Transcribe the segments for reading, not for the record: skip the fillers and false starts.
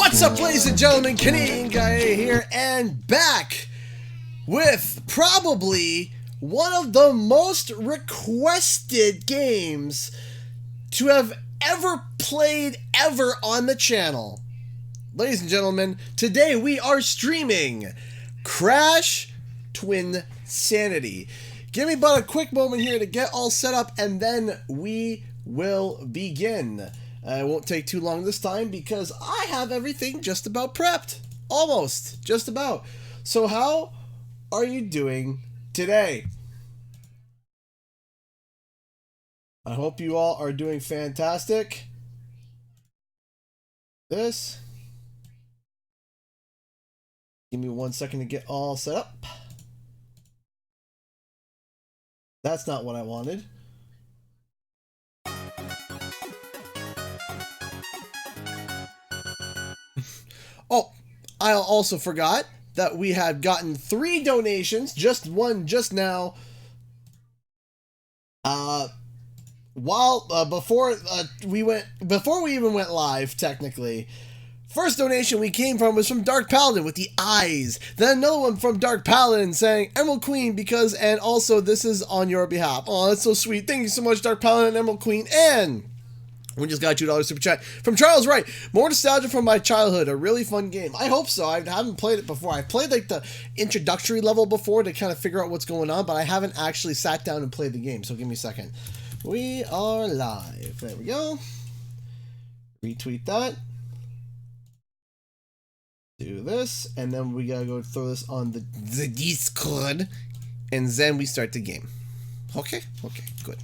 What's up, ladies and gentlemen? Canadian Guy here, and back with probably one of the most requested games to have ever played ever on the channel. Ladies and gentlemen, today we are streaming Crash Twinsanity. Give me but a quick moment here to get all set up, and then we will begin. It won't take too long this time because I have everything just about prepped. Almost. Just about. So how are you doing today? I hope you all are doing fantastic. Give me 1 second to get all set up. That's not what I wanted. Oh, I also forgot that we had gotten 3 donations, just one just now. Before we even went live, technically. First donation we came from was from Dark Paladin with the eyes. Then another one from Dark Paladin saying Emerald Queen because, and also this is on your behalf. Oh, that's so sweet. Thank you so much, Dark Paladin and Emerald Queen. And we just got $2 super chat from Charles Wright. More nostalgia from my childhood. A really fun game. I hope so. I haven't played it before. I've played like the introductory level before to kind of figure out what's going on, but I haven't actually sat down and played the game. So give me a second. We are live. There we go. Retweet that. Do this, and then we gotta go throw this on the Discord, and then we start the game. Okay, good.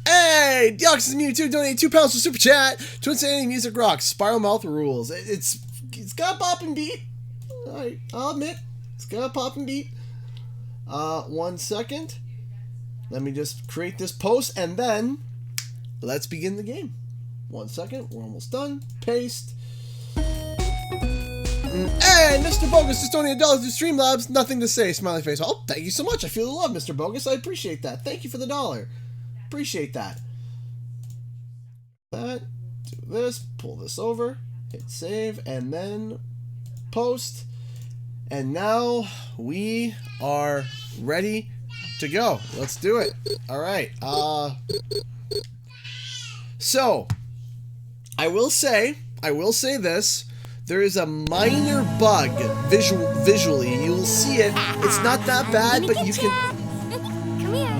Hey, Deoxys Mewtwo donated £2 for super chat. Twinsanity music rocks. Spiral Mouth rules. It's got a pop and beat. I'll admit, it's got a pop and beat. 1 second. Let me just create this post, and then let's begin the game. 1 second. We're almost done. Paste. And Mr. Bogus just donated $1 to Streamlabs. Nothing to say. Smiley face. Oh, thank you so much. I feel the love, Mr. Bogus. I appreciate that. Thank you for the $1. Appreciate that. Do this. Pull this over. Hit save. And then post. And now we are ready to go. Let's do it. All right. So, I will say this. There is a minor bug visually. You will see it. It's not that bad, but you can. Come here.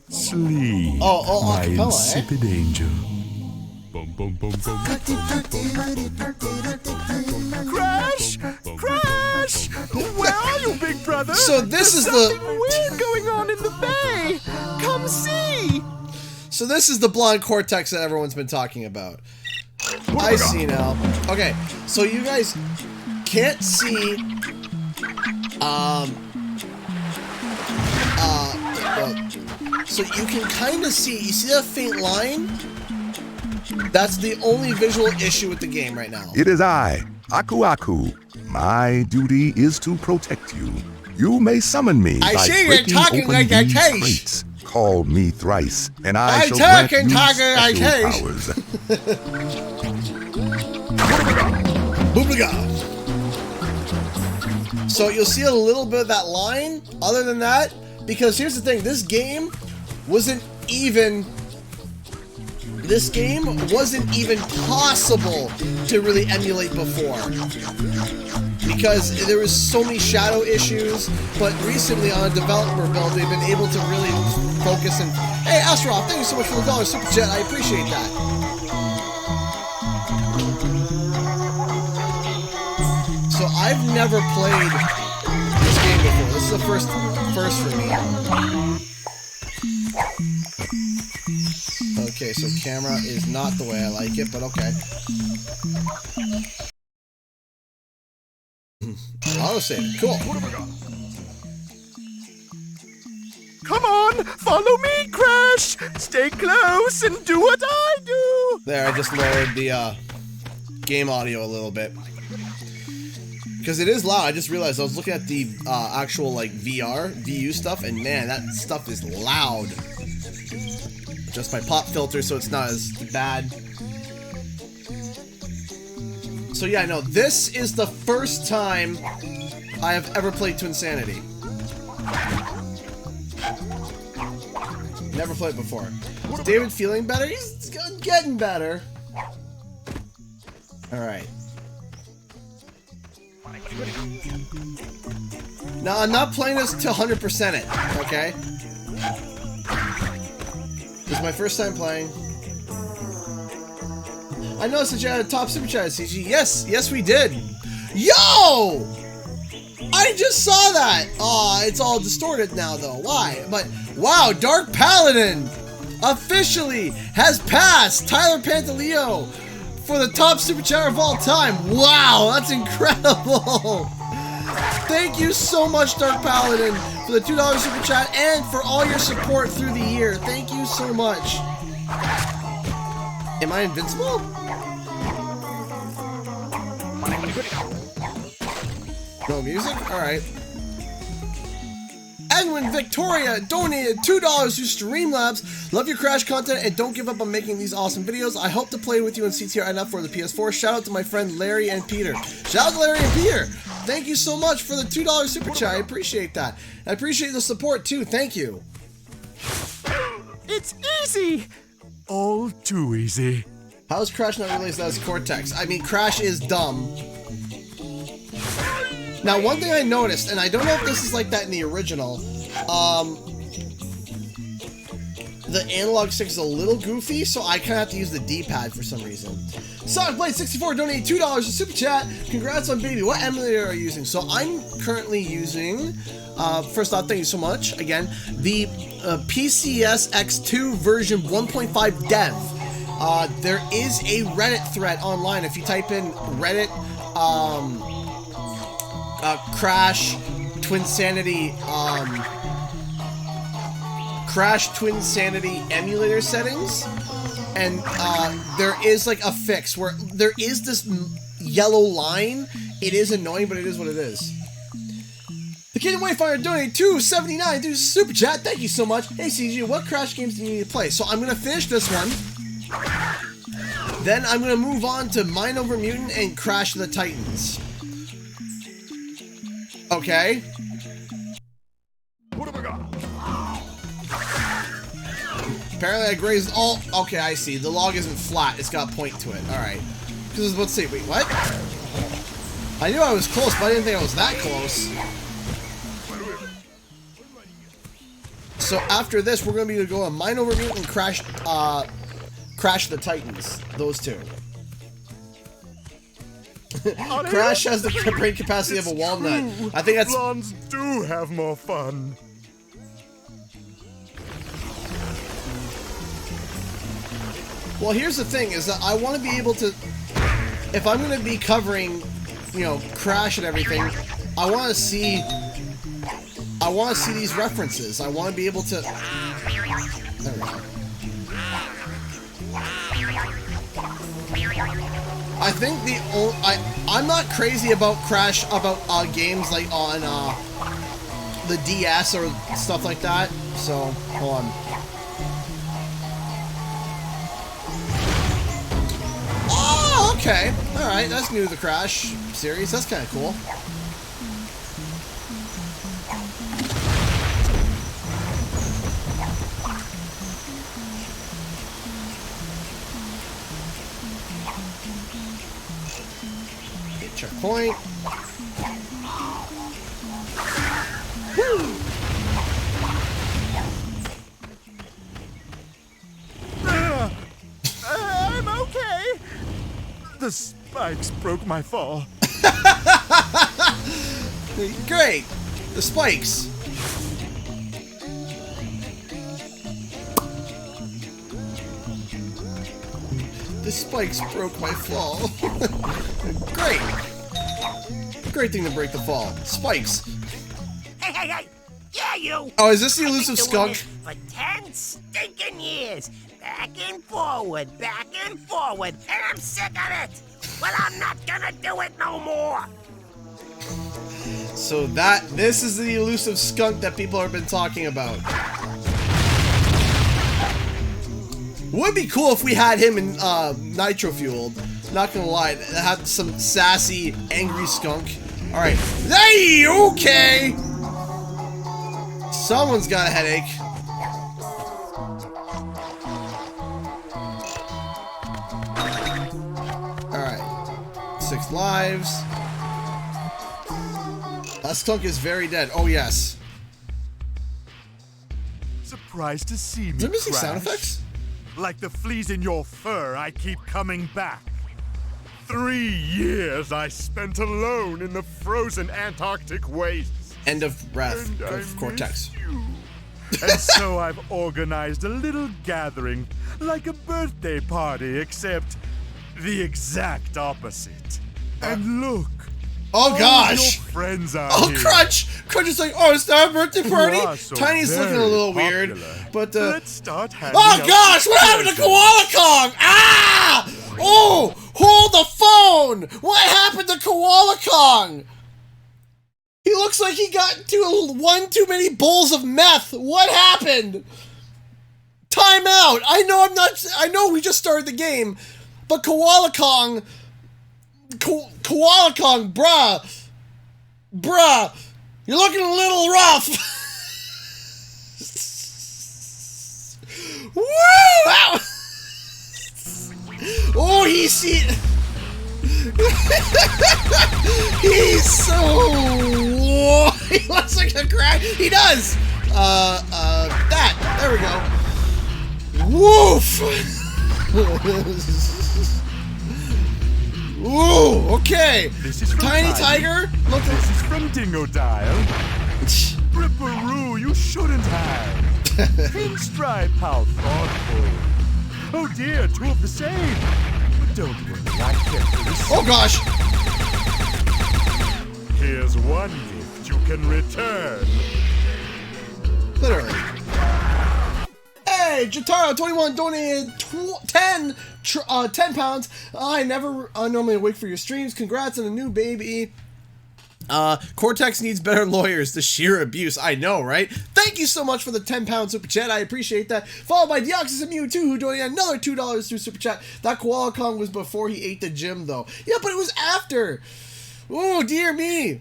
Sleep, my insipid angel. Crash! Crash! Where are you, big brother? So this is There's something weird going on in the bay. Come see. So this is the blonde cortex that everyone's been talking about. I see now. Okay, so you guys can't see. So you can kind of see. You see that faint line? That's the only visual issue with the game right now. It is I, Aku Aku. My duty is to protect you. You may summon me I by see you're breaking talking open like a these case. crates. Call me thrice, and I I shall grant talking you talking like special case. powers. Boobliga. So you'll see a little bit of that line. Other than that, because here's the thing, this game wasn't even possible to really emulate before, because there was so many shadow issues. But recently on a developer build, they've been able to really focus. And hey, Astroff, thank you so much for the $1 super chat. I appreciate that. So I've never played this game before. This is the first for me. Okay, so camera is not the way I like it, but okay. Autosave. Cool. Come on, follow me, Crash. Stay close and do what I do. There, I just lowered the game audio a little bit. Because it is loud. I just realized I was looking at the actual like VU stuff, and man, that stuff is loud. Just my pop filter so it's not as bad. So yeah, no, this is the first time I have ever played Twinsanity. Never played before. Is David feeling better? He's getting better. Alright. Now, I'm not playing this to 100% it, okay? This is my first time playing. I noticed that you had a top super chat, CG. Yes, we did. Yo! I just saw that. Aw, it's all distorted now, though. Why? But, wow, Dark Paladin officially has passed Tyler Pantaleo for the top super chat of all time. Wow, that's incredible. Thank you so much, Dark Paladin, for the $2 super chat and for all your support through the year. Thank you so much. Am I invincible? No music? Alright. Edwin Victoria donated $2 to Streamlabs. Love your Crash content and don't give up on making these awesome videos. I hope to play with you in CTR enough for the PS4. Shout out to my friend Larry and Peter. Shout out to Larry and Peter. Thank you so much for the $2 super chat. I appreciate that. I appreciate the support too. Thank you. It's easy. All too easy. How is Crash not released as Cortex? I mean, Crash is dumb. Now, one thing I noticed, and I don't know if this is like that in the original, the analog stick is a little goofy, so I kind of have to use the D-pad for some reason. SonicBlade64 donated $2 to Super Chat. Congrats on baby. What emulator are you using? So I'm currently using, first off, thank you so much, again, the PCS X2 version 1.5 dev. There is a Reddit thread online. If you type in Reddit, Crash Twinsanity, Crash Twinsanity emulator settings, and there is like a fix where there is this yellow line. It is annoying, but it is what it is. The Kid Wayfinder donated $2.79 to Super Chat. Thank you so much. Hey CG, what Crash games do you need to play? So I'm gonna finish this one. Then I'm gonna move on to Mind Over Mutant and Crash the Titans. Okay. What have I got? Apparently I grazed all... Okay, I see. The log isn't flat. It's got a point to it. Alright. Because I was about to say, wait, what? I knew I was close, but I didn't think I was that close. So after this, we're going to be going to Mind Over Mutant and Crash the Titans. Those two. Crash has the brain capacity of a walnut. I think that's... Blondes do have more fun. Well, here's the thing, is that I want to be able to... If I'm going to be covering, you know, Crash and everything, I want to see... I want to see these references. I want to be able to... There we go. I think the only... I'm not crazy about Crash, about games like on the DS or stuff like that. So, hold on. Oh, okay. Alright, that's new to the Crash series. That's kind of cool. Checkpoint. Woo! I'm okay. The spikes broke my fall. Great. The spikes. The spikes broke my fall. Great. Great thing to break the fall. Spikes. Hey! Yeah, you! Oh, is this the elusive skunk? For $10? stinking years. Back and forward, and I'm sick of it. Well, I'm not gonna do it no more. So this is the elusive skunk that people have been talking about. Would be cool if we had him in nitro fueled. Not gonna lie, have some sassy, angry skunk. All right, hey, okay. Someone's got a headache. All right, 6 lives. That skunk is very dead. Oh yes. Surprised to see me. Is there missing Crash? sound effects? Like the fleas in your fur, I keep coming back. 3 years I spent alone in the frozen Antarctic wastes. End of breath And I of Cortex. miss you. And so I've organized a little gathering, like a birthday party, except the exact opposite. And look. Oh gosh! Your friends are Oh, here. Crunch! Crunch is like, oh, is that a birthday party? You are so Tiny's looking a little very weird, popular. but Let's start handing oh out gosh! What happened to presents. Koala Kong? Ah! Oh! Hold the phone! What happened to Koala Kong? He looks like he got one too many bowls of meth. What happened? Time out. I know we just started the game, but Koala Kong. Koala Kong, bruh, you're looking a little rough. Woo! Ow. Oh, he's so. He looks like a crack. He does. There we go. Woof. Ooh, okay. This is from Tiny Tiger. Look This is from Dingodile. Ripperoo, you shouldn't have. Pinstripe, how thoughtful. Oh dear, 2 of the same. But don't worry, I kept the receipt. Oh gosh. Here's one gift you can return. Literally. Hey, Jataro21 donated 10 pounds. I never normally wait for your streams. Congrats on a new baby. Cortex needs better lawyers. The sheer abuse. I know, right? Thank you so much for the 10-pound super chat. I appreciate that. Followed by Deoxys and Mewtwo, who donated another $2 through super chat. That Koala Kong was before he ate the gym, though. Yeah, but it was after. Oh, dear me.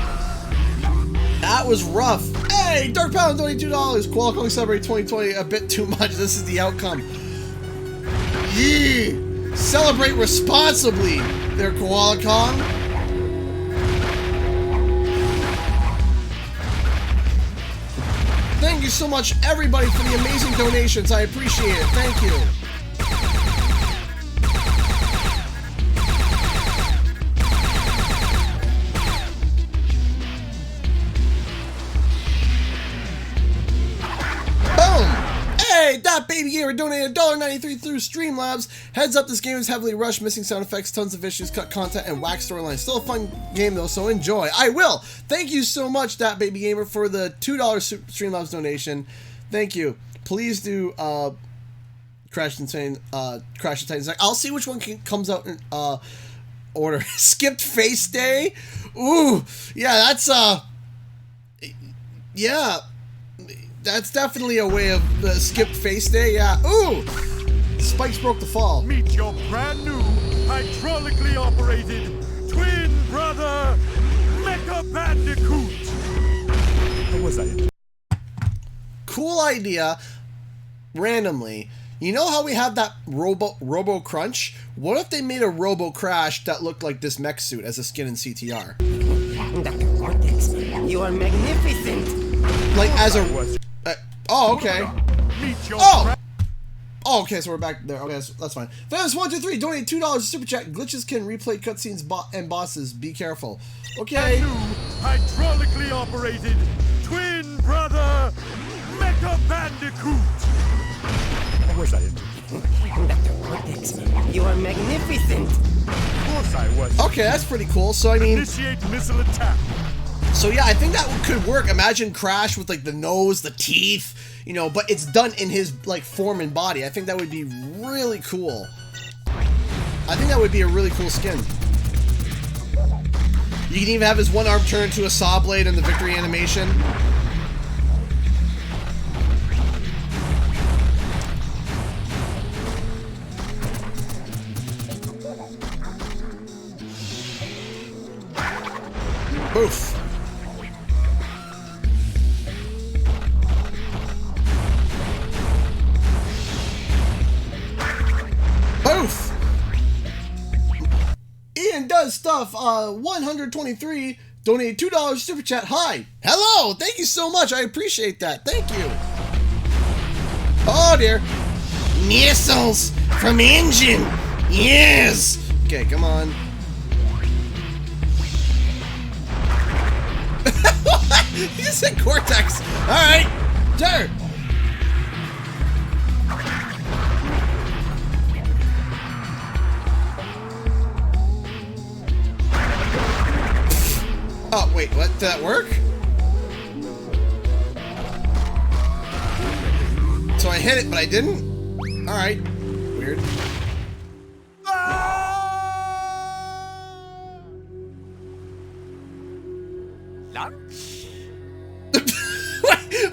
That was rough. Hey, Dark Pound donated $2. Koala Kong Celebrate 2020 a bit too much. This is the outcome. Yee! Celebrate responsibly, there, Koala Kong. Thank you so much, everybody, for the amazing donations. I appreciate it. Thank you. Hey, that baby gamer donated $1.93 through Streamlabs. Heads up, this game is heavily rushed, missing sound effects, tons of issues, cut content, and whack storylines. Still a fun game though, so enjoy. I will. Thank you so much, that baby gamer, for the $2 Streamlabs donation. Thank you. Please do Crash and Titan. I'll see which one comes out in order. Skipped Face Day. Ooh, yeah, that's yeah. That's definitely a way of skipped face day, yeah. Ooh! Spikes broke the fall. Meet your brand new, hydraulically operated, twin brother, Mecha Bandicoot. What was I? Cool idea. Randomly. You know how we have that Robo Crunch? What if they made a Robo Crash that looked like this mech suit as a skin in CTR? Dr. Cortex, you are magnificent. Like as a... oh, okay. Oh! Oh, okay, so we're back there. Okay, that's fine. Fans123 donate $2 super chat. Glitches can replay cutscenes and bosses. Be careful. Okay. New, hydraulically operated, twin brother, Mecha Bandicoot. What was I into? Dr. Cortex, you are magnificent. Of course I was. Okay, that's pretty cool. So, I mean... Initiate missile attack. So yeah, I think that could work. Imagine Crash with like the nose, the teeth, you know, but it's done in his like form and body. I think that would be really cool. I think that would be a really cool skin. You can even have his one arm turn into a saw blade in the victory animation. Boof. Boof. Ian does stuff. 123 donated $2 super chat. Hi. Hello. Thank you so much. I appreciate that. Thank you. Oh dear. Missiles from engine. Yes. Okay, come on. He just said Cortex. Alright. Sure. Oh, wait, what? Did that work? So I hit it, but I didn't? Alright. Weird.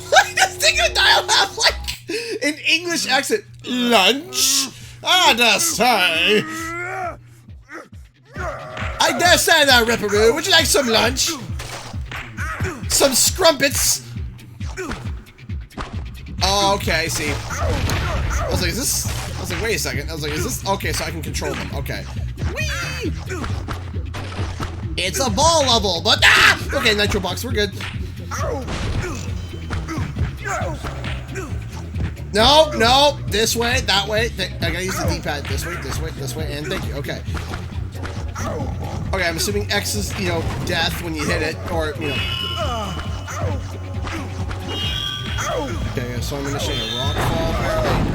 Why does Tinker Dial have like an English accent? Lunch? I dare say. I dare say that, Ripperoo. Would you like some lunch? Some scrumpets? Oh, okay, I see. I was like, is this? I was like, wait a second. I was like, is this? Okay, so I can control them. Okay. Whee! It's a ball level, but ah! Okay, Nitro Box, we're good. No, no, this way, that way. I gotta use the D-pad. This way, this way, this way, and thank you. Okay. Okay, I'm assuming X is, you know, death when you hit it, or, you know. Okay, so I'm gonna show you a rock fall, apparently.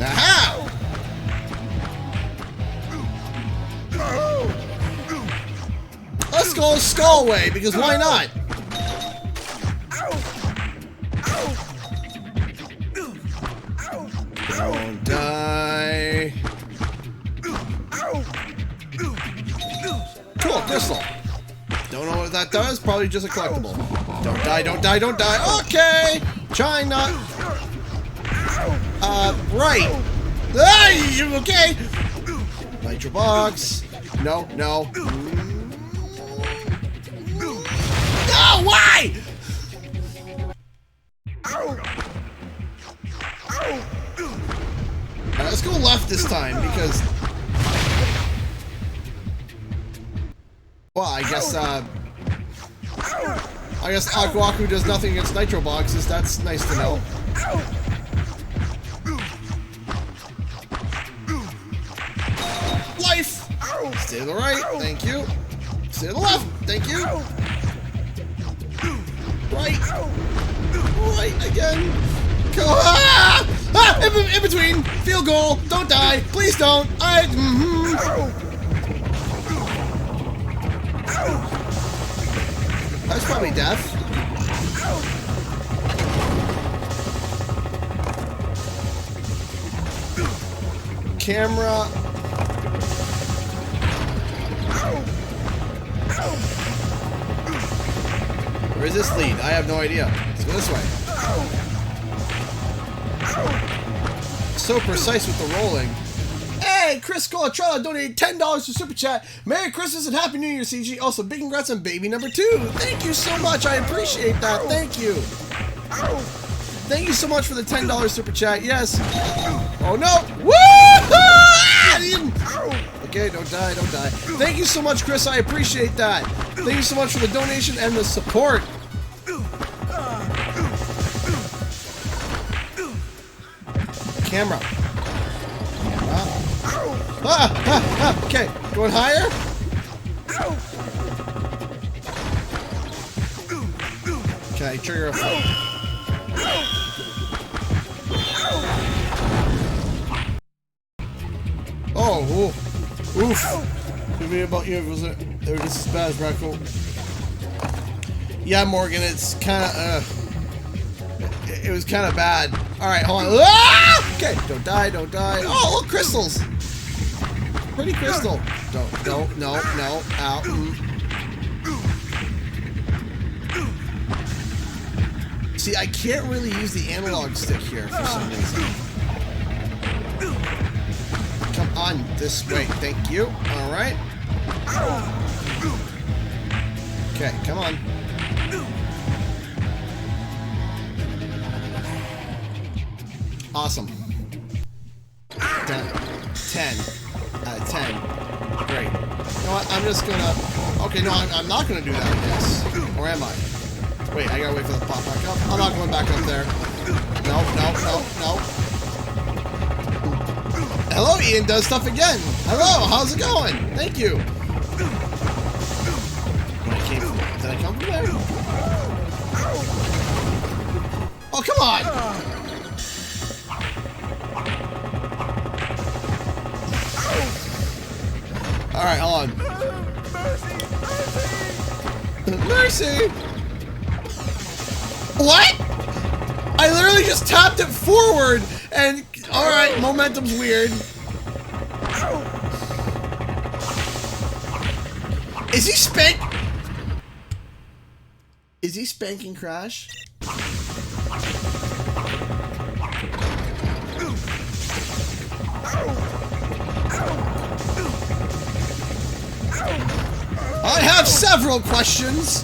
Aha! Let's go Skull Way, because why not? Don't die. Cool, crystal. Don't know what that does, probably just a collectible. Don't die, don't die, don't die. Okay! Trying not. Right. Ah, you okay? Nitro Box. No, no. No, why? Let's go left this time because. Well, I guess Aku Aku does nothing against Nitro Boxes. That's nice to know. Life! Stay to the right, thank you. Stay to the left, thank you. Right. Right again. Go. Ah! Ah! In between. Field goal. Don't die. Please don't. That's probably death. Camera. Where does this lead? I have no idea. Let's go this way. So precise with the rolling. Hey, Chris Colatrella donated $10 to Super Chat. Merry Christmas and Happy New Year, CG. Also, big congrats on baby number 2. Thank you so much. I appreciate that. Thank you. Thank you so much for the $10 Super Chat. Yes. Oh, no. Woo-hoo! Okay, don't die, don't die. Thank you so much, Chris. I appreciate that. Thank you so much for the donation and the support. Camera. Okay, going higher. Okay, trigger a flip. Oh, ooh. Oof. Maybe about you, was it? They were just as bad as Raccoon. Yeah, Morgan, it's kind of, it was kind of bad. All right, hold on. Ah! Okay, don't die, don't die. Oh, look, crystals. Pretty crystal. Don't, no, out. See, I can't really use the analog stick here for some reason. Come on, this way. Thank you. All right. Okay, come on. Awesome. Done. 10 out of 10. Great. You know what? I'm just gonna... Okay, no, I'm not gonna do that, I guess. Or am I? Wait, I gotta wait for the pop back up. I'm not going back up there. No. Hello, Ian does stuff again. Hello, how's it going? Thank you. When I came from... Did I come from there? Oh, come on! Alright, hold on. Mercy! What? I literally just tapped it forward and... Alright, momentum's weird. Is he Is he spanking Crash? I have several questions.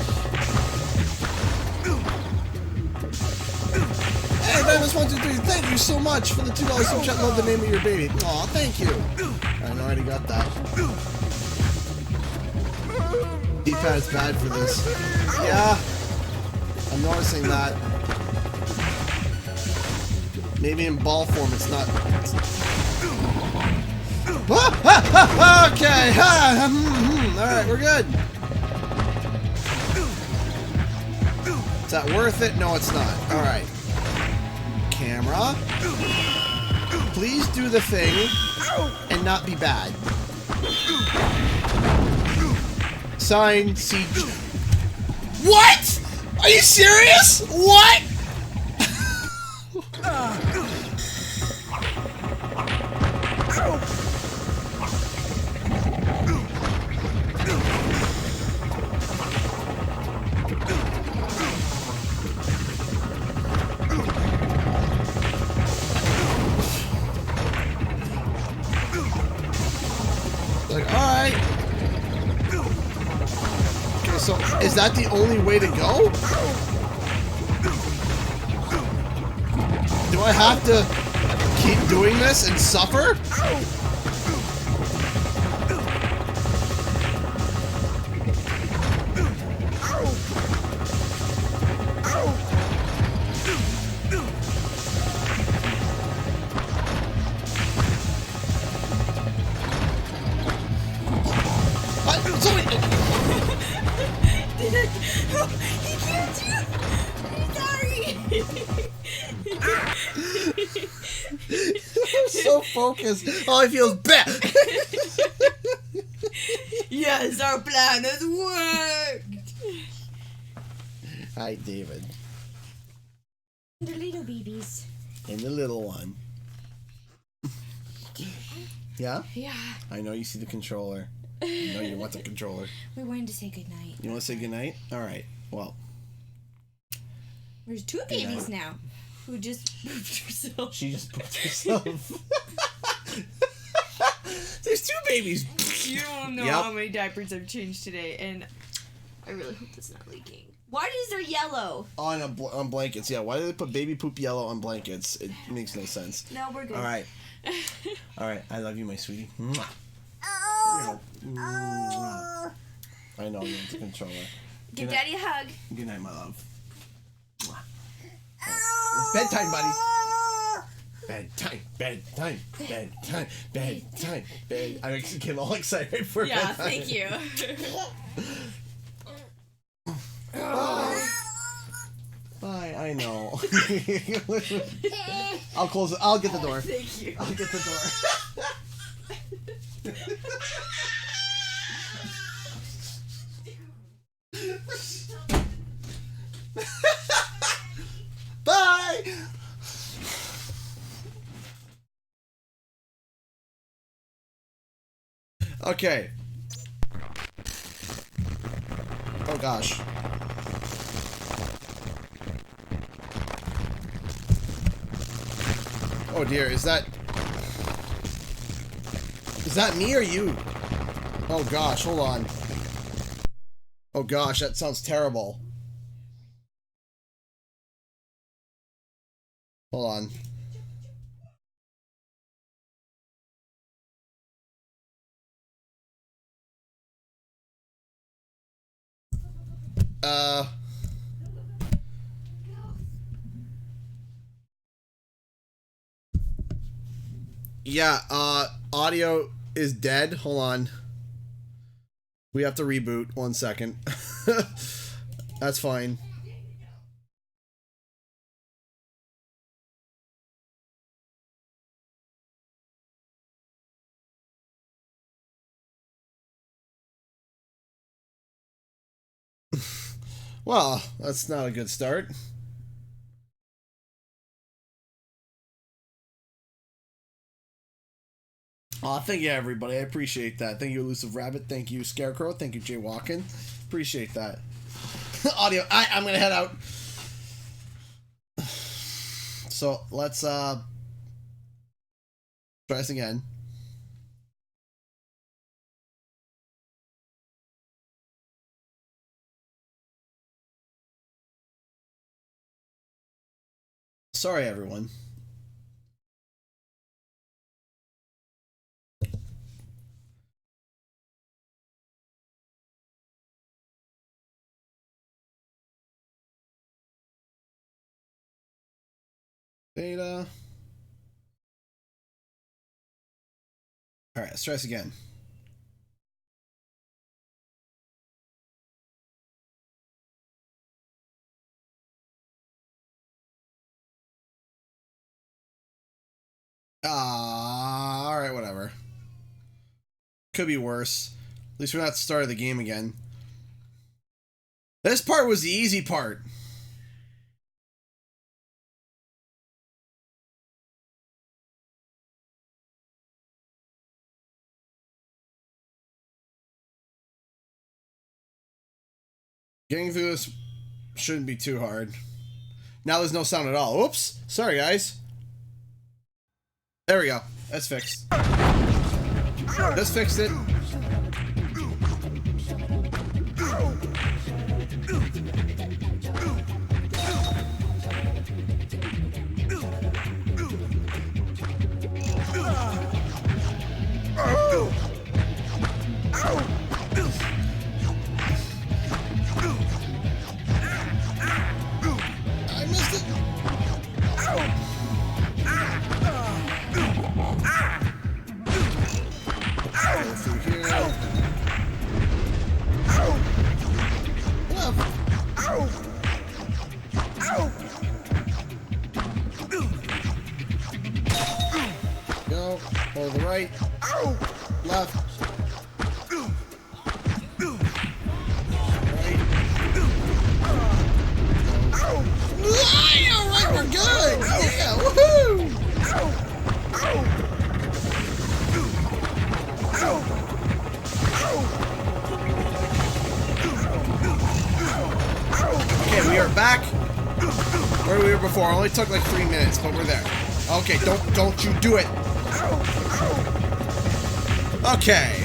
Hey, Diamonds123, thank you so much for the $2 super chat. Love the name of your baby. Aw, thank you. I already got that. D-pad's bad for this. Yeah, I'm noticing that. Maybe in ball form it's not. Okay. Alright, we're good. Is that worth it? No, it's not. Alright. Camera. Please do the thing and not be bad. Sign CG. What? Are you serious? What? So, is that the only way to go? Do I have to keep doing this and suffer? He can't do. Sorry. So focused. Oh, it feels bad. Yes, our plan has worked. Hi, David. The little babies. And the little one. Yeah? Yeah. I know you see the controller. I know you want the controller. We're going to say goodnight. You want to say goodnight? Alright, well. There's two babies now who just pooped herself. She just pooped herself. There's two babies. You don't know how many diapers I've changed today, and I really hope that's not leaking. Why is there yellow? On blankets, yeah. Why do they put baby poop yellow on blankets? It makes no sense. No, we're good. Alright. Alright, I love you, my sweetie. Mwah. I know, you're the controller. Give Daddy a hug. Good night, my love. It's bedtime, buddy. Bedtime. I get all excited for bedtime. Thank you. Bye, I know. I'll close it. I'll get the door. Thank you. I'll get the door. Okay. Oh gosh. Oh dear, is that me or you? Oh gosh, hold on. Oh gosh, that sounds terrible. Hold on. Yeah, audio is dead. Hold on. We have to reboot. 1 second. That's fine. Well, that's not a good start. Aw, thank you, everybody. I appreciate that. Thank you, Elusive Rabbit. Thank you, Scarecrow. Thank you, Jay Walken. Appreciate that. Audio. I'm gonna head out. So, let's, try this again. Sorry, everyone. Beta. Alright, let's try this again. Alright, whatever. Could be worse. At least we're not at the start of the game again. This part was the easy part. Getting through this shouldn't be too hard. Now there's no sound at all. Oops. Sorry, guys. There we go. That's fixed. Just fixed it. I missed it. Go through here. Left. Go. Hold the right. Left. Right. Alright, we're good! Yeah, woohoo! Okay, we are back where we were before. It only took like 3 minutes, but we're there. Okay, don't you do it! Okay.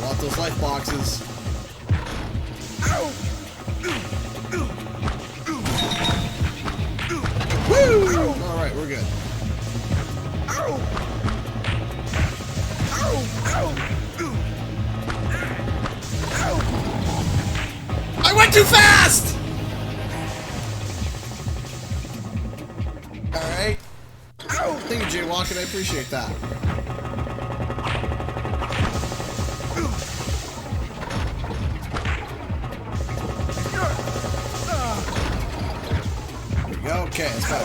Want those life boxes. Woo! Alright, we're good. I went too fast! Alright. Thank you, Jay Walken. I appreciate that. There we go. Okay, let's go.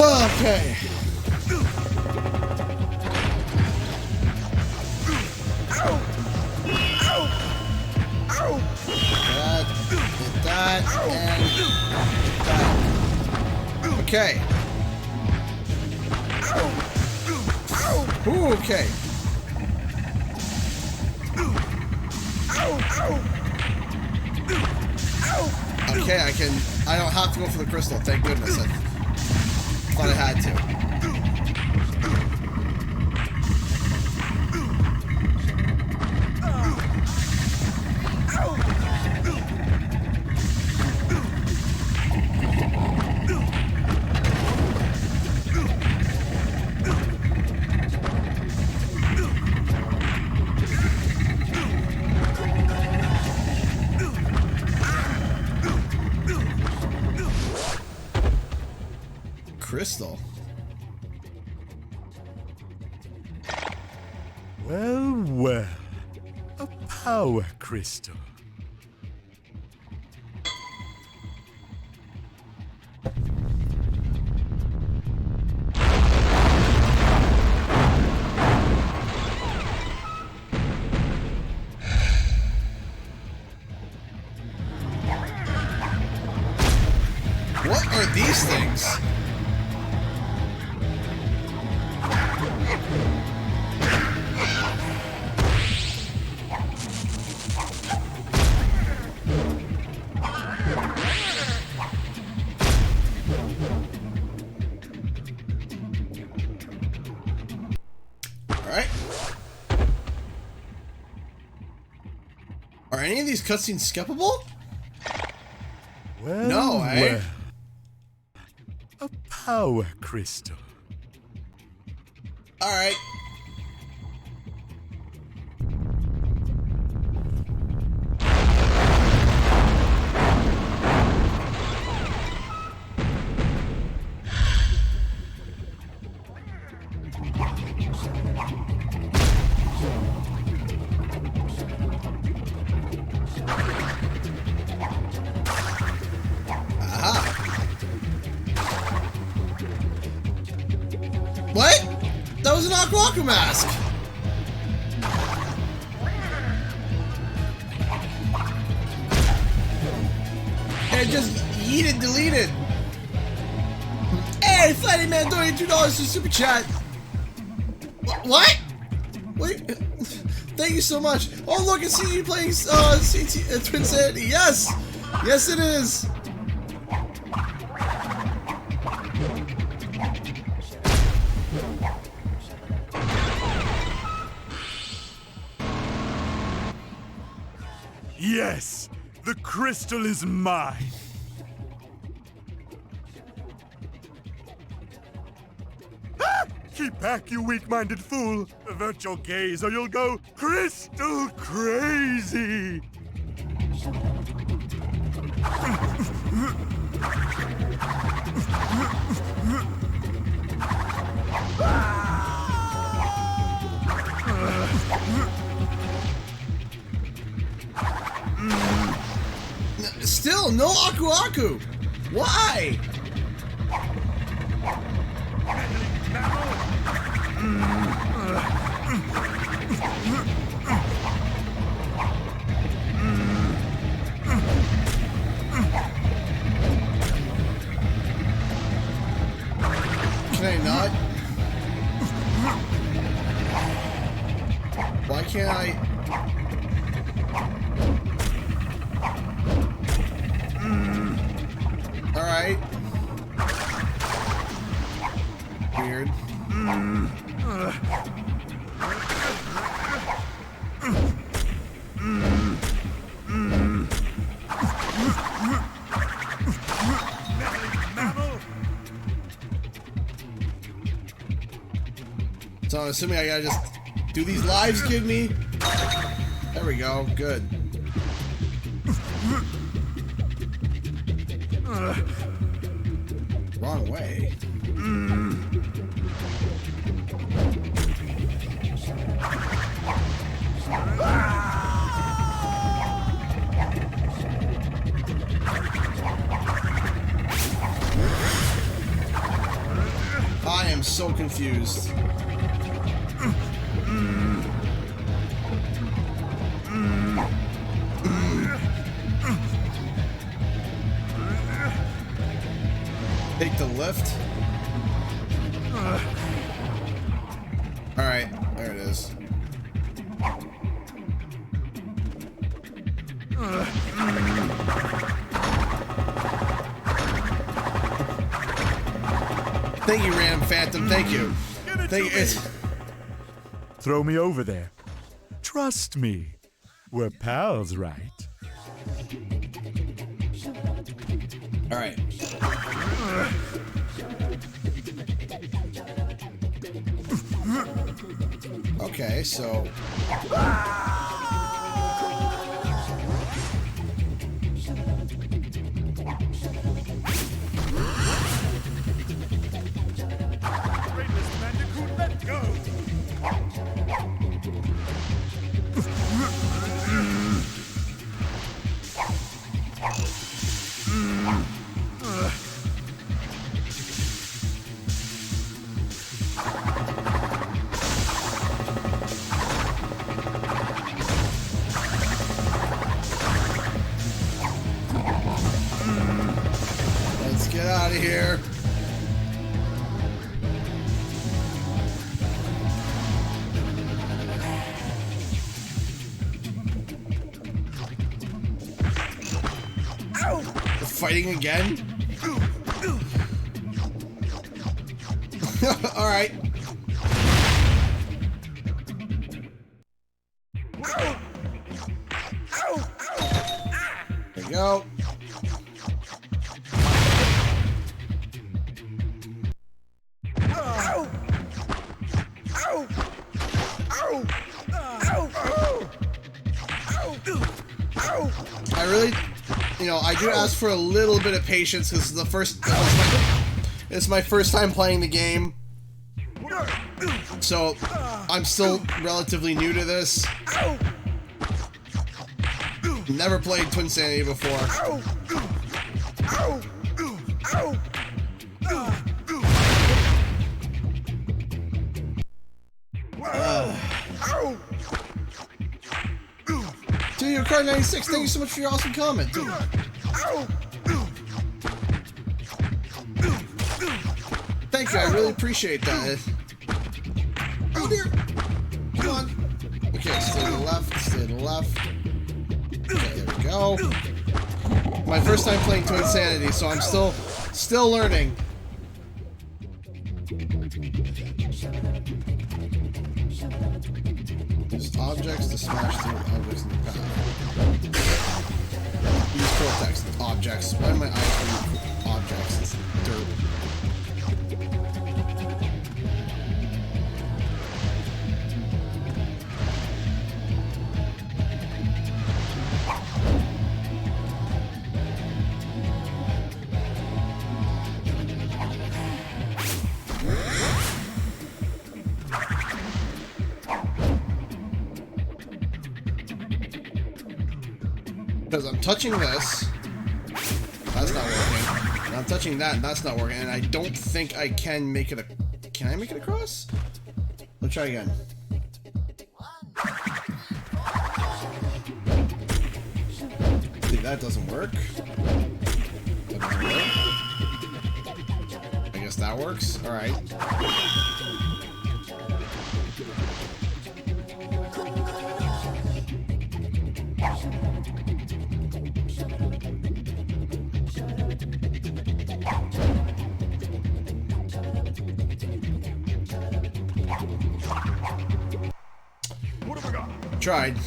Okay. That, and that. Okay. Ooh, okay. Okay, I don't have to go for the crystal, thank goodness. I thought I had to. Crystal. Well, well. A power crystal. What are these things? Alright. Are any of these cutscenes skippable? Well, No, eh? well. A power crystal. Alright. What? That was an Aqua mask. And just yeeted, deleted. Hey, Flatty Man, $22 for Super Chat. What? Wait. Thank you so much. Oh, look, I see you playing Twinsanity. Yes. Yes, it is. Yes, the crystal is mine. Ah! Keep back, you weak-minded fool. Avert your gaze or you'll go crystal crazy. Still, no Aku. Why? Can I not? Why can't I? Alright. Weird. So I'm assuming I gotta just do these lives, give me? There we go, good. Wrong way. so confused. Take the lift. Alright, there it is. Thank you, Random Phantom. Thank you. Thank you. Throw me over there. Trust me. We're pals, right? Alright. Okay, so... Let go! Let's get out of here. We're fighting again? Alright. There we go. I really, I do ask for a little bit of patience because it's my first time playing the game, so I'm still relatively new to this. Never played Twinsanity before. To your card 96, thank you so much for your awesome comment, dude. Thank you, I really appreciate that. Oh dear! Come on. Okay, stay to the left, stay to the left. Okay, there we go. My first time playing Twinsanity, so I'm still learning. Use objects to smash through objects in the path. Use cortex objects. Why am my eyes being objects? It's dirt. Because I'm touching this, that's not working. And I'm touching that, and that's not working. And I don't think I can make it a... Can I make it across? Let's try again. See, that doesn't work. That doesn't work. I guess that works. Alright. What have we got? Tried.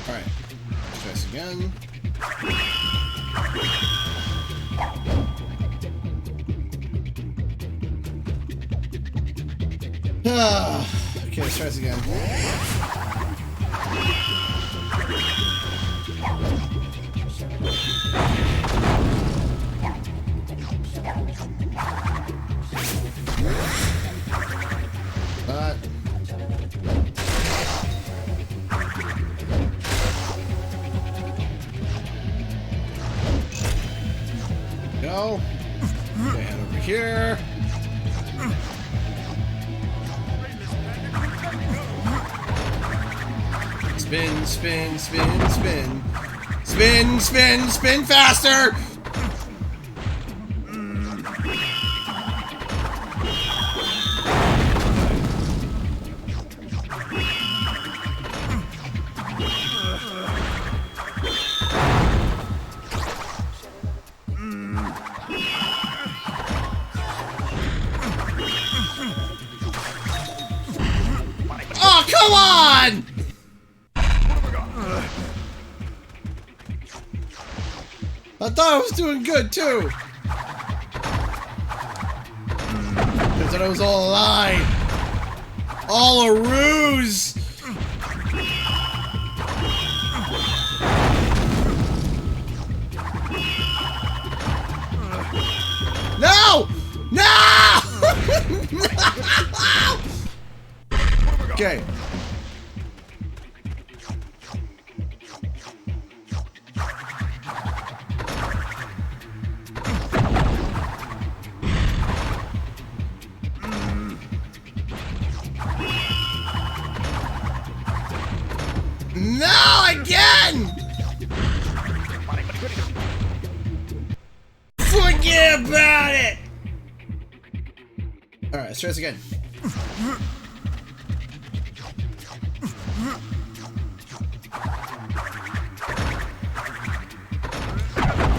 Alright. Try this again. Okay, let's try this again. go. Okay, head over here. Spin, spin, spin, spin. Spin, spin, spin faster! Oh, come on! I thought I was doing good too. I thought it was all a lie. All a ruse. No! No! No! Okay. No, again! Forget about it! Alright, let's try this again.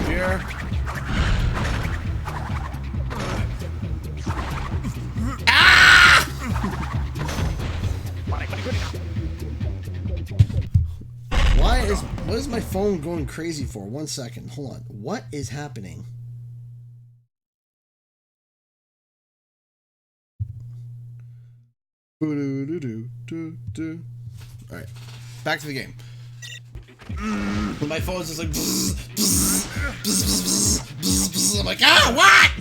Here. Ah! What is my phone going crazy for? 1 second. Hold on. What is happening? Alright. Back to the game. My phone's just like bzz, bzz, bzz, bzz, bzz, bzz. I'm like, ah, what?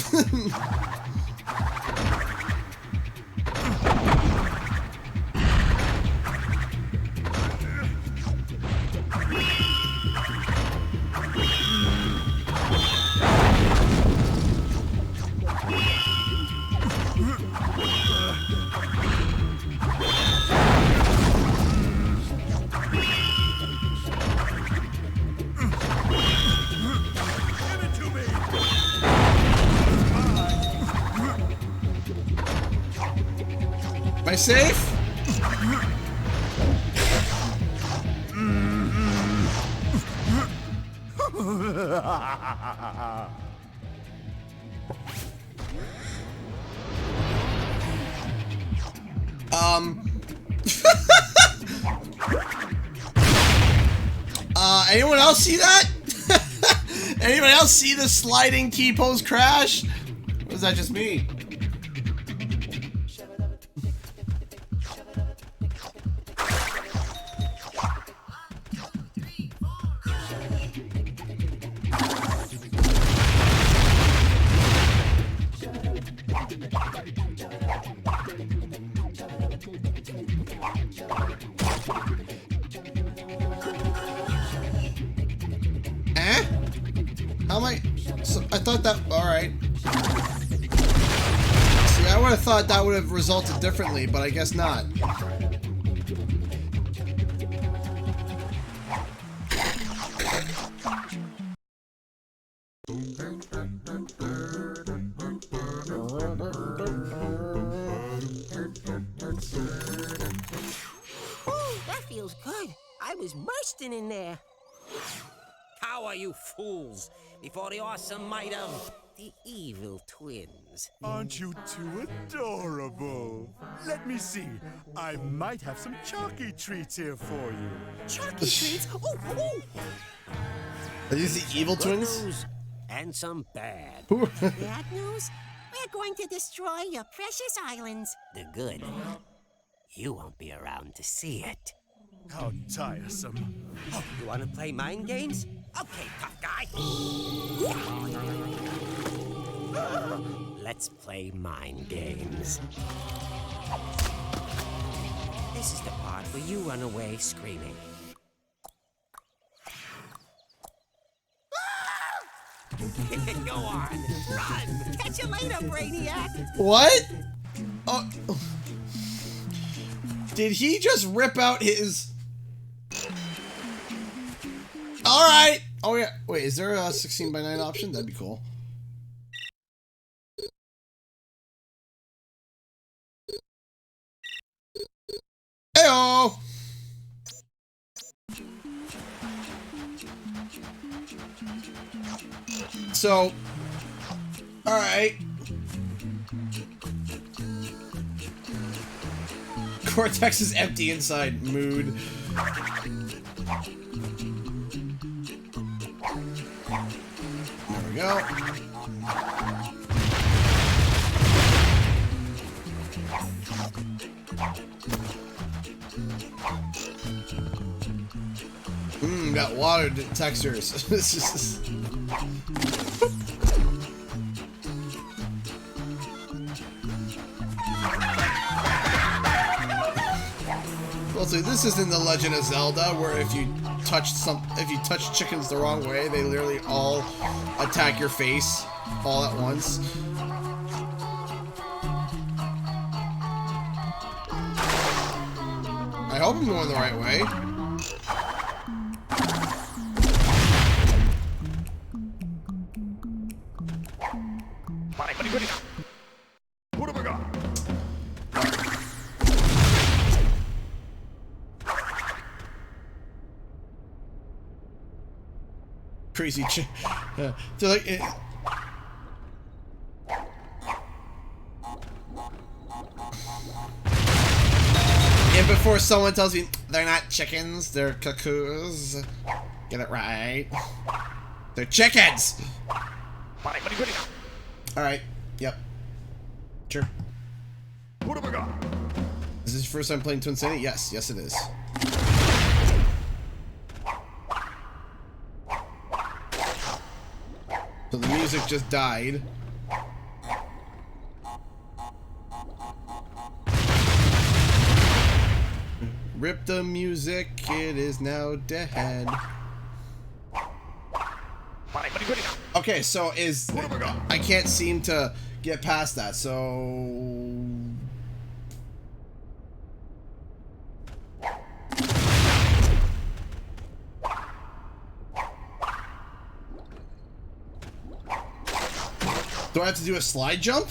Am I safe? Anyone else see that? Anyone else see the sliding T-pose crash? Or was that just me? How am I? So I thought that. Alright. See, I would have thought that would have resulted differently, but I guess not. Ooh, that feels good. I was bursting in there. How are you fools? Before the awesome might of the evil twins. Aren't you two adorable? Let me see. I might have some chalky treats here for you. Chalky treats? Ooh. Are these the evil Good twins? news and some bad. Bad news? We're going to destroy your precious islands. The good. You won't be around to see it. How tiresome. Oh, you want to play mind games? Okay, tough guy. Let's play mind games. This is the part where you run away screaming. Go on. later, Brainiac. What? Oh. Did he just rip out his... Alright! Oh yeah. Wait, is there a 16:9 option? That'd be cool. Heyo! So, alright. Cortex is empty inside. Mood. There we go. Got water textures. This is... Well, see, this isn't the Legend of Zelda, where if you touch chickens the wrong way, they literally all attack your face all at once. I hope I'm going the right way. What have I got? Crazy so like and before someone tells me they're not chickens, they're cuckoos, get it right. They're chickens. Alright, yep. Sure. What have I got? Is this your first time playing Twinsanity? Yes, yes it is. So the music just died. Rip the music, it is now dead. Okay, so I can't seem to get past that, so... Do I have to do a slide jump?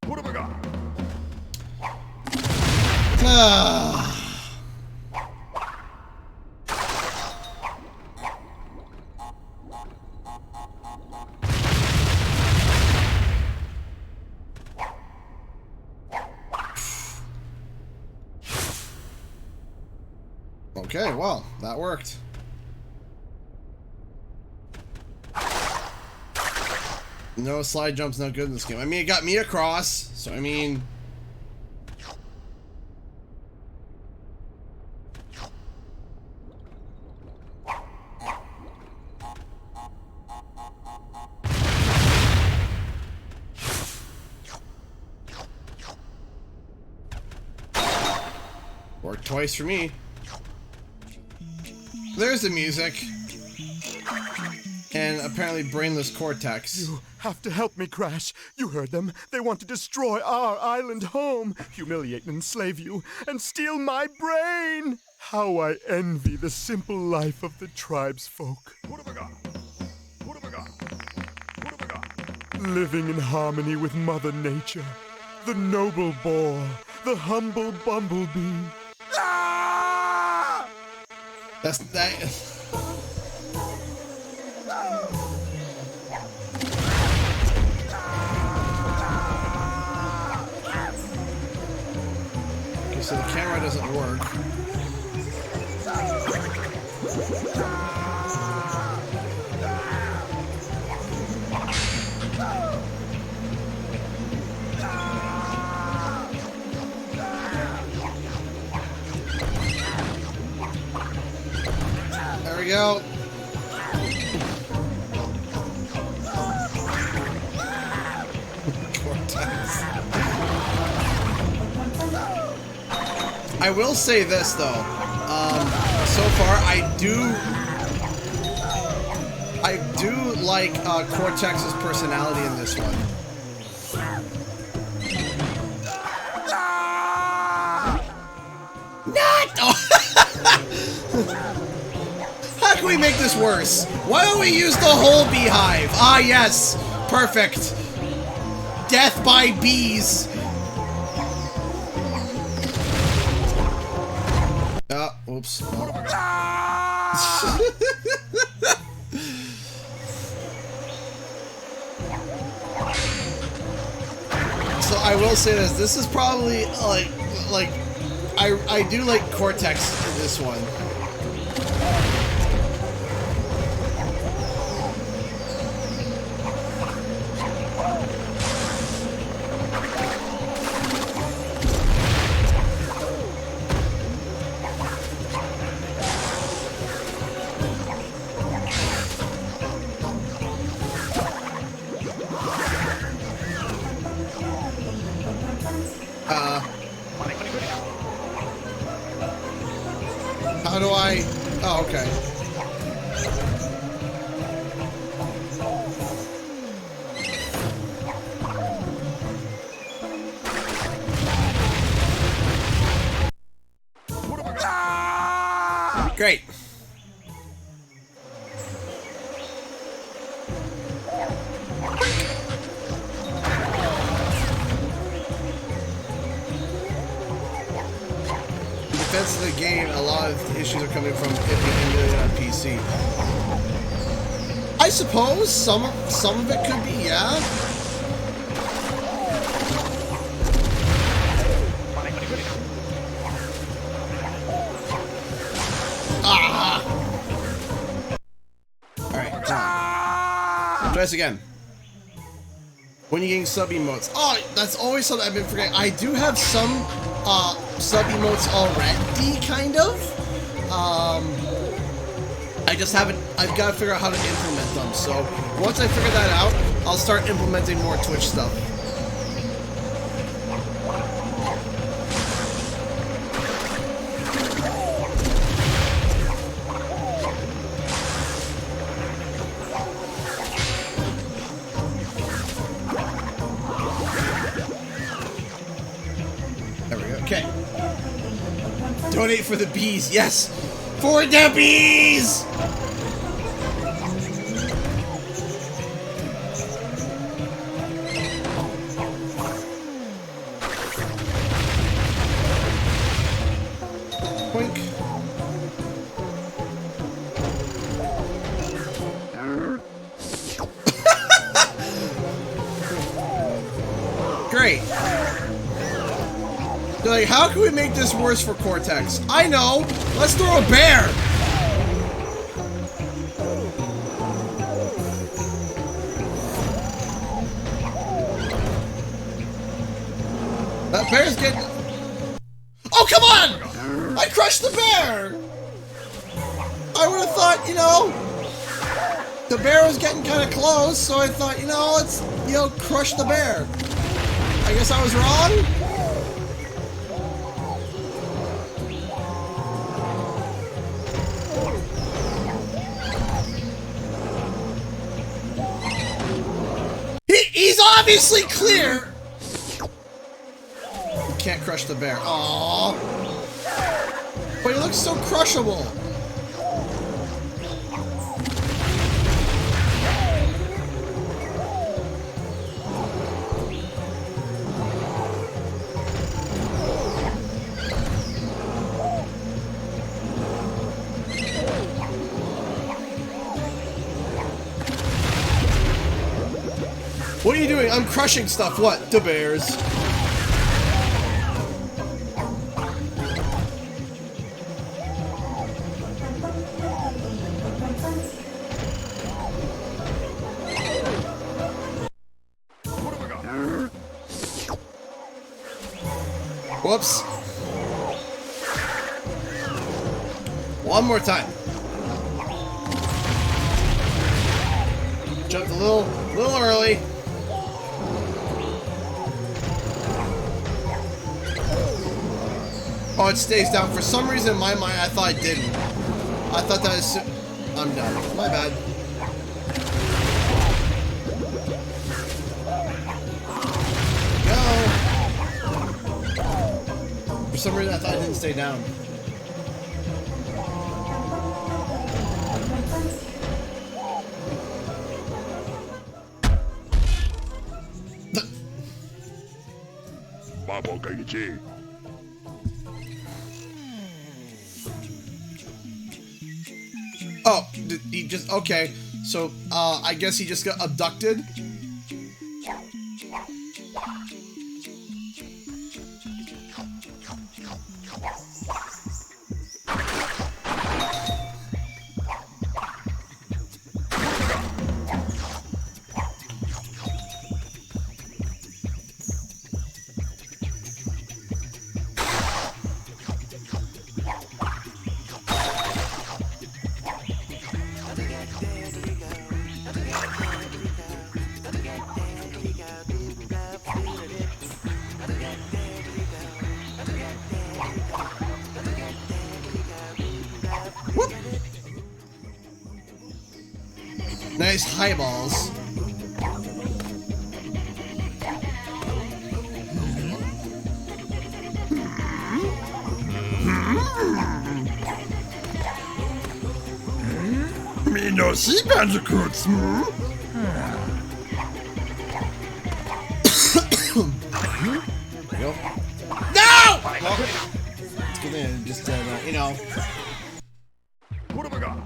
What have I got? Okay, well, that worked. No slide jump's not good in this game. I mean, it got me across, so I mean... Worked twice for me. There's the music. And apparently brainless Cortex. You have to help me, Crash. You heard them. They want to destroy our island home, humiliate and enslave you, and steal my brain. How I envy the simple life of the tribesfolk. What have I got? What have I got? What have I got? Living in harmony with Mother Nature. The noble boar. The humble bumblebee. Ah! That's that. Okay, so the camera doesn't work. There we go. Cortex. I will say this though. So far, I do like Cortex's personality in this one. Not! Oh. How can we make this worse? Why don't we use the whole beehive? Ah, yes. Perfect. Death by bees. Oops. So I will say this. This is probably like I do like Cortex in this one. How do I... Oh, okay. Great. Defense of the game, a lot of issues are coming from it being emulated on PC. I suppose some of it could be, yeah. Ah! Alright, done. Try this again. When you're getting sub emotes. Oh, that's always something I've been forgetting. I do have some sub emotes already, kind of. I just haven't, I've got to figure out how to implement them. So once I figure that out, I'll start implementing more Twitch stuff. There we go. Okay. Donate for the bees. Yes. For the bees. Boink. Great. They're like, how can we make this worse for Cortex? I know! Let's throw a bear! That bear's getting... Oh, come on! I crushed the bear! I would have thought, you know, the bear was getting kind of close, so I thought, you know, let's, you know, crush the bear. I guess I was wrong? He's obviously clear! You can't crush the bear. Aww. But he looks so crushable. What are you doing? I'm crushing stuff. What? The bears. Whoops. One more time. Jumped a little early. Oh, it stays down. For some reason, in my mind, I thought it didn't. I thought that was... I'm done. My bad. Go. For some reason, I thought it didn't stay down. Oh, he just... Okay. So, I guess he just got abducted? Nice highballs. Me no see bandicoots. No! Let's get in, just, you know. What have I got?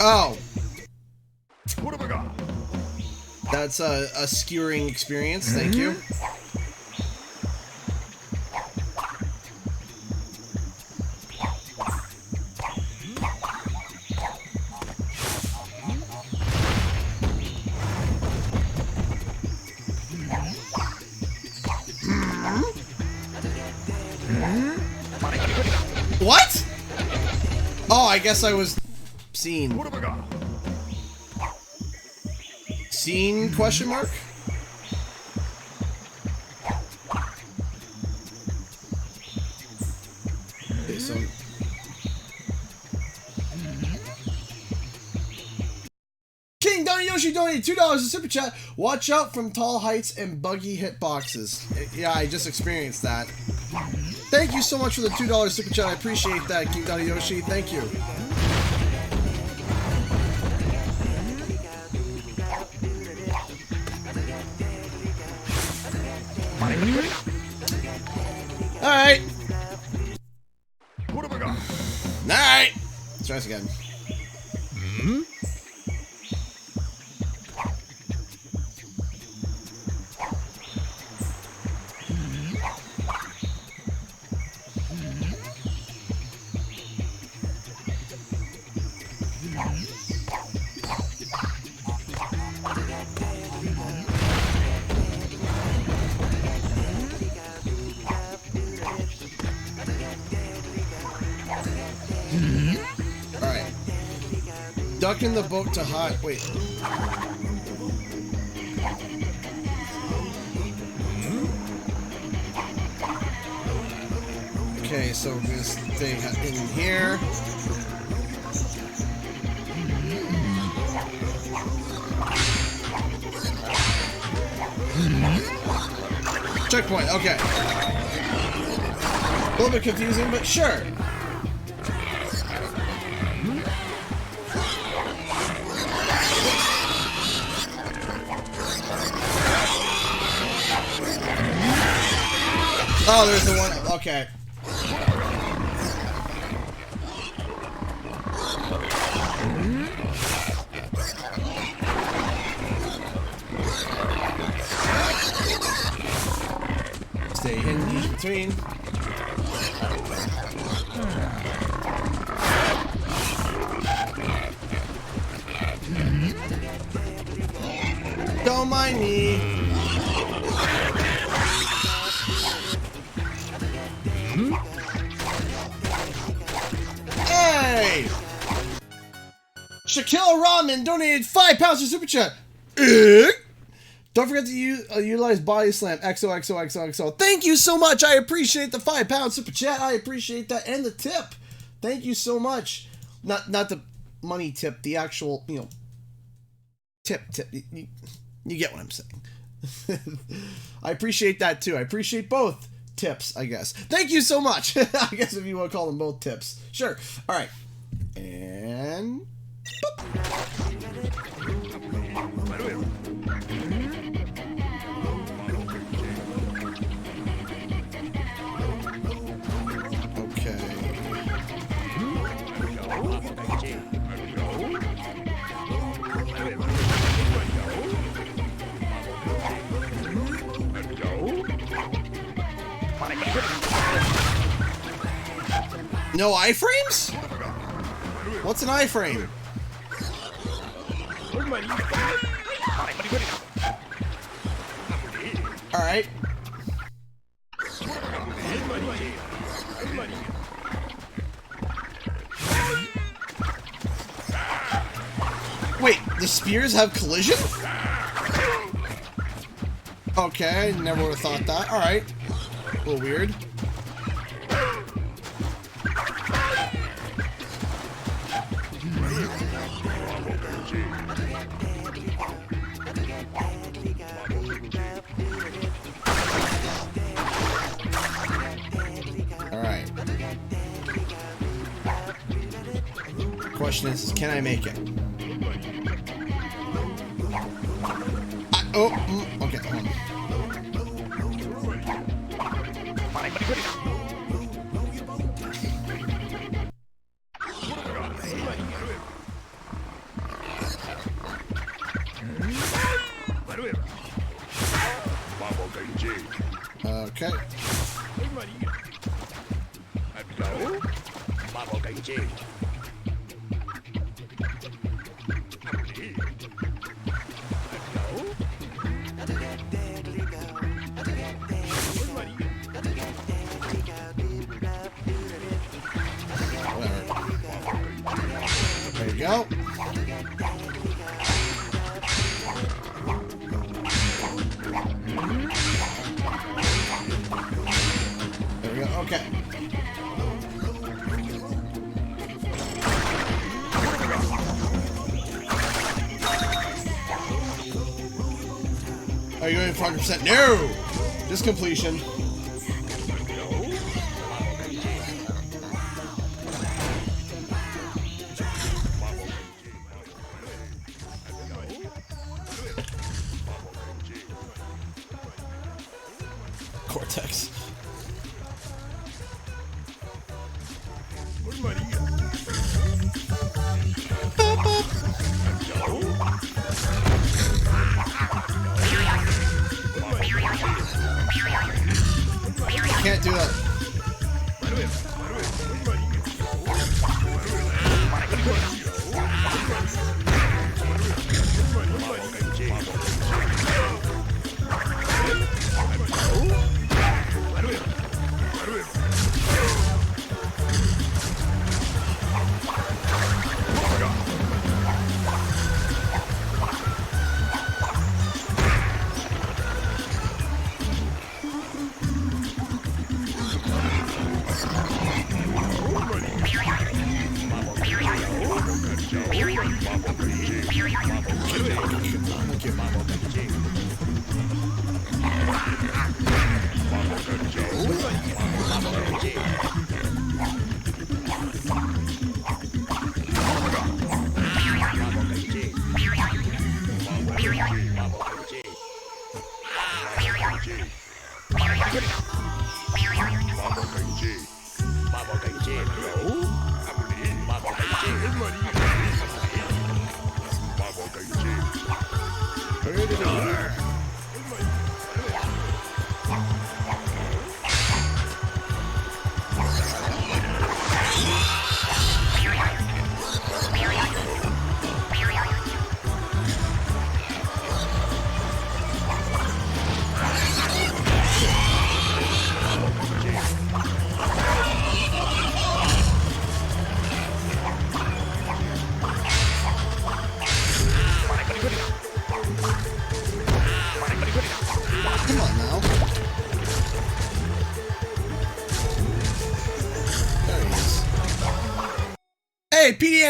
Oh! What have I got? That's a skewering experience, thank you. What? Oh, I guess I was seen. What have I got? Seen? Question mark? Okay, so... King Donnie Yoshi donated $2 in Super Chat. Watch out from tall heights and buggy hitboxes. Yeah, I just experienced that. Thank you so much for the $2 Super Chat. I appreciate that, King Donnie Yoshi. Thank you. Alright. What have I got? Alright. Let's try this again. Alright. Duck in the boat to hide. Wait. Okay, so this thing in here. Checkpoint, okay. A little bit confusing, but sure. Oh, there's the one. Okay. Stay hidden each between. Don't mind me. Shaquille Ramen donated 5 pounds to Super Chat. Don't forget to utilize Body Slam. XOXOXOXO. Thank you so much. I appreciate the 5 pound Super Chat. I appreciate that. And the tip. Thank you so much. Not the money tip. The actual, tip. You get what I'm saying. I appreciate that too. I appreciate both tips, I guess. Thank you so much. I guess if you want to call them both tips. Sure. All right. And... No iframes? What's an iframe? Alright. Wait, the spears have collision? Okay, never would have thought that. Alright. A little weird. Question is, can I make it? Okay, hold on. Okay. There you go. There we go. Okay. Are you going for 100%? No! Just completion. Cortex. Can't do that.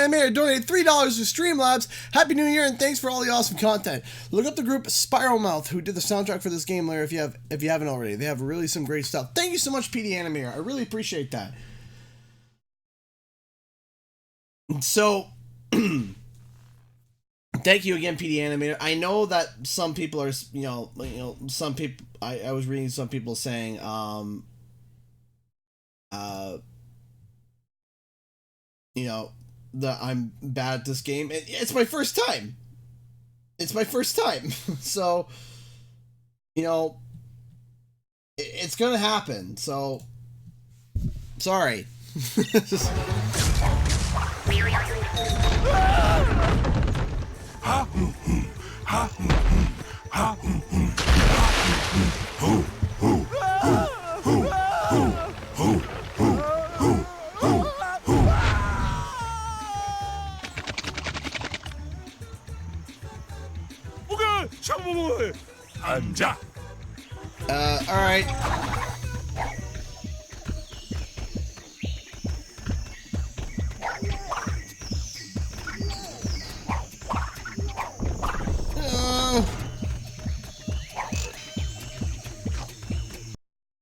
Animator donated $3 to Streamlabs. Happy New Year and thanks for all the awesome content. Look up the group Spiral Mouth, who did the soundtrack for this game, Lair, if you haven't already. They have really some great stuff. Thank you so much, PD Animator. I really appreciate that. So, thank you again, PD Animator. I know that some people are, some people. I was reading some people saying, that I'm bad at this game. It's my first time. It's my first time. So, it's gonna happen. So, sorry. 앉아. Alright.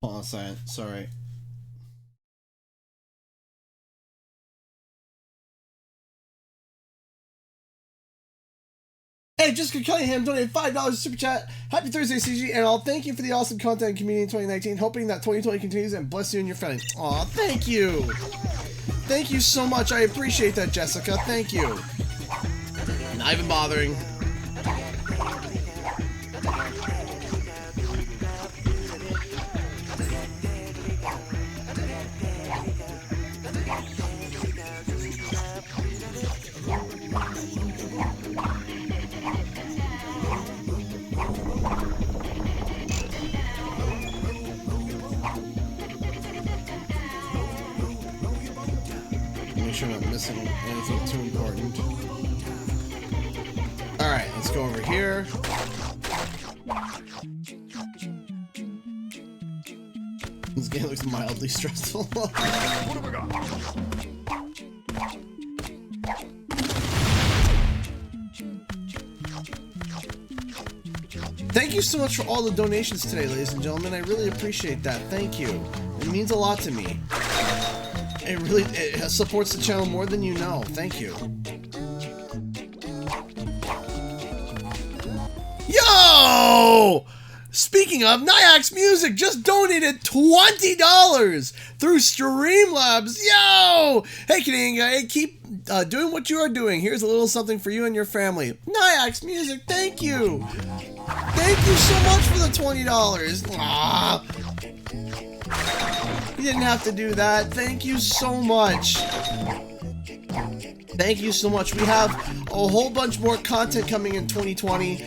Hold on a second. Sorry. Hey, Jessica Cunningham donated $5 super chat. Happy Thursday, CG, and I'll thank you for the awesome content and community in 2019. Hoping that 2020 continues and bless you and your family. Aw, thank you. Thank you so much. I appreciate that, Jessica. Thank you. Not even bothering. Make sure I'm not missing anything too important. Alright, let's go over here. This game looks mildly stressful. What have we got? Thank you so much for all the donations today, ladies and gentlemen. I really appreciate that. Thank you. It means a lot to me. It supports the channel more than you know. Thank you. Yo! Speaking of, Nyax Music just donated $20 through Streamlabs. Yo! Hey, Canadian guy, keep doing what you are doing. Here's a little something for you and your family. Nyax Music, thank you. Thank you so much for the $20. Aww. You didn't have to do that. Thank you so much. Thank you so much. We have a whole bunch more content coming in 2020.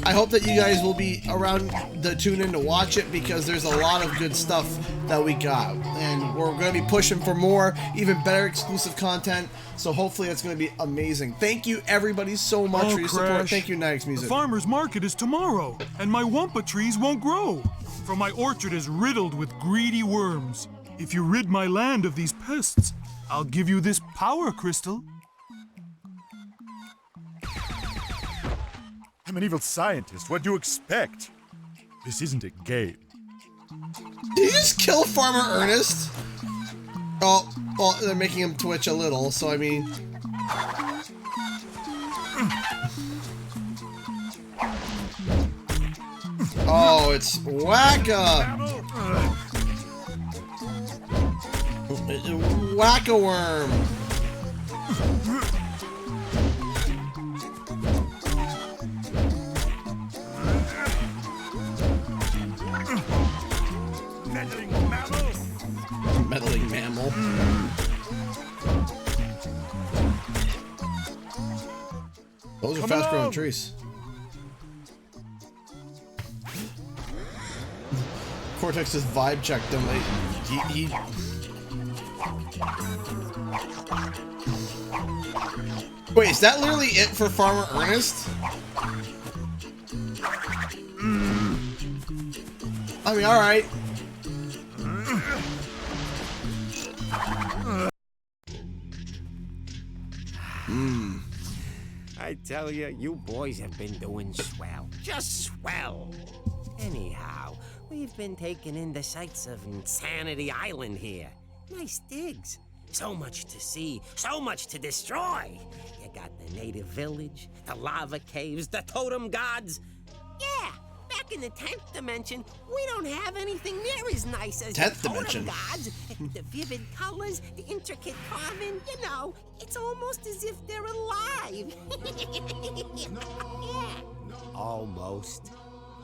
I hope that you guys will be around to tune in to watch it because there's a lot of good stuff that we got. And we're going to be pushing for more, even better exclusive content. So hopefully it's going to be amazing. Thank you everybody so much for your support. Thank you, Nyax Music. The farmer's market is tomorrow, and my wampa trees won't grow. For my orchard is riddled with greedy worms. If you rid my land of these pests, I'll give you this power crystal. I'm an evil scientist. What do you expect? This isn't a game. Did you just kill Farmer Ernest? Oh, well, they're making him twitch a little, so I mean... Oh, it's Wacka! Whack-a-worm! Meddling mammal! Meddling mammal. Those are fast-growing trees. Cortex's vibe checked him. Wait, is that literally it for Farmer Ernest? I mean, alright. I tell you, you boys have been doing swell. Just swell. Anyhow, we've been taking in the sights of Insanity Island here. Nice digs. So much to see, so much to destroy. You got the native village, the lava caves, the totem gods. Yeah, back in the 10th dimension, we don't have anything near as nice as 10th the totem dimension. gods. The vivid colors, the intricate carving, you know, it's almost as if they're alive. Yeah, almost.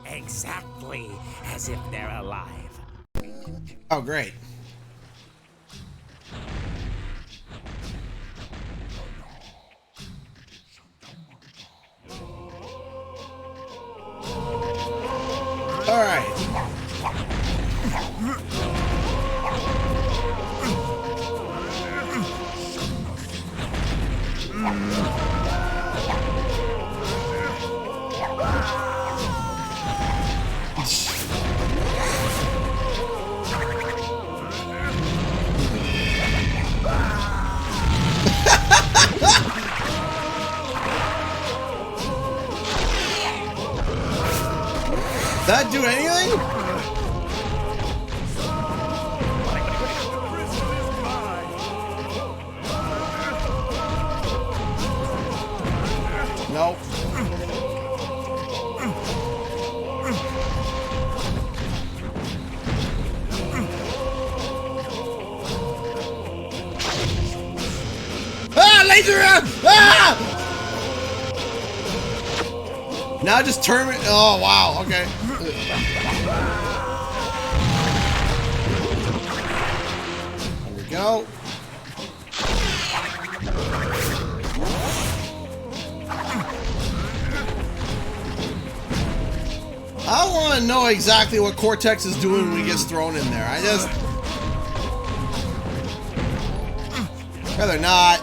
Exactly as if they're alive. Oh, great. All right. That do anything? Nope. Ah, laser round! Ah! Now just turn it. Oh wow. Okay. There we go. I want to know exactly what Cortex is doing when he gets thrown in there. I just... rather not.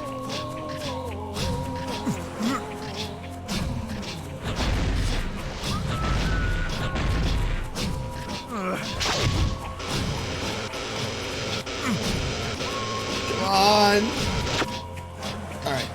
Come on. All right.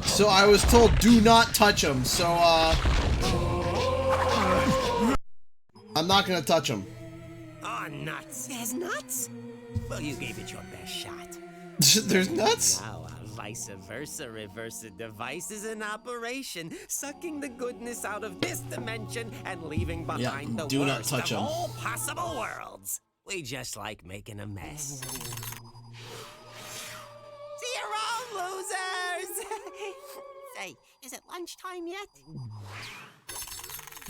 So I was told do not touch him, so I'm not gonna touch him. Oh, nuts. There's nuts? Well, you gave it your best shot. There's nuts? Now, a vice versa reversa device is in operation, sucking the goodness out of this dimension and leaving behind the do not worst touch of him. all possible worlds. We just like making a mess. See you around, losers! Say, is it lunchtime yet?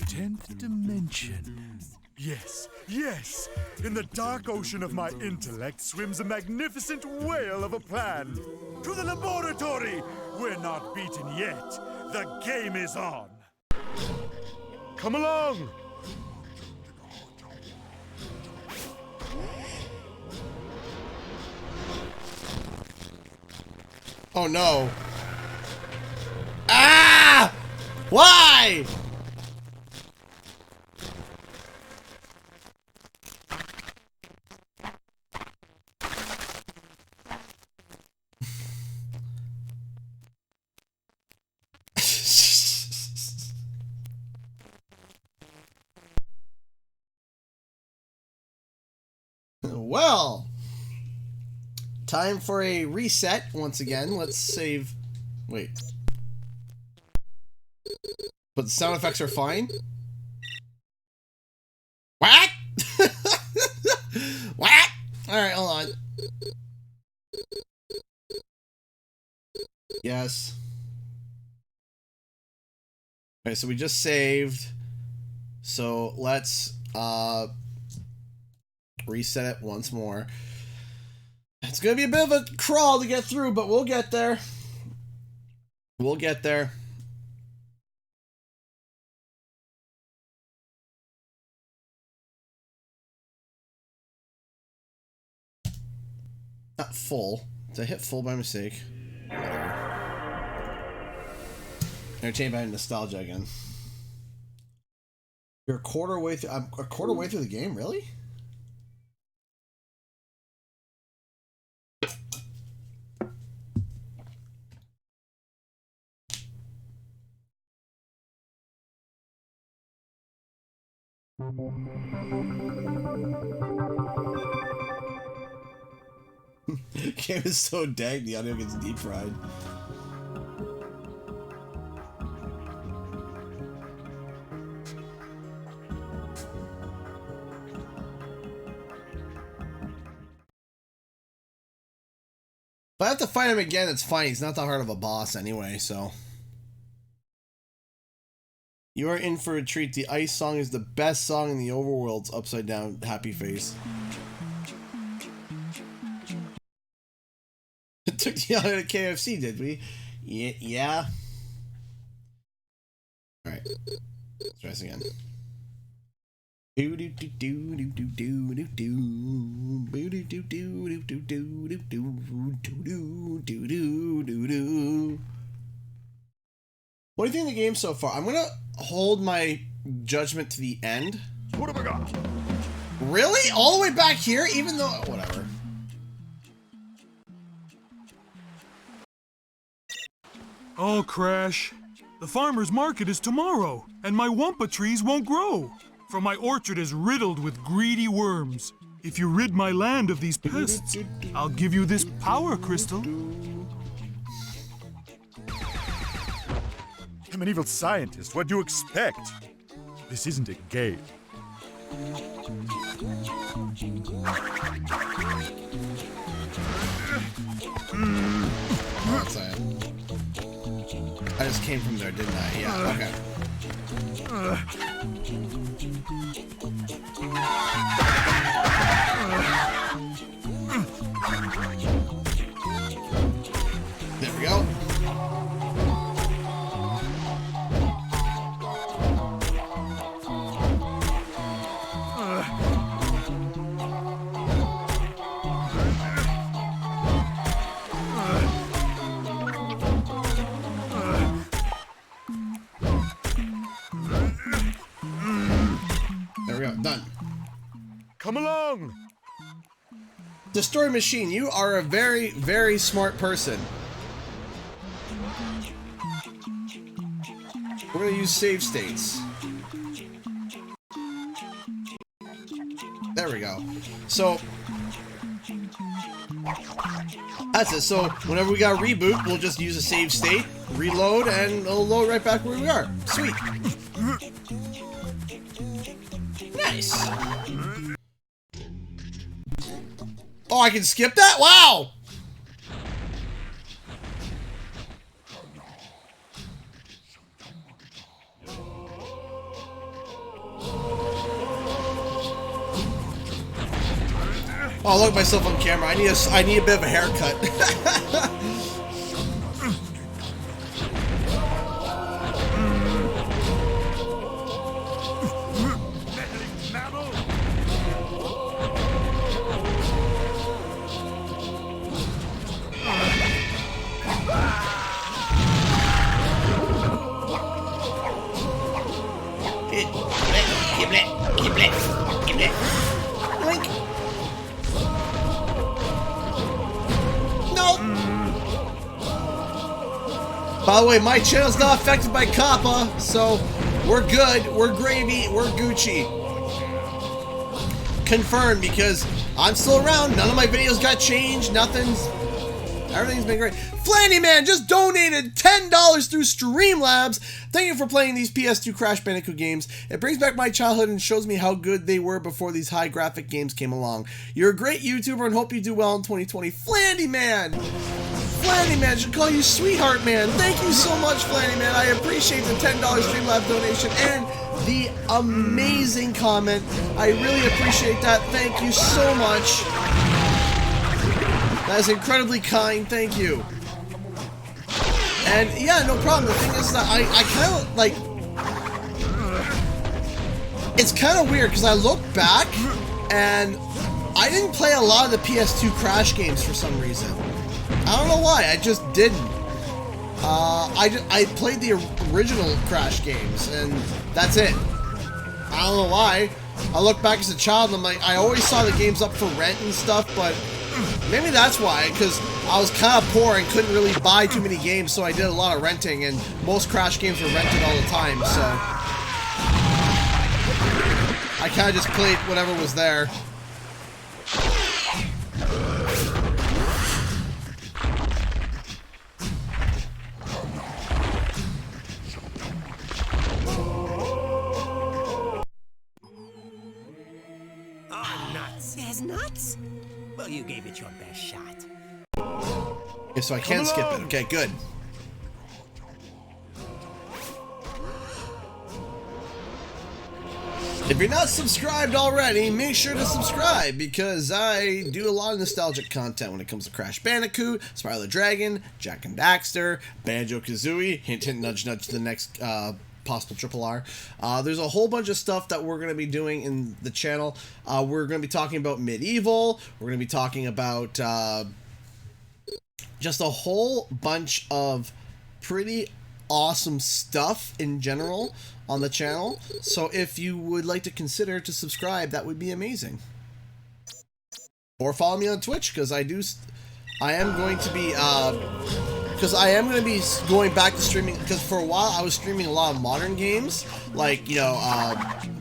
10th dimension. Yes, yes! In the dark ocean of my intellect swims a magnificent whale of a plan. To the laboratory! We're not beaten yet. The game is on. Come along! Oh no. Ah! Why? Well, time for a reset once again. Let's save. Wait. But the sound effects are fine? What? What? Alright, hold on. Yes. Okay, so we just saved. So let's reset it once more. It's gonna be a bit of a crawl to get through, but we'll get there. We'll get there. Not full. Did I hit full by mistake? Entertained by nostalgia again. You're a quarter way through. I'm a quarter way through the game, really? Game is so dank, the audio gets deep fried. If I have to fight him again, it's fine. He's not that hard of a boss anyway, so. You are in for a treat. The Ice song is the best song in the overworld's upside down happy face. Took you out of KFC, did we? Yeah. Alright. Let's try this again. Do do do do do do do do do do do do do do do do do do do. What do you think of the game so far? I'm gonna hold my judgment to the end. What have I got? Really? All the way back here? Even though... Whatever. Oh, Crash. The farmer's market is tomorrow, and my wampa trees won't grow, for my orchard is riddled with greedy worms. If you rid my land of these pests, I'll give you this power crystal. I'm an evil scientist. What do you expect? This isn't a game. Outside. I just came from there, didn't I? Yeah, okay. There we go. Done. Come along! Destroy machine, you are a very, very smart person. We're gonna use save states. There we go. So that's it. So whenever we got a reboot, we'll just use a save state, reload, and it'll load right back where we are. Sweet. Nice. Oh, I can skip that? Wow! Oh, look at myself on camera. I need a bit of a haircut. By the way, my channel's not affected by Kappa, so we're good, we're gravy, we're Gucci. Confirmed, because I'm still around, none of my videos got changed, everything's been great. Flanny Man just donated $10 through Streamlabs. Thank you for playing these PS2 Crash Bandicoot games. It brings back my childhood and shows me how good they were before these high graphic games came along. You're a great YouTuber and hope you do well in 2020. Flanny Man! Flanny Man, I should call you Sweetheart Man. Thank you so much, Flanny Man. I appreciate the $10 Streamlabs donation and the amazing comment. I really appreciate that. Thank you so much. That is incredibly kind. Thank you. And yeah, no problem. The thing is that I kind of like, it's kind of weird because I look back and I didn't play a lot of the PS2 Crash games for some reason. I don't know why, I just didn't. I played the original Crash games, and that's it. I don't know why. I look back as a child and I'm like, I always saw the games up for rent and stuff, but maybe that's why, because I was kind of poor and couldn't really buy too many games, so I did a lot of renting, and most Crash games were rented all the time, so I kind of just played whatever was there. Nuts? Well, you gave it your best shot. Okay, so I can't skip it. Okay, good. If you're not subscribed already, make sure to subscribe, because I do a lot of nostalgic content when it comes to Crash Bandicoot, Spyro the Dragon, Jak and Daxter, Banjo-Kazooie, hint hint nudge nudge to the next possible Triple R. There's a whole bunch of stuff that we're going to be doing in the channel. We're going to be talking about Medieval. We're going to be talking about just a whole bunch of pretty awesome stuff in general on the channel. So if you would like to consider to subscribe, that would be amazing. Or follow me on Twitch, because I am going to be going back to streaming, because for a while I was streaming a lot of modern games, like, you know,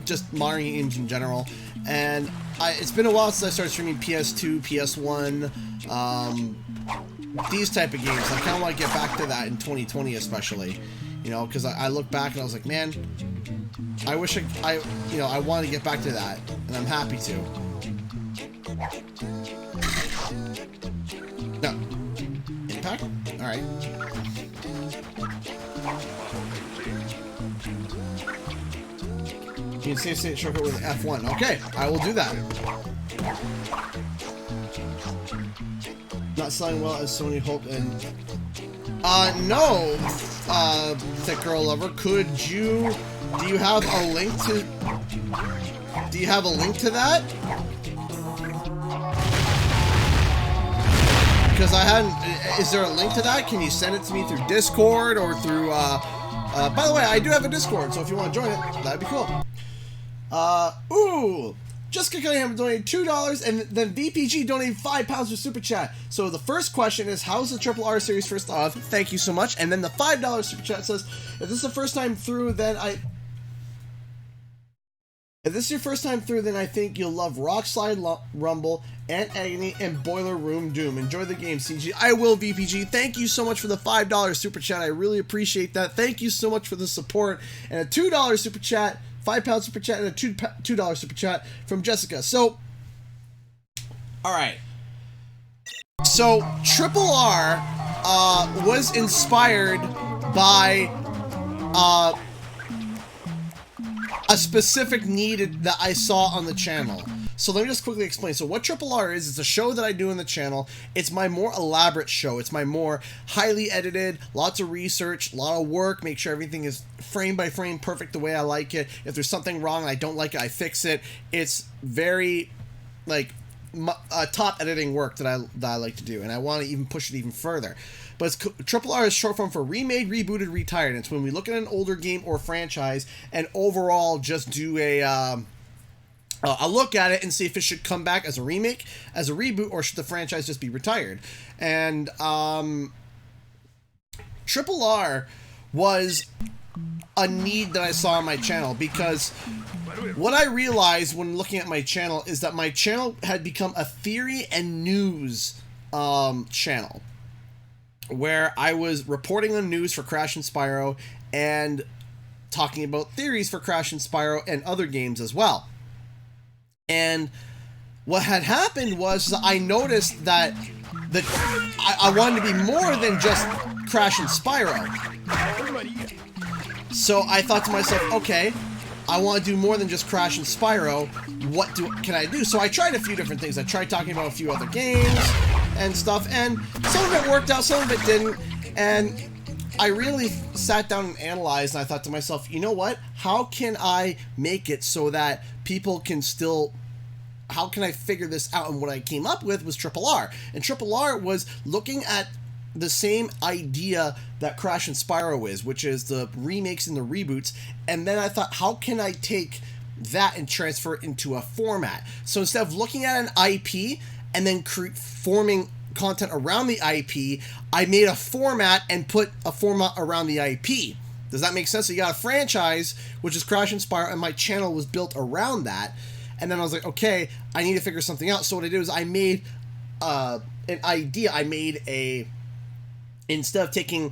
just modern games in general, and it's been a while since I started streaming PS2, PS1, these type of games. I kind of want to get back to that in 2020 especially, you know, because I look back and I was like, man, I wish I want to get back to that, and I'm happy to. No. Impact? Alright. You can save shortcut with F1. Okay, I will do that. Not selling well as Sony hoped, and no, Thick Girl Lover, do you have a link to that? Because I hadn't. Is there a link to that? Can you send it to me through Discord or through? By the way, I do have a Discord, so if you want to join it, that'd be cool. Ooh, Jessica Cunningham donated $2, and then VPG donated £5 for Super Chat. So the first question is, how's the Triple R series first off? Thank you so much. And then the $5 Super Chat says, if this is the first time through, then If this is your first time through, then I think you'll love Rock Slide Rumble, Ant Agony, and Boiler Room Doom. Enjoy the game, CG. I will, VPG. Thank you so much for the $5 Super Chat. I really appreciate that. Thank you so much for the support. And a $2 Super Chat, £5 Super Chat, and a $2 Super Chat from Jessica. So, alright. So, Triple R was inspired by a specific need that I saw on the channel. So let me just quickly explain. So what Triple R is, it's a show that I do on the channel. It's my more elaborate show. It's my more highly edited, lots of research, a lot of work, make sure everything is frame by frame perfect the way I like it. If there's something wrong and I don't like it, I fix it. It's very, like, top editing work that I like to do, and I want to even push it even further. But Triple R is short form for remade, rebooted, retired. And it's when we look at an older game or franchise and overall just do a look at it and see if it should come back as a remake, as a reboot, or should the franchise just be retired. And Triple R was a need that I saw on my channel, because what I realized when looking at my channel is that my channel had become a theory and news channel, where I was reporting on news for Crash and Spyro and talking about theories for Crash and Spyro and other games as well. And what had happened was I noticed that I wanted to be more than just Crash and Spyro. So I thought to myself, okay, I want to do more than just Crash and Spyro. What can I do? So I tried a few different things. I tried talking about a few other games and stuff, and some of it worked out, some of it didn't. And I really sat down and analyzed, and I thought to myself, you know what? How can I make it so that people can still... How can I figure this out? And what I came up with was Triple R. And Triple R was looking at the same idea that Crash and Spyro is, which is the remakes and the reboots. And then I thought, how can I take that and transfer it into a format? So instead of looking at an IP and then forming content around the IP, I made a format and put a format around the IP. Does that make sense? So you got a franchise, which is Crash and Spyro, and my channel was built around that. And then I was like, okay, I need to figure something out. So what I did was I made an idea. I made instead of taking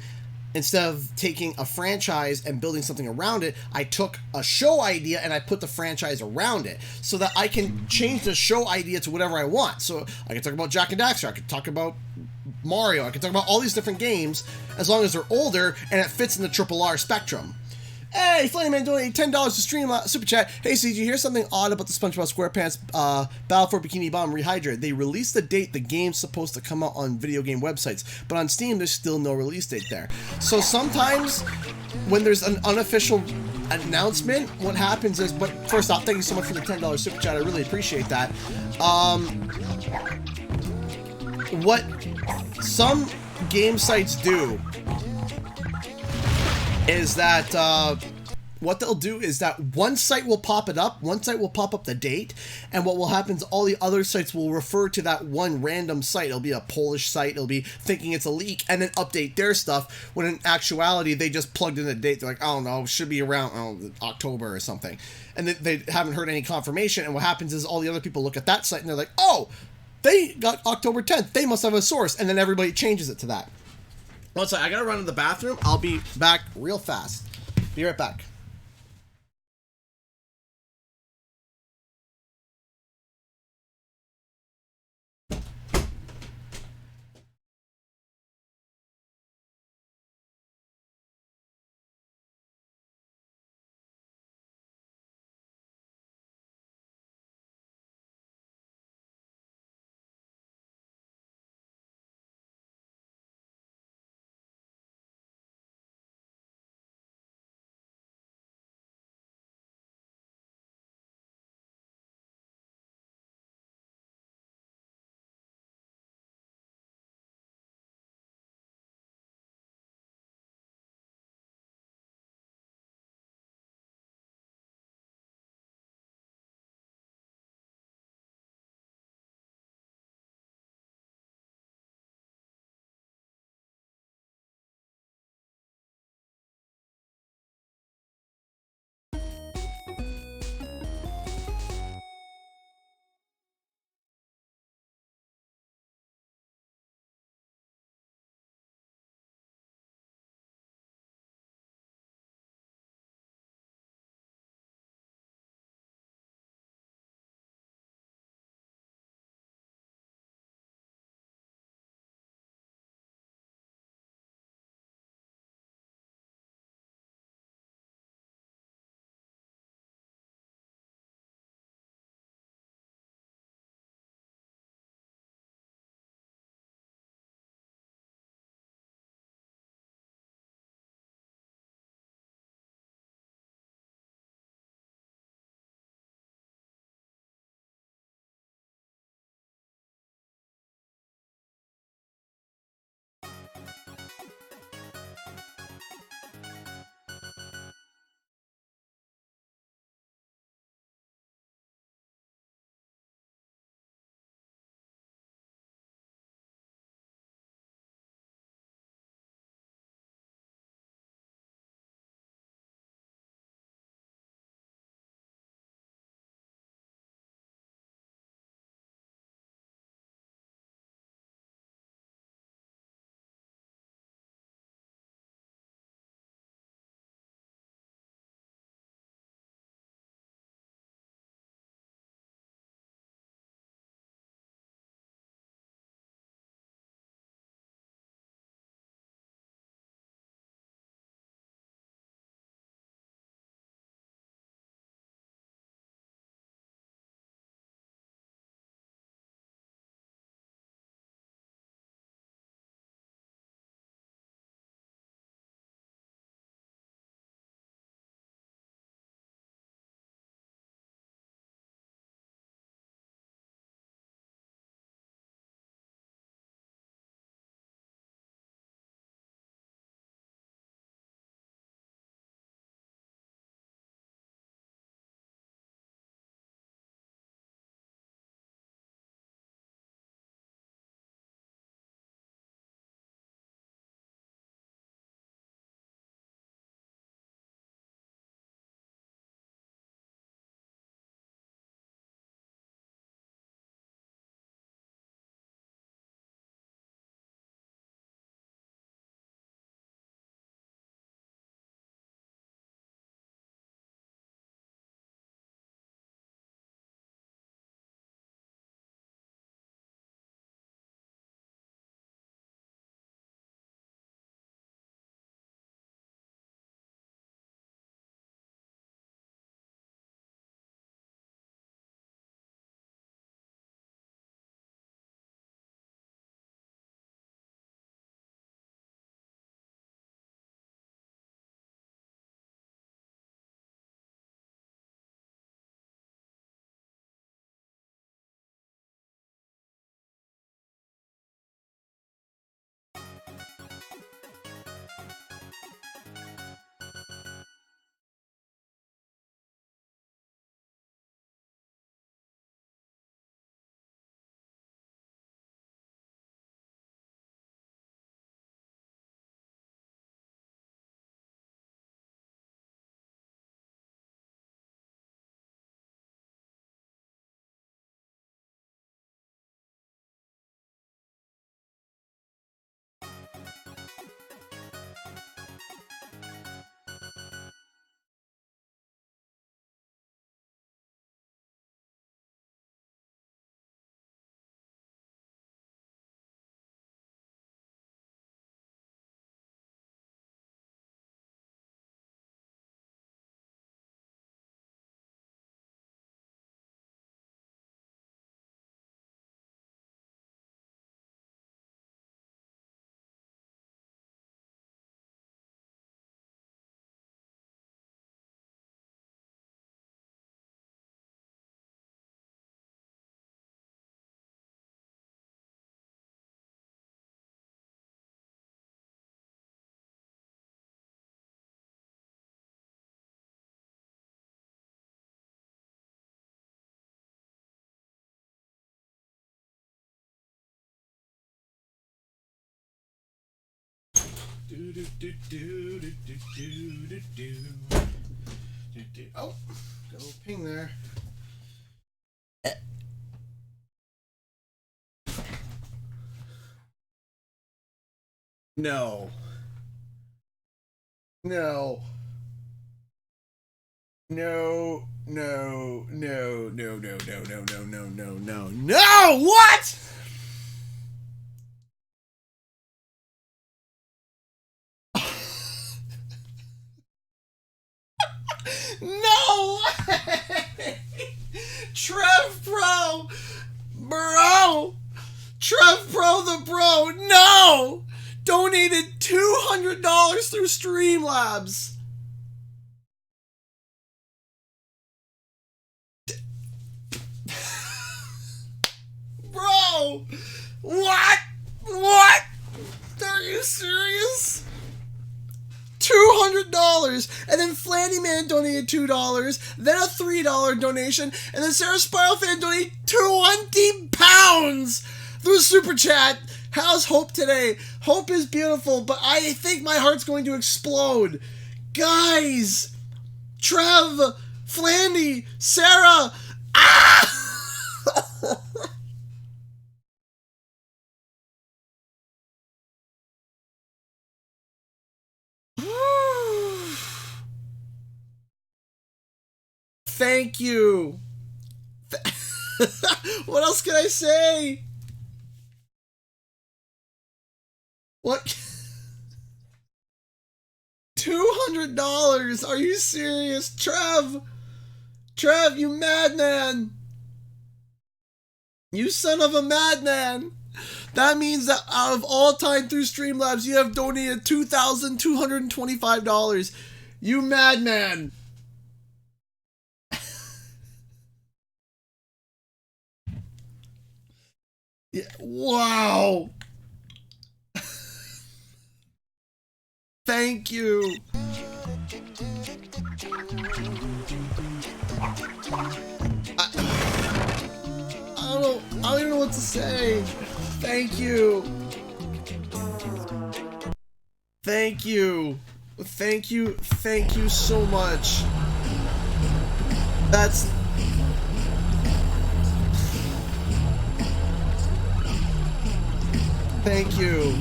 a franchise and building something around it, I took a show idea and I put the franchise around it so that I can change the show idea to whatever I want. So I can talk about Jak and Daxter, I can talk about Mario, I can talk about all these different games as long as they're older and it fits in the R spectrum. Hey, Flameman donated $10 to stream super chat. Hey, CG, here's something odd about the SpongeBob SquarePants Battle for Bikini Bottom Rehydrated. They released the date the game's supposed to come out on video game websites, but on Steam there's still no release date there. So sometimes when there's an unofficial announcement, what happens is, but first off, thank you so much for the $10 super chat. I really appreciate that. What some game sites do is that what they'll do is that one site will pop it up, one site will pop up the date, and what will happen is all the other sites will refer to that one random site. It'll be a Polish site, it'll be thinking it's a leak, and then update their stuff, when in actuality they just plugged in the date. They're like, I don't know, it should be around October or something. And they haven't heard any confirmation, and what happens is all the other people look at that site and they're like, oh, they got October 10th, they must have a source, and then everybody changes it to that. One second, I gotta run to the bathroom. I'll be back real fast. Be right back. Oh, got a little ping there. No. No. No, no, no, no, no, no, no, no, no, no, no, no! What? No way! Trev Pro! Bro! Trev Pro the bro! No! Donated $200 through Streamlabs! Bro! What? What? Are you serious? $200, and then Flanny Man donated $2, then a $3 donation, and then Sarah Spiral Fan donated 20 pounds through Super Chat. How's Hope today? Hope is beautiful, but I think my heart's going to explode. Guys! Trev! Flanny! Sarah! Ah! Thank you. What else can I say? What? $200? Are you serious? Trev! Trev, you madman! You son of a madman! That means that out of all time through Streamlabs, you have donated $2,225. You madman! Yeah, wow! Thank you! I don't even know what to say. Thank you. Thank you. Thank you. Thank you so much. That's... Thank you.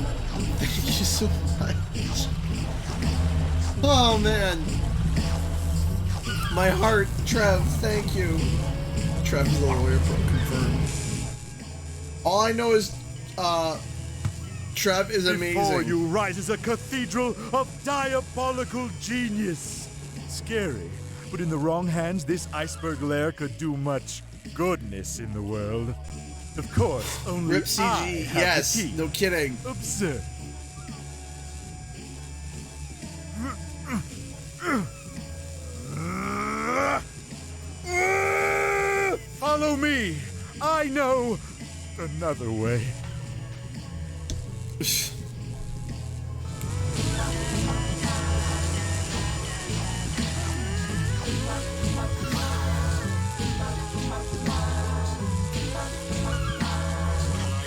Thank you so much. Oh, man. My heart, Trev, thank you. Trev's the lawyer, confirmed. All I know is, Trev is amazing. Before you rises a cathedral of diabolical genius. Scary, but in the wrong hands, this Iceberg lair could do much goodness in the world. Of course, only Rip CG, yes, the key. no kidding. Absurd. Follow me. I know another way.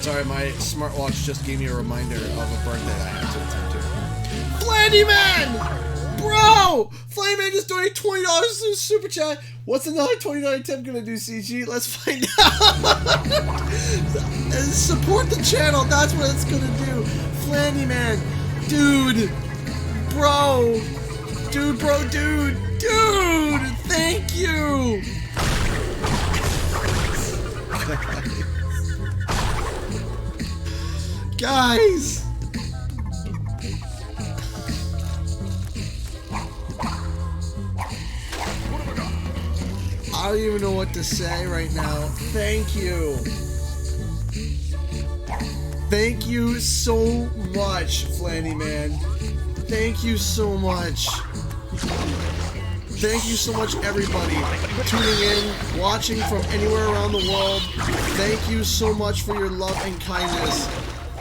Sorry, my smartwatch just gave me a reminder of a birthday I have to attend to. Flanny Man! Bro! Flanny Man just donated $20 through Super Chat. What's another $20 tip gonna do, CG? Let's find out. Support the channel. That's what it's gonna do. Flanny Man. Dude. Bro. Dude, bro, dude. Dude! Thank you! Guys! I don't even know what to say right now. Thank you. Thank you so much, Flanny Man. Thank you so much. Thank you so much, everybody, tuning in, watching from anywhere around the world. Thank you so much for your love and kindness.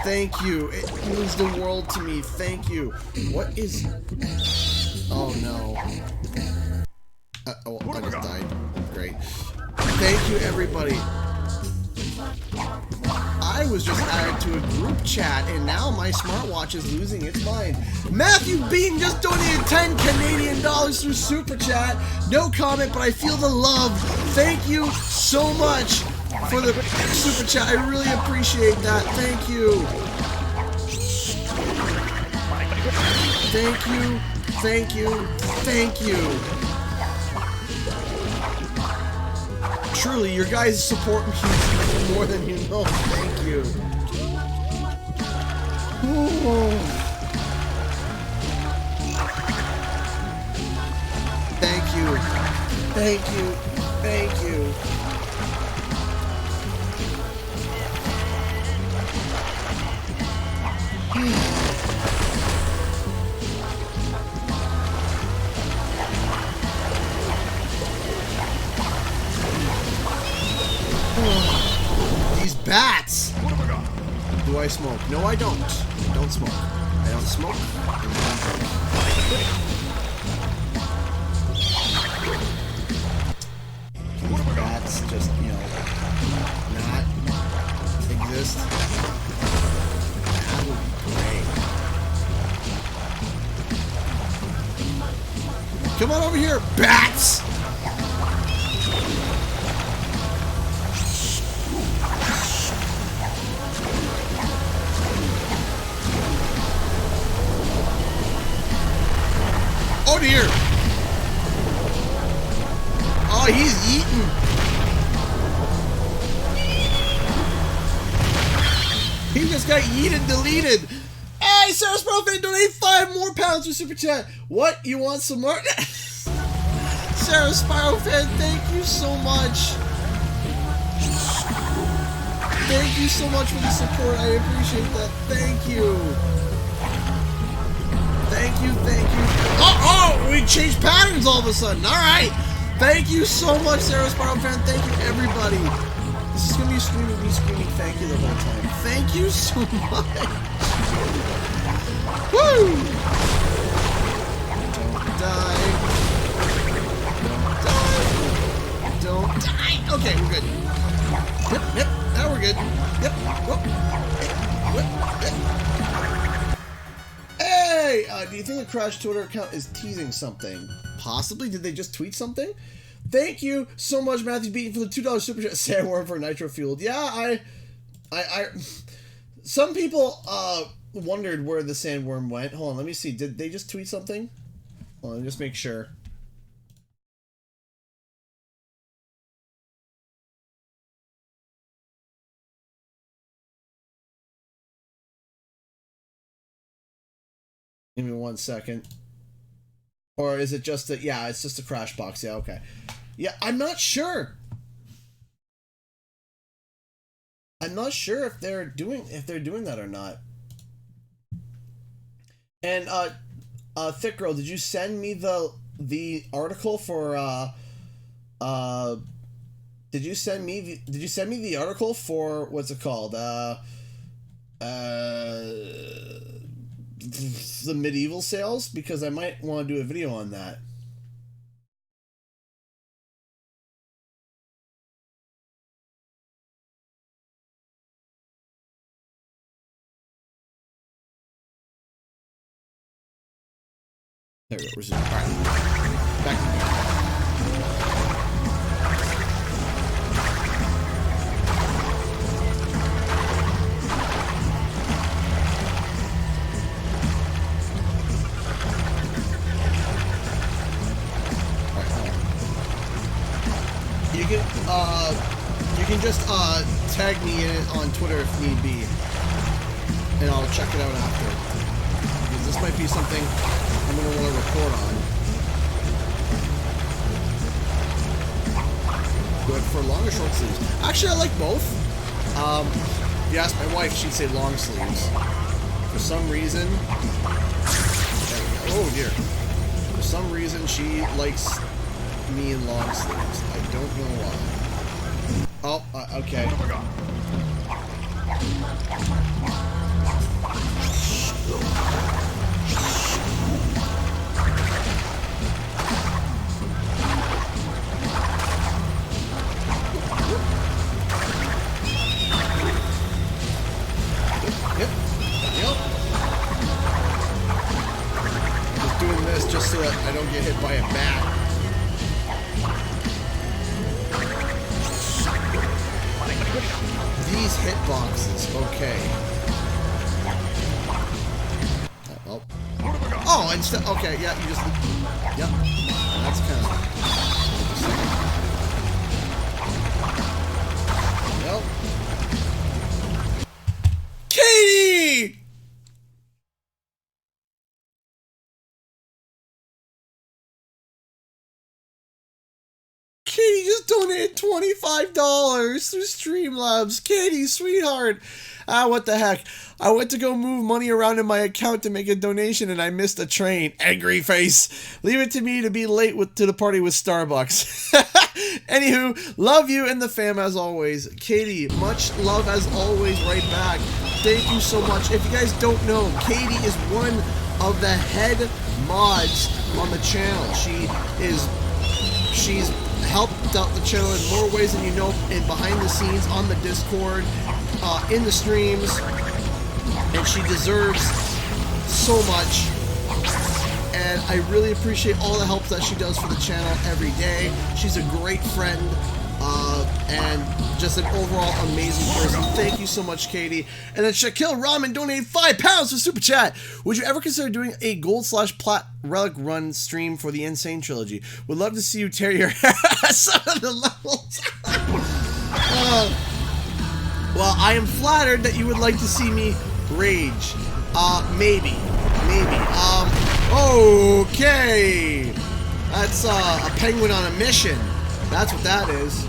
Thank you. It means the world to me. Thank you. What is... Oh, no. Oh, I just died. Great. Thank you, everybody. I I was just added to a group chat, and now my smartwatch is losing its mind. Matthew Beaton just donated 10 Canadian dollars through Super Chat. No comment, but I feel the love. Thank you so much for the Super Chat. I really appreciate that. Thank you. Thank you. Thank you. Thank you. Truly, your guys' support means more than you know. Thank you. Ooh. Thank you. Thank you. Thank you. These bats! Do I smoke? No, I don't. I don't smoke. I don't smoke. These bats just, you know, not exist. That would be great. Come on over here, bats! Oh dear! Oh, he's eating. He just got yeeted, deleted. Hey, Sarah Sparrowfan donated 5 more pounds for Super Chat. What? You want some more? Sarah Sparrowfan, thank you so much. Thank you so much for the support. I appreciate that. Thank you. Thank you, thank you. Oh, we changed patterns all of a sudden. All right. Thank you so much, Sarah Sparrow fan. Thank you, everybody. This is going to be me screaming thank you the whole time. Thank you so much. Woo! Don't die. Don't die. Okay, we're good. Yep. Now we're good. Yep. Whoop. Yep. Hey, do you think the Crash Twitter account is teasing something? Possibly. Did they just tweet something? Thank you so much, Matthew Beaton, for the $2 super chat. Sandworm for Nitro Fueled. Yeah, I some people wondered where the sandworm went. Hold on, let me see. Did they just tweet something? Hold on, let me just make sure. Give me 1 second. Or is it just a, yeah, it's just a crash box. Yeah, okay. Yeah, I'm not sure. I'm not sure if they're doing that or not. And Thick Girl, did you send me the article for did you send me the article for what's it called? The medieval sales, because I might want to do a video on that. There we go. Resume. All right. Back to the video. You can just tag me in it on Twitter if need be, and I'll check it out after. Because this might be something I'm going to want to report on. Good for long or short sleeves. Actually, I like both. If you ask my wife, she'd say long sleeves. For some reason, oh dear. For some reason, she likes me in long sleeves. I don't know why. Oh, okay. doing this just so that I don't get hit by a bat. These hitboxes, okay. Oh, instead, okay, yeah, you just, yep. That's kind of interesting. Yep. Katie! Katie just donated $25 through Streamlabs. Katie, sweetheart. Ah, what the heck. I went to go move money around in my account to make a donation and I missed a train. Angry face. Leave it to me to be late to the party with Starbucks. Anywho, love you and the fam as always. Katie, much love as always right back. Thank you so much. If you guys don't know, Katie is one of the head mods on the channel. She's helped out the channel in more ways than you know, in behind the scenes, on the Discord, in the streams, and she deserves so much, and I really appreciate all the help that she does for the channel every day. She's a great friend, and just an overall amazing person. Thank you so much, Katie. And then Shaquille Ramen donated £5 for Super Chat. Would you ever consider doing a gold/plat relic run stream for the Insane Trilogy? Would love to see you tear your ass out of the levels. Well, I am flattered that you would like to see me rage. Maybe. Okay. That's a penguin on a mission. That's what that is.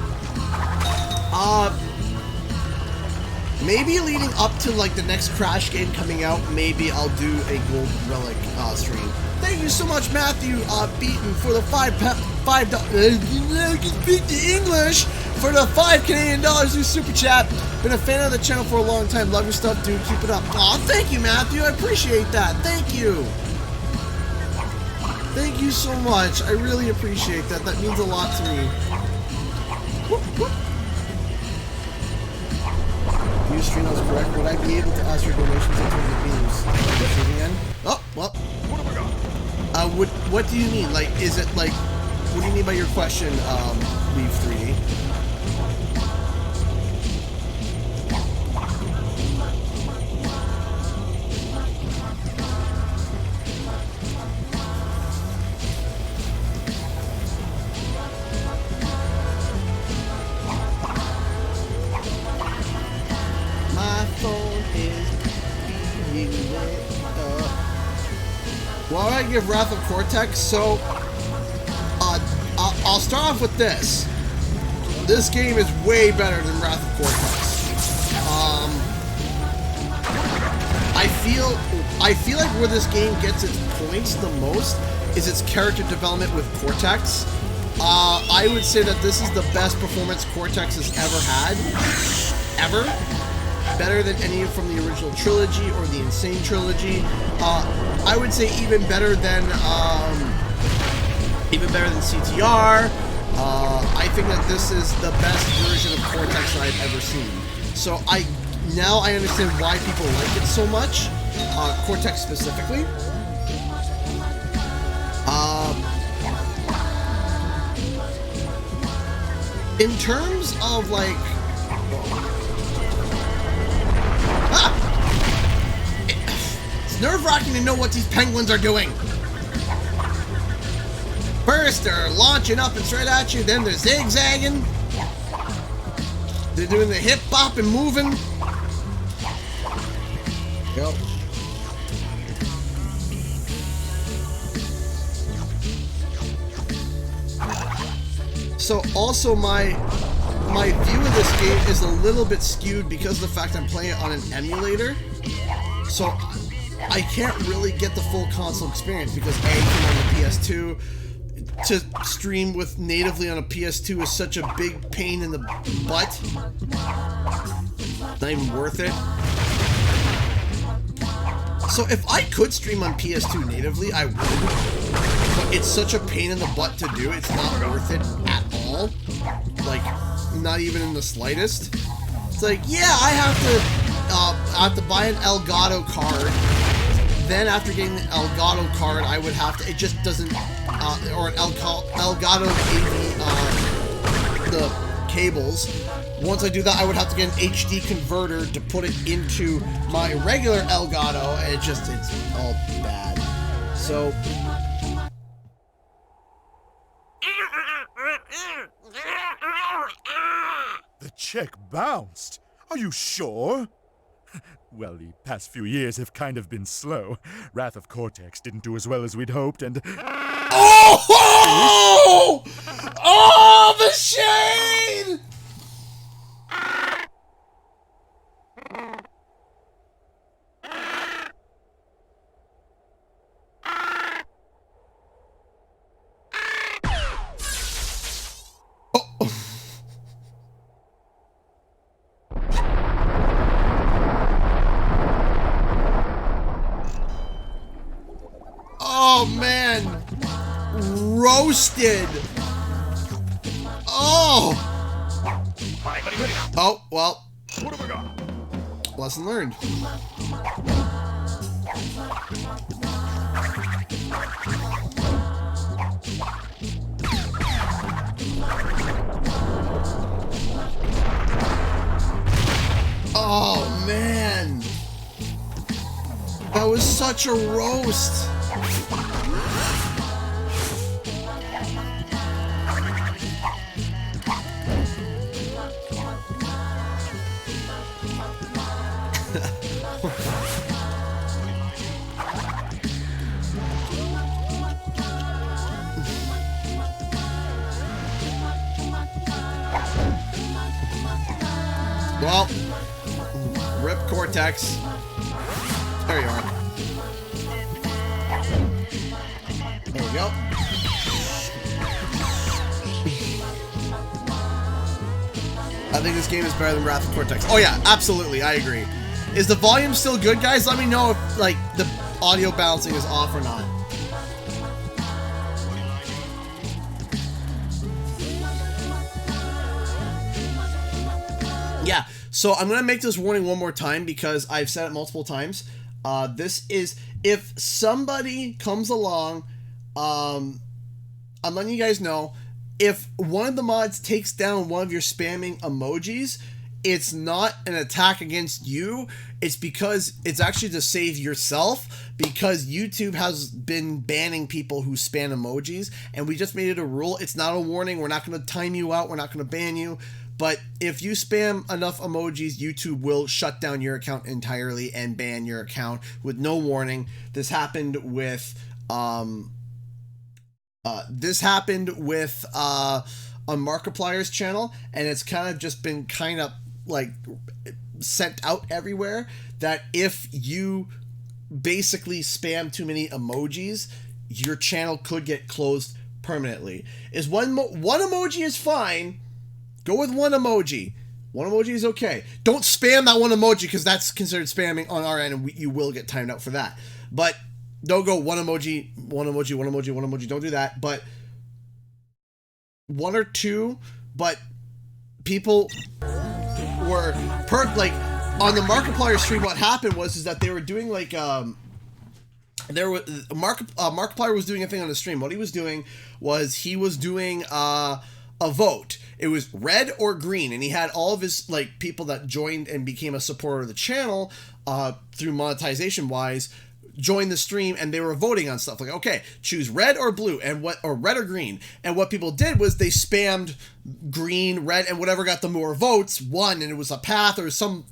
Maybe leading up to like the next Crash game coming out, maybe I'll do a gold relic stream. Thank you so much, Matthew Beaton, for the $5. I can speak the English for the $5 Canadian through Super Chat. Been a fan of the channel for a long time. Love your stuff, dude. Keep it up. Aw, thank you, Matthew. I appreciate that. Thank you. Thank you so much. I really appreciate that. That means a lot to me. Whoop, whoop. You stream was correct. Would I be able to ask your donations in terms of views? Again? Oh, well. What have I got? What do you mean? Like, is it like, what do you mean by your question, Leaf 3D? Why would I give Wrath of Cortex? So, I'll start off with this. This game is way better than Wrath of Cortex. I feel like where this game gets its points the most is its character development with Cortex. I would say that this is the best performance Cortex has ever had. Ever. Better than any from the original trilogy or the Insane trilogy. I would say even better than CTR. I think that this is the best version of Cortex I've ever seen. So now I understand why people like it so much. Cortex specifically. In terms of like. It's nerve-wracking to know what these penguins are doing. First, they're launching up and straight at you, then they're zigzagging. They're doing the hip-hop and moving. Yep. So, also my view of this game is a little bit skewed because of the fact I'm playing it on an emulator. So I can't really get the full console experience because A, came on the PS2. To stream with natively on a PS2 is such a big pain in the butt. Not even worth it. So if I could stream on PS2 natively, I would. But it's such a pain in the butt to do, it's not worth it at all. Like, not even in the slightest. It's like, yeah, I have to buy an Elgato card then after getting the Elgato card, I would have to, it just doesn't, or an Elgato the cables. Once I do that, I would have to get an HD converter to put it into my regular Elgato, and it's all bad. So... The check bounced. Are you sure? Well, the past few years have kind of been slow. Wrath of Cortex didn't do as well as we'd hoped, and... Oh! Oh, the shade! Oh, man. Roasted. Oh. Oh, well. What have we got? Lesson learned. Oh, man. That was such a roast. Well, rip Cortex. There you are. There we go. I think this game is better than Wrath of Cortex. Oh yeah, absolutely, I agree. Is the volume still good, guys? Let me know if, like, the audio balancing is off or not. Yeah, so I'm going to make this warning one more time because I've said it multiple times. This is, if somebody comes along, I'm letting you guys know, if one of the mods takes down one of your spamming emojis, it's not an attack against you. It's because it's actually to save yourself, because YouTube has been banning people who spam emojis, and we just made it a rule. It's not a warning. We're not going to time you out. We're not going to ban you. But if you spam enough emojis, YouTube will shut down your account entirely and ban your account with no warning. This happened with on Markiplier's channel, and it's kind of just been kind of like sent out everywhere that if you basically spam too many emojis, your channel could get closed permanently. Is one emoji is fine. Go with one emoji. One emoji is okay. Don't spam that one emoji, because that's considered spamming on our end, and you will get timed out for that. But don't go one emoji, one emoji, one emoji, one emoji. Don't do that. But one or two. But people were like on the Markiplier stream. What happened was that they were doing like Markiplier was doing a thing on the stream. What he was doing was he was doing a vote. It was red or green, and he had all of his like people that joined and became a supporter of the channel through monetization wise join the stream, and they were voting on stuff like, okay, choose red or blue, and red or green. And what people did was they spammed green, red, and whatever got the more votes won, and it was a path or something.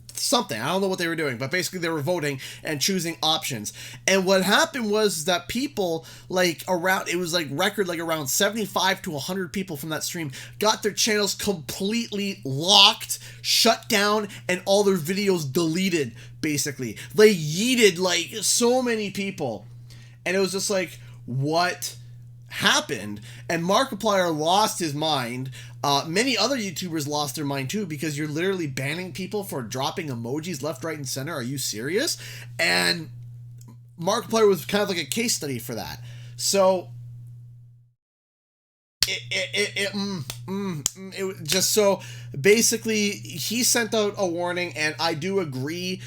I don't know what they were doing, but basically they were voting and choosing options. And what happened was that people like around, it was like record, like around 75 to 100 people from that stream got their channels completely locked, shut down, and all their videos deleted, basically. They yeeted like so many people. And it was just like, what happened? And Markiplier lost his mind. Many other YouTubers lost their mind too, because you're literally banning people for dropping emojis left, right, and center. Are you serious? And Markiplier was kind of like a case study for that. So it just, so basically he sent out a warning, and I do agree.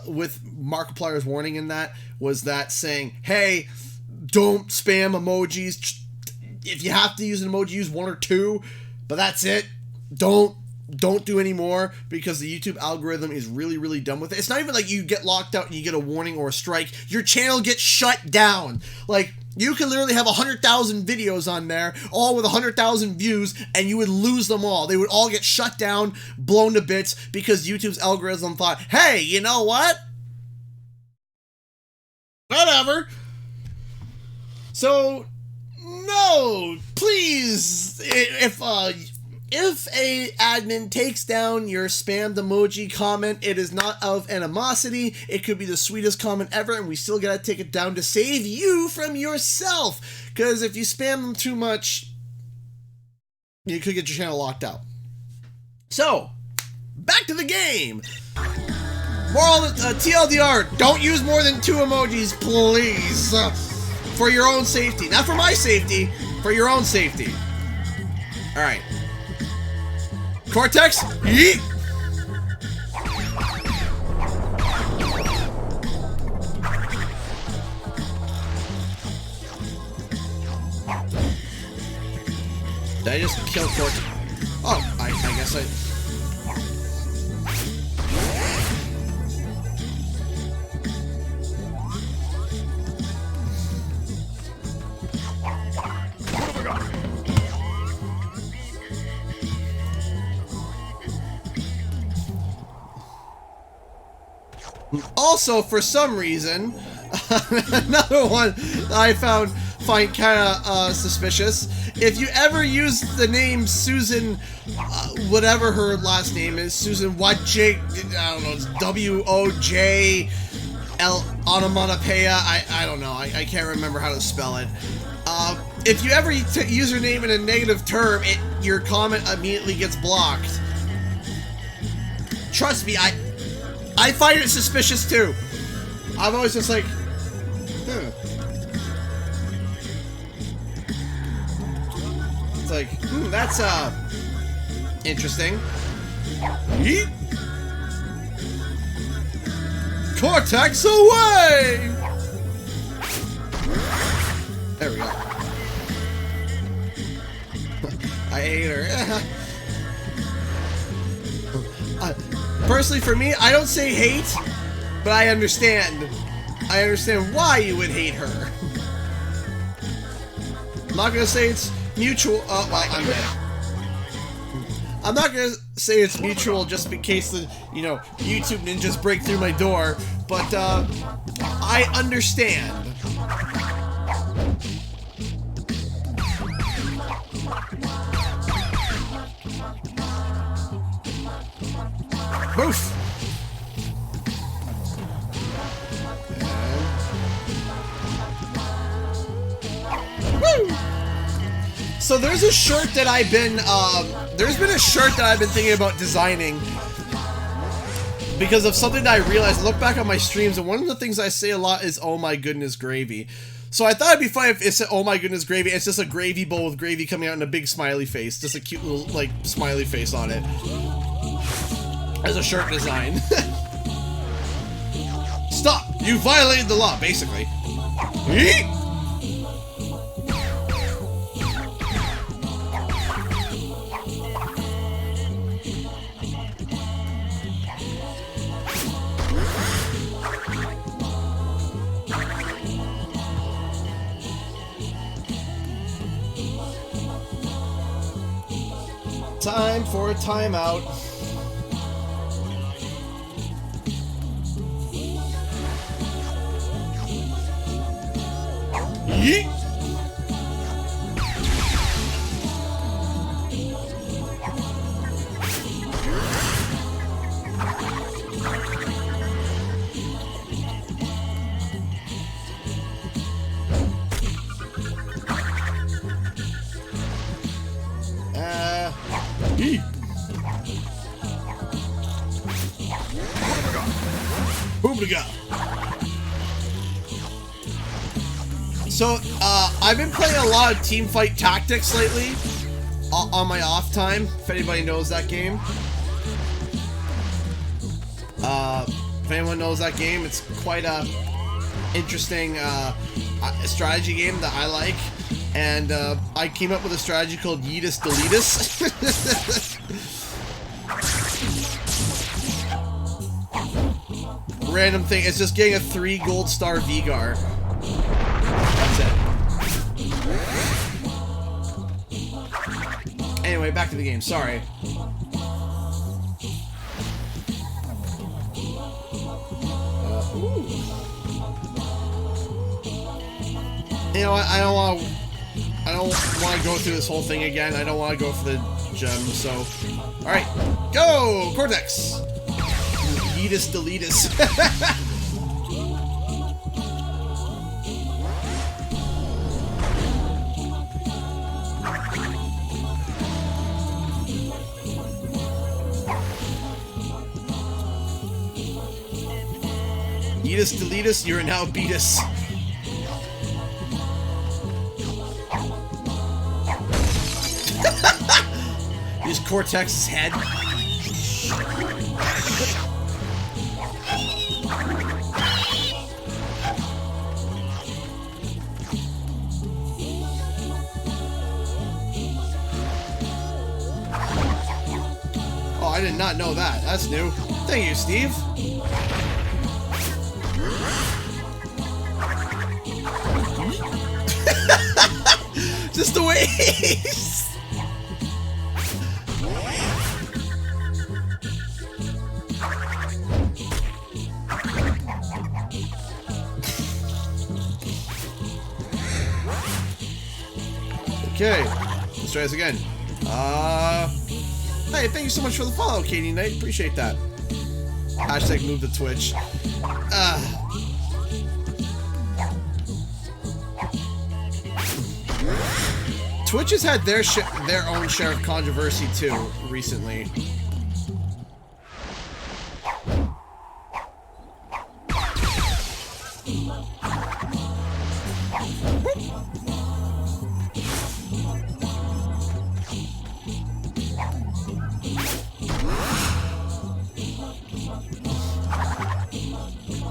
with Markiplier's warning in that, was that saying, hey, don't spam emojis. If you have to use an emoji, use 1 or 2, but that's it. Don't do any more, because the YouTube algorithm is really, really dumb with it. It's not even like you get locked out and you get a warning or a strike. Your channel gets shut down. Like, you can literally have 100,000 videos on there, all with 100,000 views, and you would lose them all. They would all get shut down, blown to bits, because YouTube's algorithm thought, hey, you know what? Whatever. So, no, please, if a admin takes down your spammed emoji comment, it is not of animosity. It could be the sweetest comment ever, and we still gotta take it down to save you from yourself. Because if you spam them too much, you could get your channel locked out. So, back to the game. Moral TLDR, don't use more than 2 emojis, please. For your own safety. Not for my safety, for your own safety. Alright. Cortex, yeet! Did I just kill Cortex? Oh, I guess I... Also, for some reason, another one I find kind of suspicious. If you ever use the name Susan, whatever her last name is, Susan Wojcik, I don't know, it's W-O-J-L onomatopoeia, I don't know, I can't remember how to spell it. If you ever use her name in a negative term, your comment immediately gets blocked. Trust me, I find it suspicious too. I'm always just like, It's like, that's interesting. Yeet. Cortex away! There we go. I hate her. Personally, for me, I don't say hate, but I understand. I understand why you would hate her. I'm not gonna say it's mutual. Oh, well, I'm dead. I'm not gonna say it's mutual just in case the, YouTube ninjas break through my door, but I understand. Boof! Woo! So there's a shirt that I've been, there's been a shirt that I've been thinking about designing because of something that I realized. I look back on my streams, and one of the things I say a lot is, oh my goodness, gravy. So I thought it'd be funny if it said, oh my goodness, gravy. It's just a gravy bowl with gravy coming out in a big smiley face. Just a cute little, like, smiley face on it. As a shirt design. Stop! You violated the law, basically. Yeet! Time for a timeout. Yeet! Yeet! Boobliga! So, I've been playing a lot of Teamfight Tactics lately, on my off time, if anybody knows that game. If anyone knows that game, it's quite a interesting strategy game that I like. And I came up with a strategy called Yeetus Deletus. Random thing. It's just getting a 3 gold star Vigar. That's it. Anyway, back to the game. Sorry. You know what? I don't want to go through this whole thing again. I don't want to go for the gem. So, all right, go Cortex. Yeetus Deletus. Yeetus Deletus, you're now Beatus. Use Cortex's head. Oh, I did not know that. That's new. Thank you, Steve. Just the way he's... Okay, let's try this again. Hey, thank you so much for the follow, Katie Knight. Appreciate that. Hashtag move to Twitch. Twitch has had their own share of controversy too recently.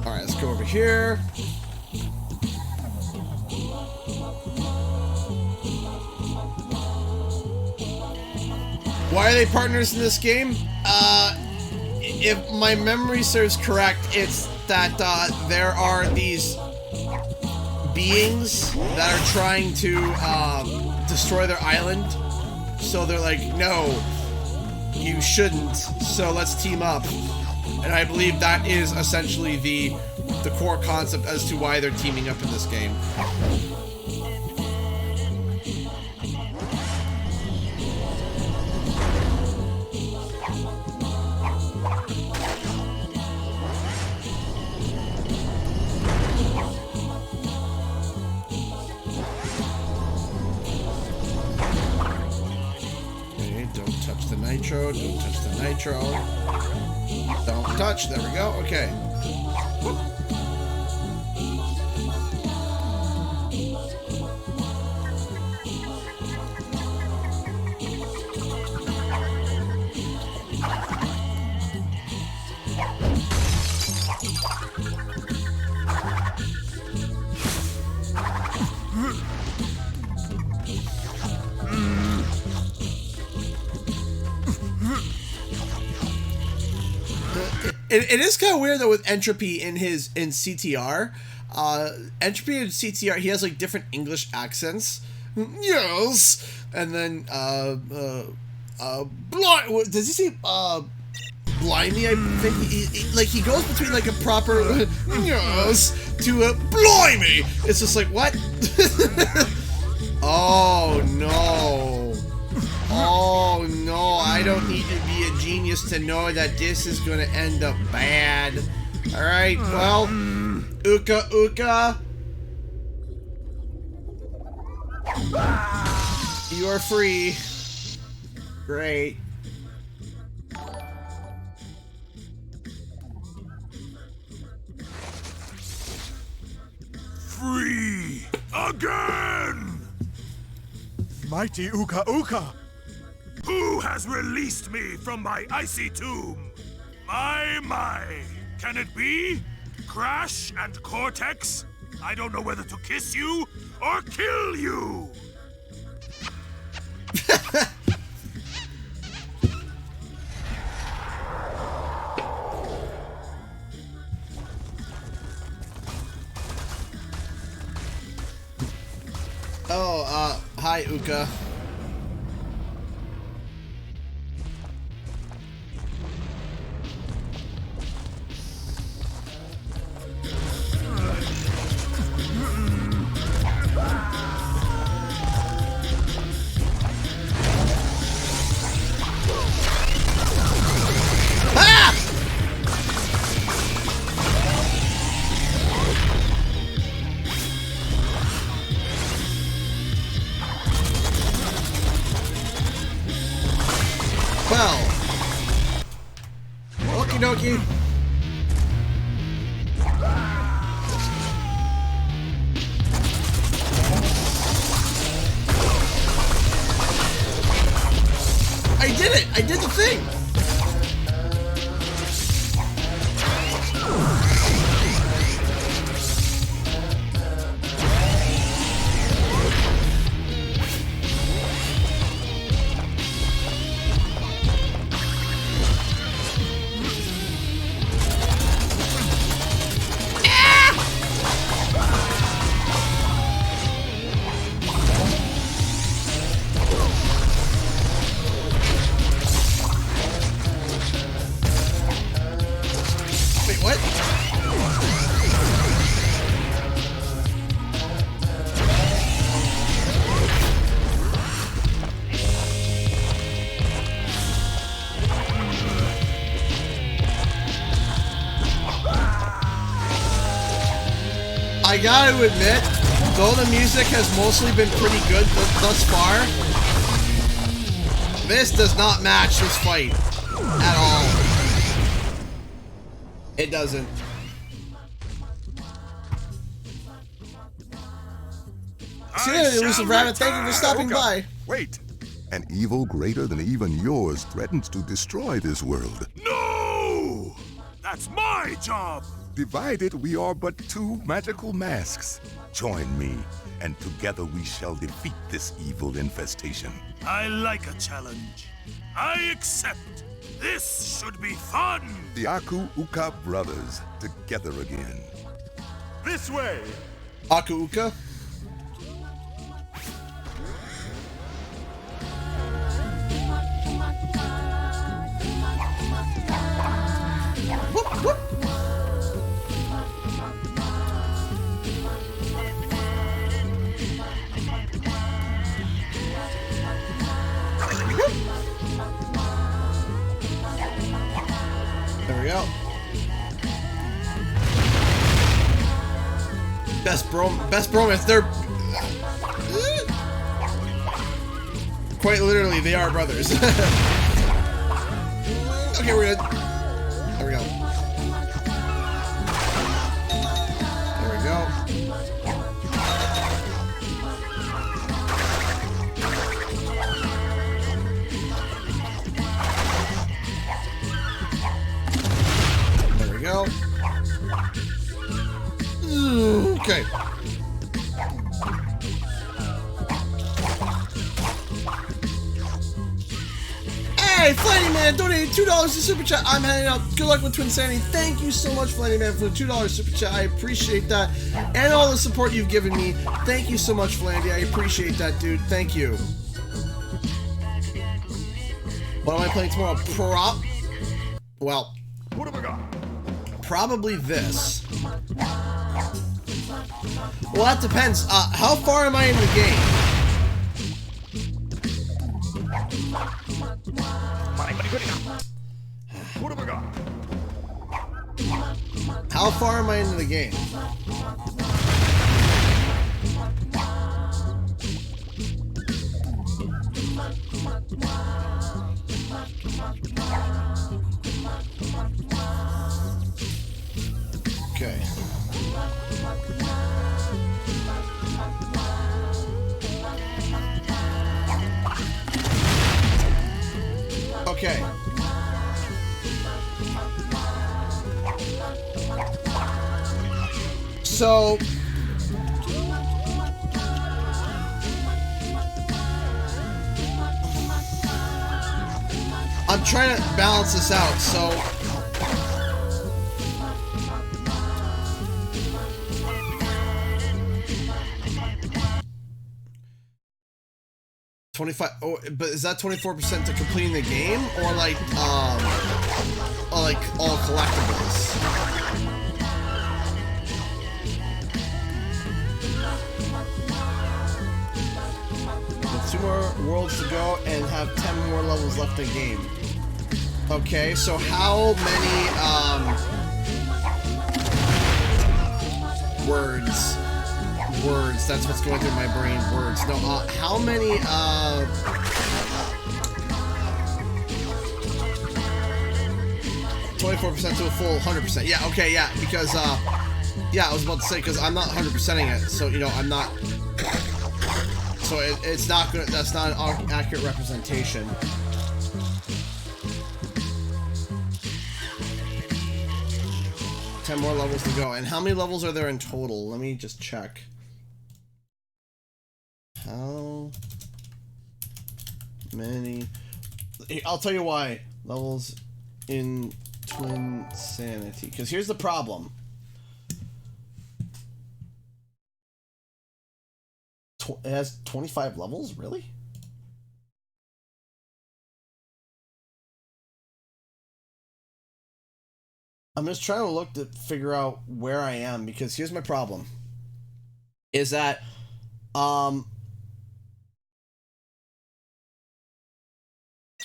Alright, let's go over here. Why are they partners in this game? If my memory serves correct, it's that there are these beings that are trying to destroy their island. So they're like, no, you shouldn't, so let's team up. And I believe that is essentially the core concept as to why they're teaming up in this game. Nitro, don't touch the nitro. Don't touch, there we go, okay. Whoop. It is kind of weird though with Entropy in CTR. Entropy in CTR, he has like different English accents. Yes, and then does he say blimey? I think he goes between like a proper yes to a blimey. It's just like what? Oh no. Oh no, I don't need to be a genius to know that this is gonna end up bad. Alright, well, Uka Uka. You are free. Great. Free again! Mighty Uka Uka! Who has released me from my icy tomb? My, can it be? Crash and Cortex? I don't know whether to kiss you or kill you! Oh, hi, Uka. Well, okie dokie. I did it! I did the thing! What? I gotta admit, though the music has mostly been pretty good thus far, this does not match this fight at all. It doesn't. See you later, elusive rabbit. Thank you for stopping by. Wait! An evil greater than even yours threatens to destroy this world. No! That's my job! Divided, we are but two magical masks. Join me, and together we shall defeat this evil infestation. I like a challenge. I accept. This should be fun! The Aku Uka brothers, together again. This way! Aku Uka? Whoop, whoop. There we go. Best bromance. They're quite literally, they are brothers. Okay, we're good. There we go. There we go. There we go. Okay. Hey, Flanny Man donated $2 to Super Chat. I'm heading out. Good luck with Twinsanity. Thank you so much, Flanny Man, for the $2 Super Chat. I appreciate that. And all the support you've given me. Thank you so much, Flandy. I appreciate that, dude. Thank you. What am I playing tomorrow? Well, What have I got? probably this. Well, that depends. How far am I in the game? What have I got? How far am I into the game? Okay. Okay. So I'm trying to balance this out. So 25. Oh, but is that 24% to completing the game, or like all collectibles? With 2 more worlds to go and have 10 more levels left in the game. Okay, so how many words, that's what's going through my brain, words. No, how many 24% to a full 100%. Yeah, okay, yeah, because yeah, I was about to say, because I'm not 100%ing it, so you know, I'm not, so it's not good. That's not an accurate representation. More levels to go. And how many levels are there in total? Let me just check. How many? I'll tell you why. Levels in Twinsanity. Because here's the problem. It has 25 levels? Really? I'm just trying to look to figure out where I am, because here's my problem. Is that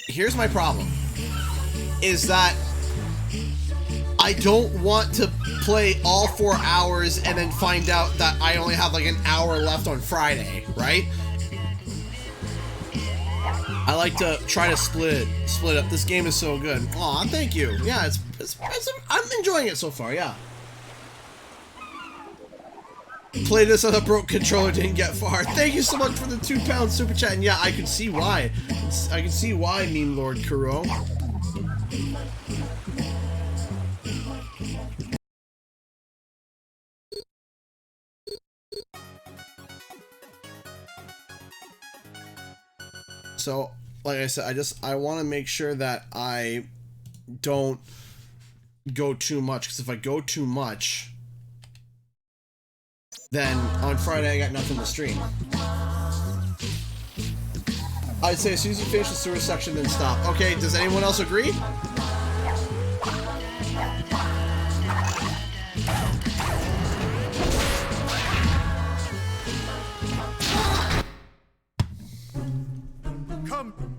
here's my problem. Is that I don't want to play all 4 hours and then find out that I only have like an hour left on Friday, right? I like to try to split up. This game is so good. Aw, thank you. Yeah, I'm enjoying it so far, yeah. Played this on a broke controller, didn't get far. Thank you so much for the £2 super chat. And yeah, I can see why. I can see why, Meme Lord Kuro. So, like I said, I want to make sure that I don't go too much, because if I go too much, then on Friday I got nothing to stream. I'd say as soon as you finish the sewer section, then stop. Okay, does anyone else agree?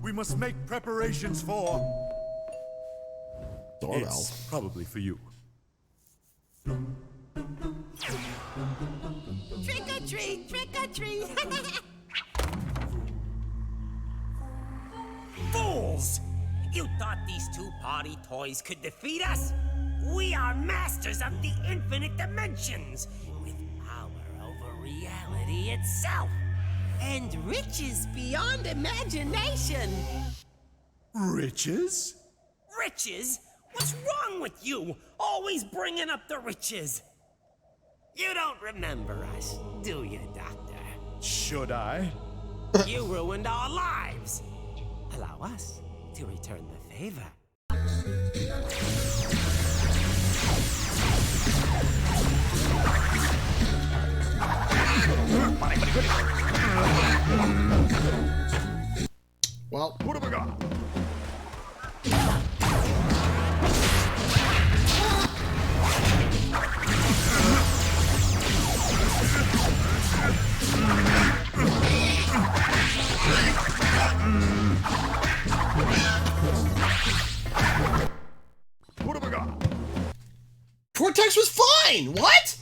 We must make preparations for... Doorbell. It's probably for you. Trick or treat, trick or treat. Fools! You thought these 2 party toys could defeat us? We are masters of the infinite dimensions, with power over reality itself. And riches beyond imagination. Riches? Riches? What's wrong with you? Always bringing up the riches. You don't remember us, do you, Doctor? Should I? You ruined our lives. Allow us to return the favor. Well, what have I got? What have I got? Cortex was fine! What?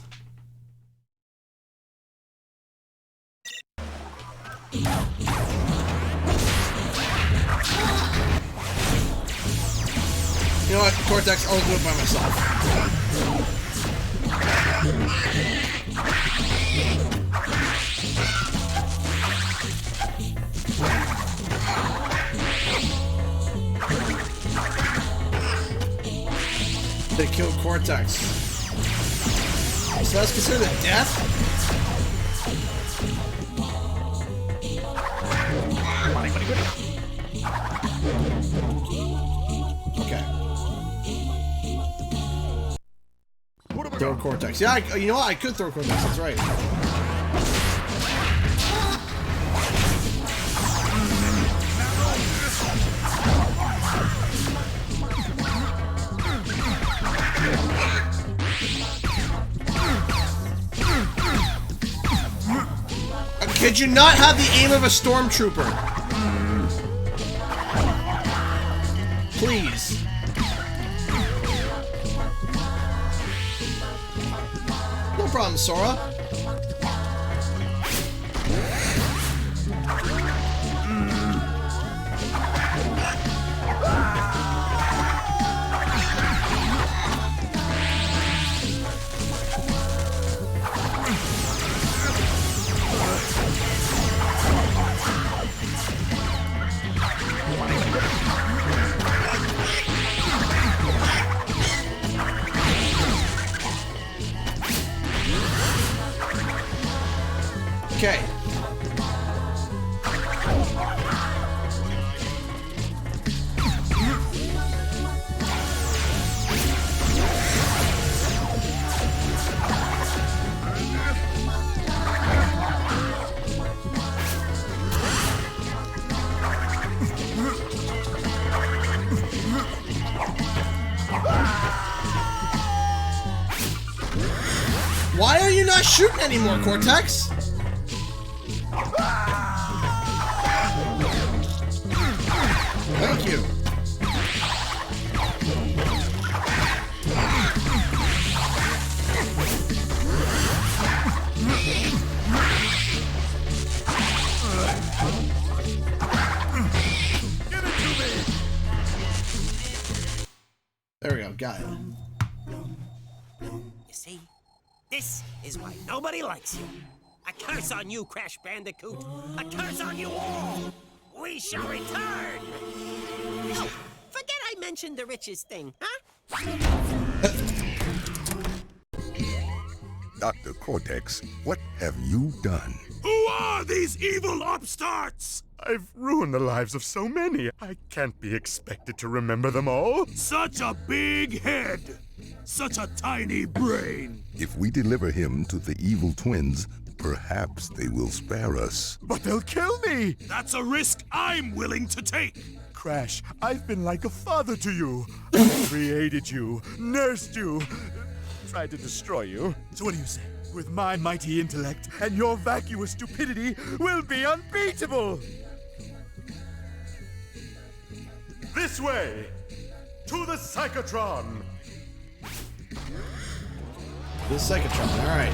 You know what, Cortex, I'll do it by myself. They killed Cortex. So that's considered a death? Okay. Throw Cortex. Yeah, you know what? I could throw Cortex. That's right. Could you not have the aim of a stormtrooper? Please. No problem, Sora. Okay. Why are you not shooting anymore, Cortex? Thank you. Give it to me! There we go, got it. You see? This is why nobody likes you. A curse on you, Crash Bandicoot. A curse on you all. We shall return. Oh, forget I mentioned the riches thing, huh? Dr. Cortex, what have you done? Who are these evil upstarts? I've ruined the lives of so many. I can't be expected to remember them all. Such a big head. Such a tiny brain. If we deliver him to the evil twins, perhaps they will spare us. But they'll kill me. That's a risk I'm willing to take. Crash, I've been like a father to you. I created you, nursed you, tried to destroy you. So what do you say? With my mighty intellect and your vacuous stupidity, we'll be unbeatable. This way, to the Psychotron. The Psychotron, alright.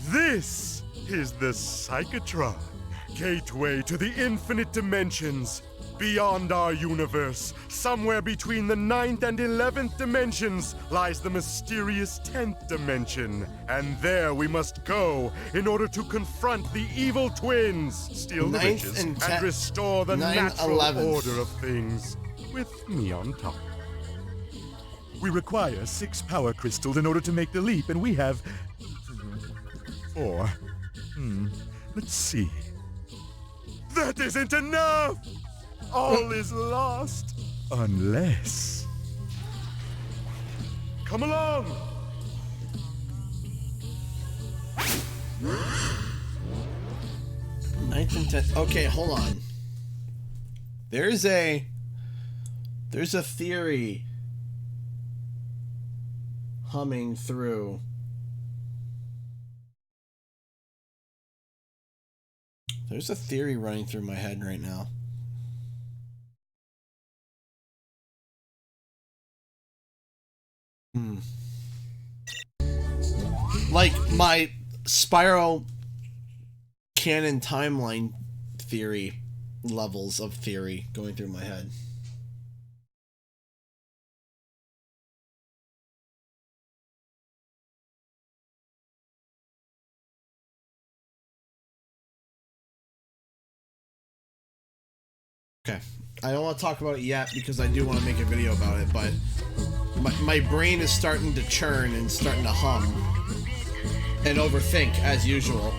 This is the Psychotron, gateway to the infinite dimensions. Beyond our universe, somewhere between the 9th and 11th dimensions, lies the mysterious 10th dimension. And there we must go in order to confront the evil twins, steal the Ninth riches, and and restore the 9th, natural 11th. order of things, with me on top. We require 6 power crystals in order to make the leap, and we have 4. Let's see. That isn't enough! All is lost unless... Come along! Ninth and 10th. Okay, hold on. There's a theory humming through. There's a theory running through my head right now. Like my spiral canon timeline theory levels of theory going through my head. Okay, I don't want to talk about it yet because I do want to make a video about it, but my brain is starting to churn and starting to hum and overthink as usual.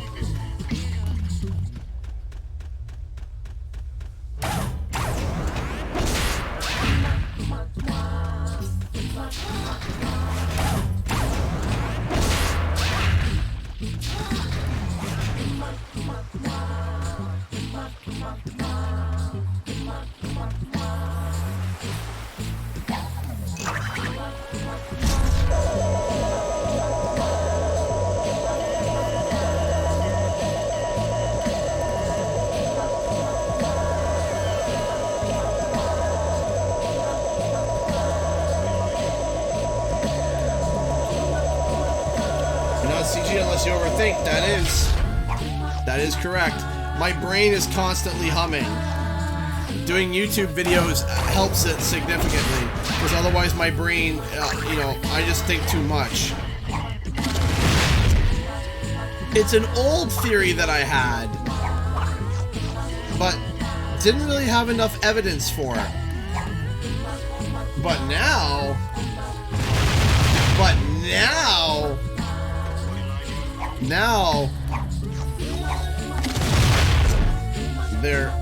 CG unless you overthink. That is correct. My brain is constantly humming. Doing YouTube videos helps it significantly because otherwise my brain, you know, I just think too much. It's an old theory that I had, but didn't really have enough evidence for it. But now,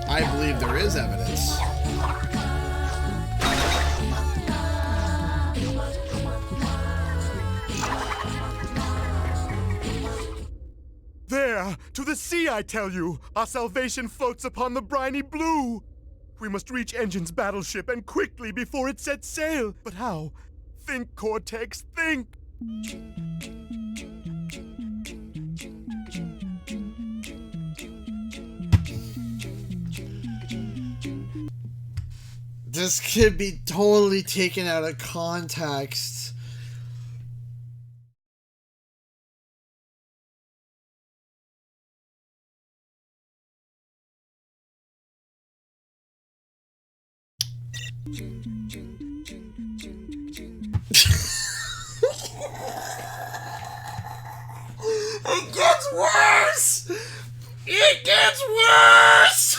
I believe there is evidence. There, to the sea, I tell you! Our salvation floats upon the briny blue! We must reach Engine's battleship, and quickly before it sets sail! But how? Think, Cortex, think! This could be totally taken out of context. It gets worse! It gets worse!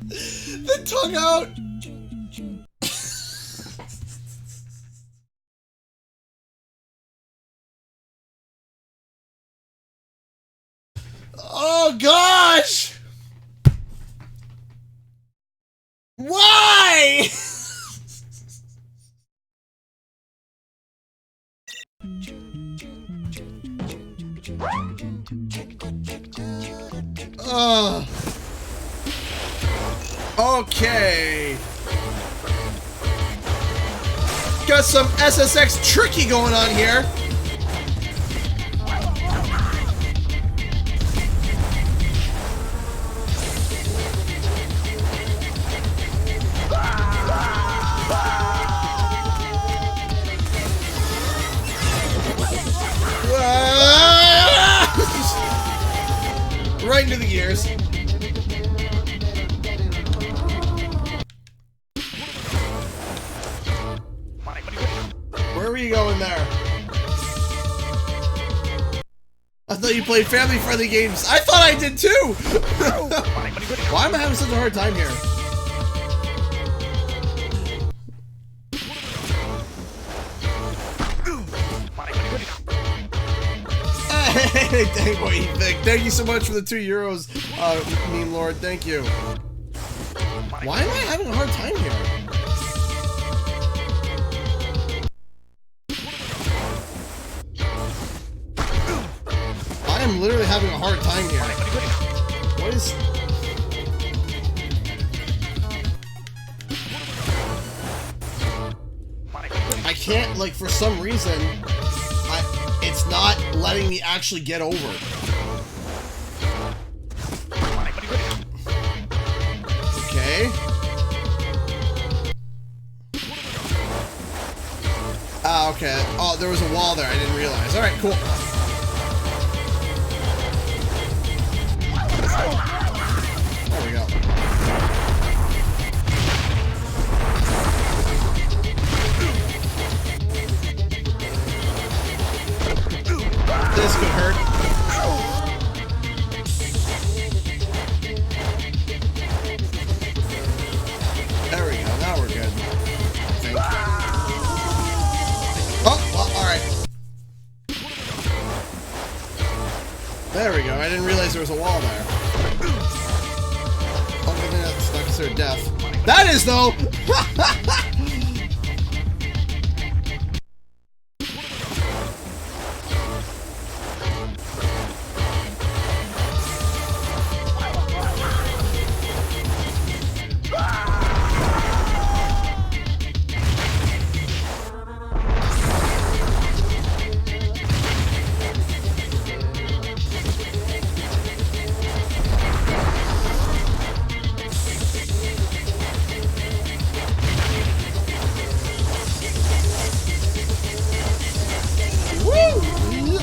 The tongue out! Oh gosh! Why? Okay. Got some SSX tricky going on here. Right into the gears. Where were you going there? I thought you played family-friendly games. I thought I did too! Why am I having such a hard time here? Hey, dang boy, thank you so much for the €2, meme lord. Thank you. Why am I having a hard time here? I am literally having a hard time here. What is... I can't, like, for some reason, it's not letting me actually get over. Okay. Ah, okay. Oh, there was a wall there. I didn't realize. All right, cool. realize there was a wall there. Oh, I mean, that's not considered death. That is, though!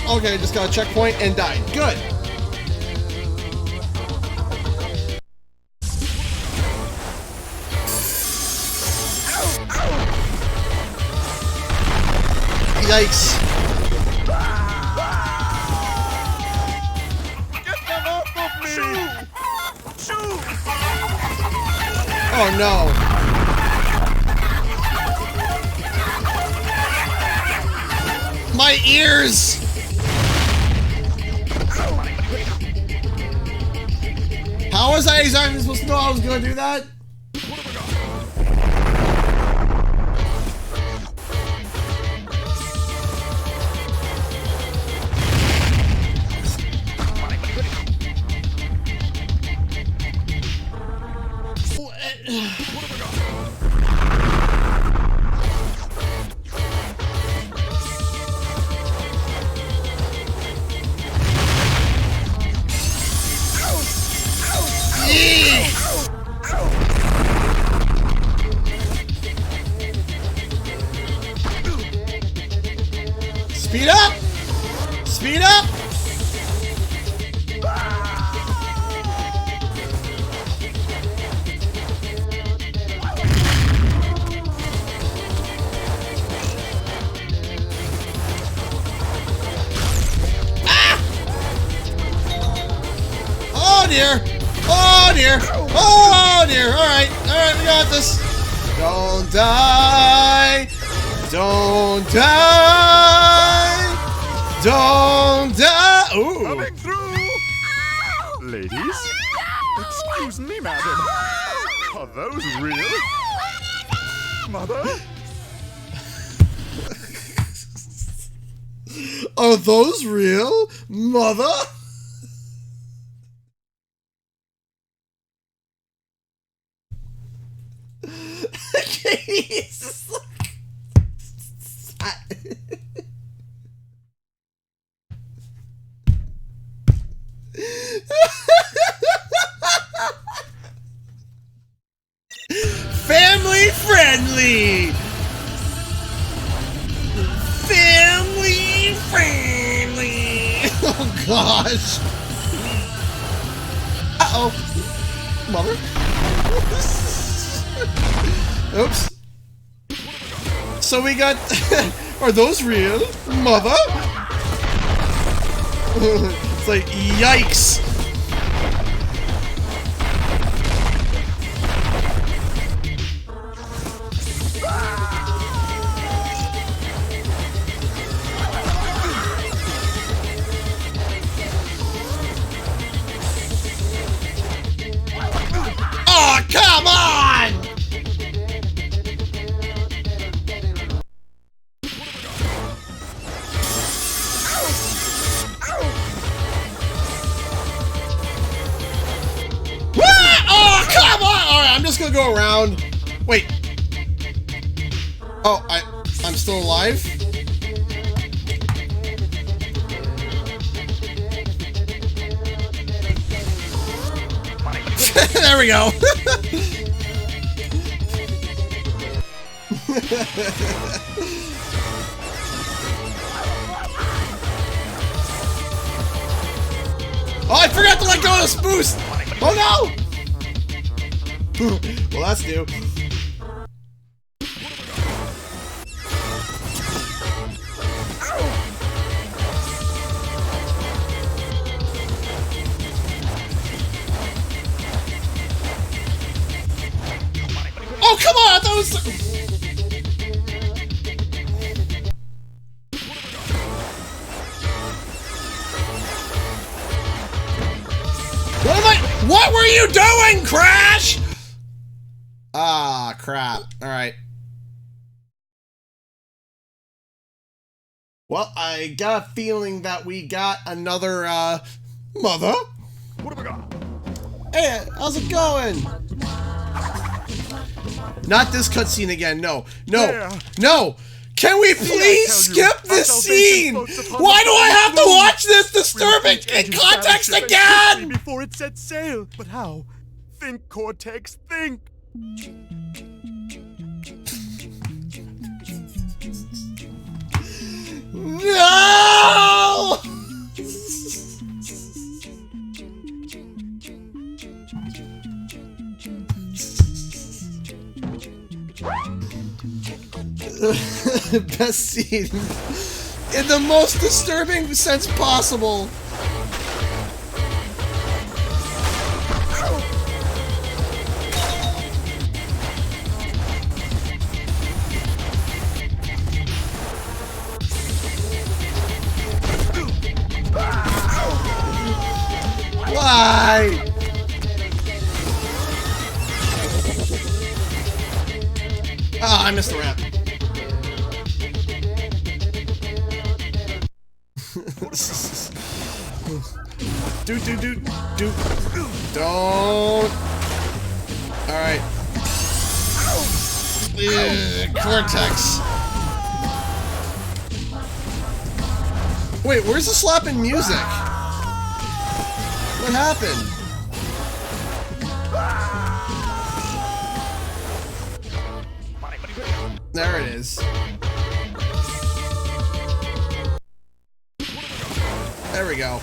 Okay, just got a checkpoint and died. Good. Yikes. Get them off of me! Shoot! Oh no. My ears! How was I exactly supposed to know I was gonna do that? Speed up! Speed up! Ah! Oh dear! Oh dear! Oh dear! Alright, alright, we got this! Don't die! Don't die! Don't die! Ooh! Coming through! Ladies? Excuse me, madam. Are those real? Mother? Are those real? Mother? Jesus. Family friendly! Family friendly! Oh gosh! Uh-oh. Mother? Oops. So we got... Are those real? Mother? It's like, yikes! Oh, come on! Oh, come on! Alright, I'm just gonna go around. Wait. Oh, I'm still alive? There we go. Oh, I forgot to let go of this boost! Oh no! Well, that's new. Oh, come on! I thought it was... are you doing, Crash? Ah, crap. Alright. Well, I got a feeling that we got another, mother? What have I got? Hey, how's it going? Not this cutscene again, no. No, Yeah. no! Can we please skip this scene? Why do I have to watch this disturbing in context again? Before it set sail. But how? Think, Cortex, think. No! Best scene in the most disturbing sense possible. Why? Ah, I missed the rap. Do. Don't. All right. Cortex. Wait, where's the slapping music? What happened? There it is. There we go.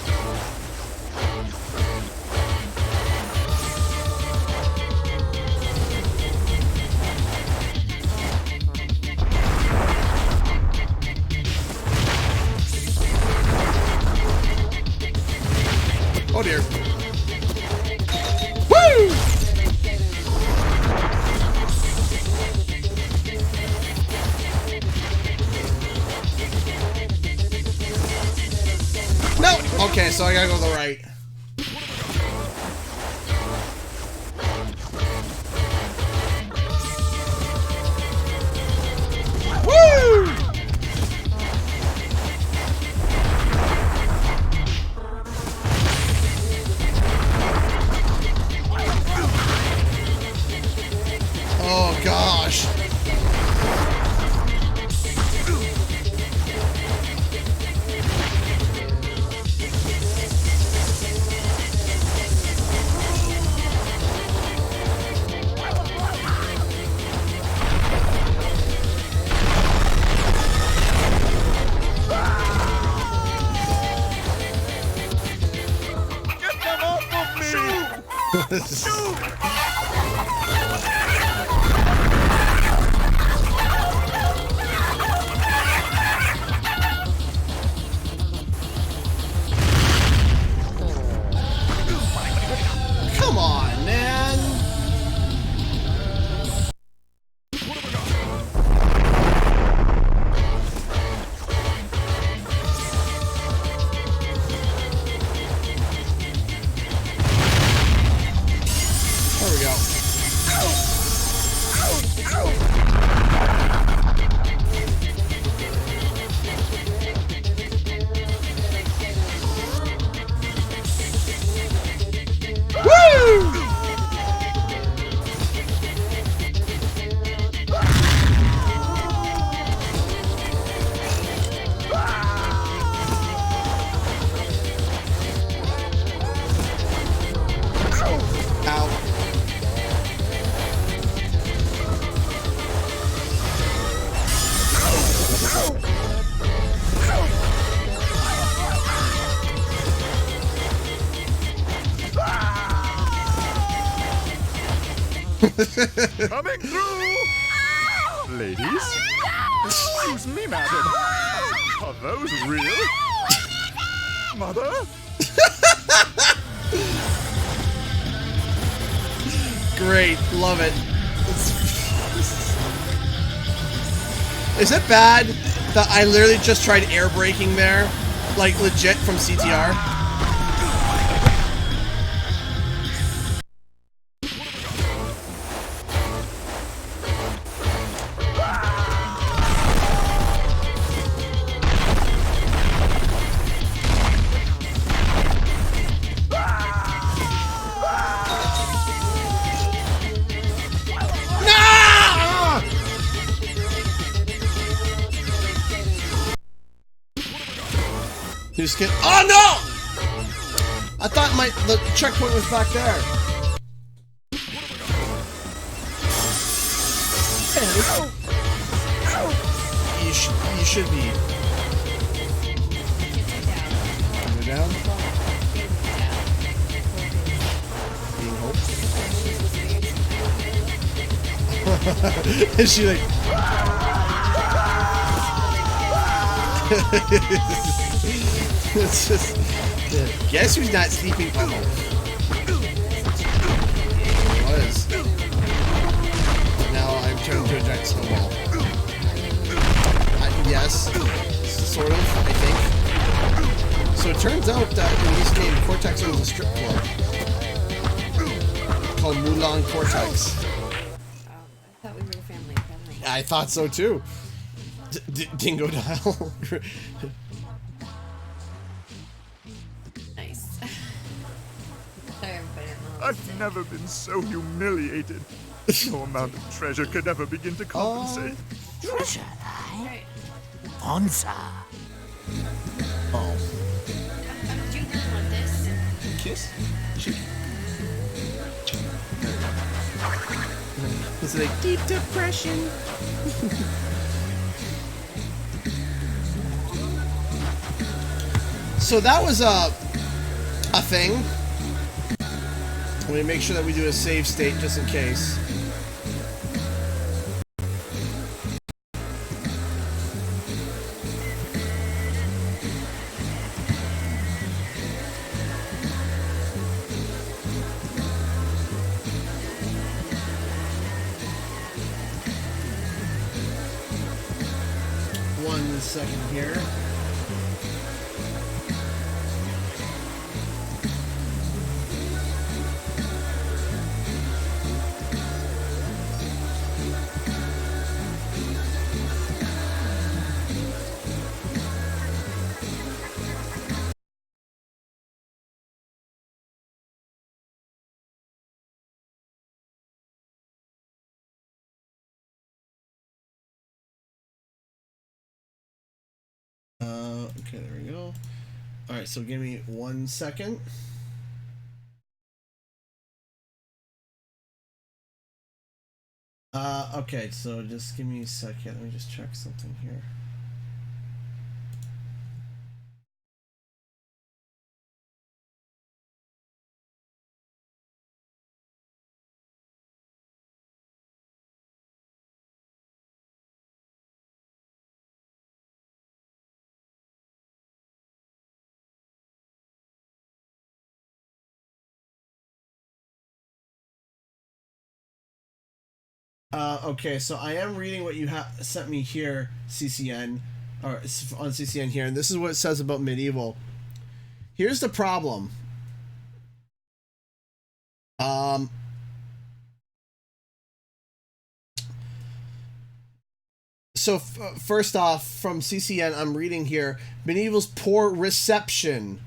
Oh dear. Woo! No! Okay, so I gotta go to the right. Woo! Oh gosh. Get them off of me! Shoot! Come on, man. There we go. Woo! Ow. Coming through! Ladies? Excuse me, madam. Are those real? Mother? Great, love it. Is it bad that I literally just tried air braking there? Like legit from CTR? You just get. Oh no! I thought the checkpoint was back there. You should be. Go down. Being hope. Is she like? It's just. Guess who's not sleeping? Oh. Was. Now I've turned into a giant snowball. Yes, sort of, I think. So it turns out that in this game, Cortex owns a strip club called Mulan Cortex. I thought we were family. I thought so too. Dingo Dial. Nice. Sorry, everybody. I've never been so humiliated. No amount of treasure could ever begin to compensate. Treasure, Right. Bonza. Oh. Do you really want this? Kiss? It's like deep depression. So that was a thing. I'm gonna make sure that we do a save state just in case. One second here. Okay, there we go. Alright, so give me 1 second. Okay, so just give me a second. Let me just check something here. Okay, so I am reading what you sent me here, CCN, or on CCN here, and this is what it says about medieval. Here's the problem. So first off, from CCN, I'm reading here, medieval's poor reception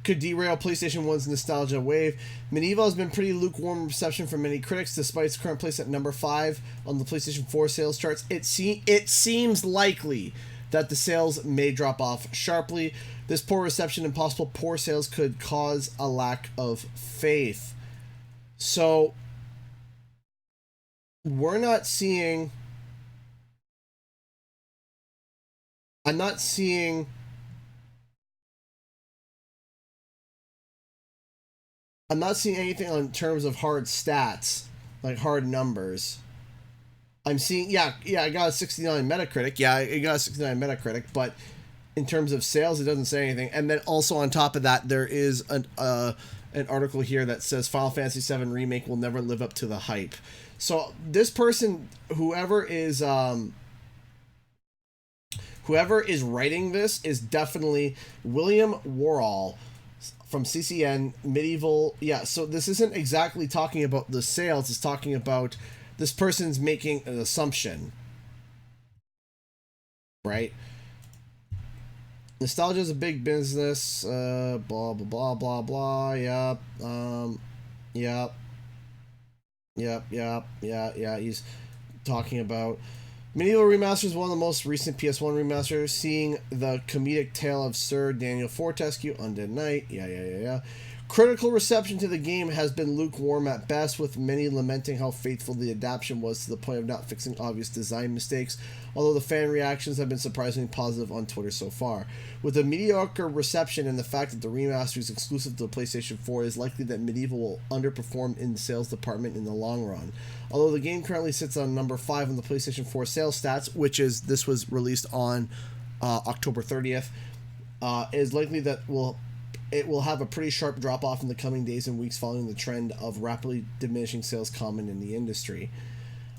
could derail PlayStation 1's nostalgia wave. Medieval has been pretty lukewarm reception from many critics, despite its current place at number 5 on the PlayStation 4 sales charts. It seems likely that the sales may drop off sharply. This poor reception and possible poor sales could cause a lack of faith. So, we're not seeing... I'm not seeing anything in terms of hard stats, like hard numbers. I'm seeing, yeah, I got a 69 Metacritic. Yeah, I got a 69 Metacritic, but in terms of sales, it doesn't say anything. And then also on top of that, there is an article here that says Final Fantasy VII Remake will never live up to the hype. So this person, whoever is writing this, is definitely William Worrall from CCN Medieval. Yeah, so this isn't exactly talking about the sales. It's talking about this person's making an assumption, right? Nostalgia is a big business. Blah blah blah blah blah. Yep. Yep. Yep. Yeah. He's talking about Medieval Remastered is one of the most recent PS1 remasters, seeing the comedic tale of Sir Daniel Fortescue, Undead Knight, yeah. Critical reception to the game has been lukewarm at best, with many lamenting how faithful the adaptation was to the point of not fixing obvious design mistakes, although the fan reactions have been surprisingly positive on Twitter so far. With the mediocre reception and the fact that the remaster is exclusive to the PlayStation 4, it is likely that Medieval will underperform in the sales department in the long run. Although the game currently sits on number 5 on the PlayStation 4 sales stats, this was released on October 30th, it is likely that it will have a pretty sharp drop-off in the coming days and weeks following the trend of rapidly diminishing sales common in the industry.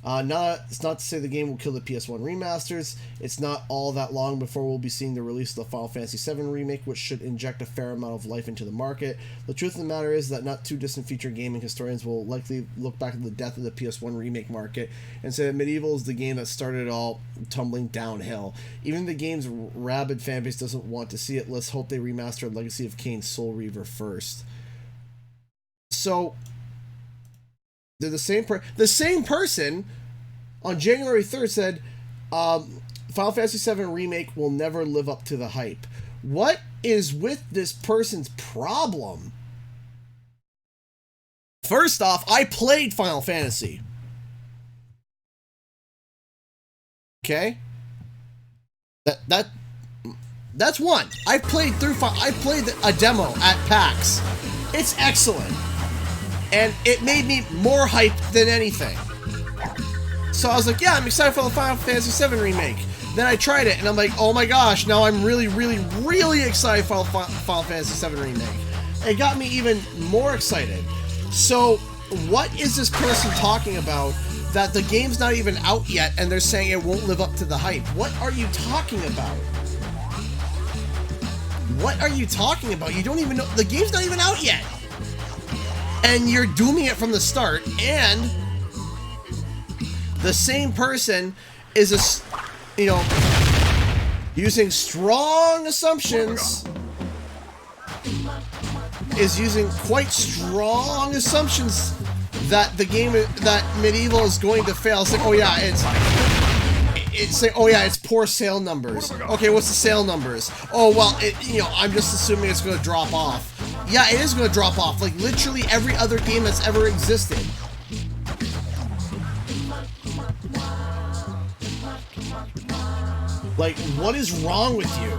It's not to say the game will kill the PS1 remasters. It's not all that long before we'll be seeing the release of the Final Fantasy VII Remake, which should inject a fair amount of life into the market. The truth of the matter is that not too distant future gaming historians will likely look back at the death of the PS1 Remake market and say that Medieval is the game that started it all tumbling downhill. Even the game's rabid fanbase doesn't want to see it. Let's hope they remaster Legacy of Kain Soul Reaver first. So they're the same person on January 3rd said Final Fantasy VII Remake will never live up to the hype. What is with this person's problem? First off, I played Final Fantasy. Okay? That's one. I played a demo at PAX. It's excellent. And it made me more hyped than anything. So I was like, yeah, I'm excited for the Final Fantasy VII Remake. Then I tried it, and I'm like, oh my gosh, now I'm really, really, really excited for Final Fantasy VII Remake. It got me even more excited. So what is this person talking about that the game's not even out yet, and they're saying it won't live up to the hype? What are you talking about? What are you talking about? You don't even know. The game's not even out yet. And you're dooming it from the start, and the same person is using strong assumptions, is using quite strong assumptions that the game, that Medieval is going to fail. It's like, oh yeah, it's poor sale numbers. Okay, what's the sale numbers? Oh well, I'm just assuming it's going to drop off. Yeah, it is going to drop off, like literally every other game that's ever existed. Like, what is wrong with you?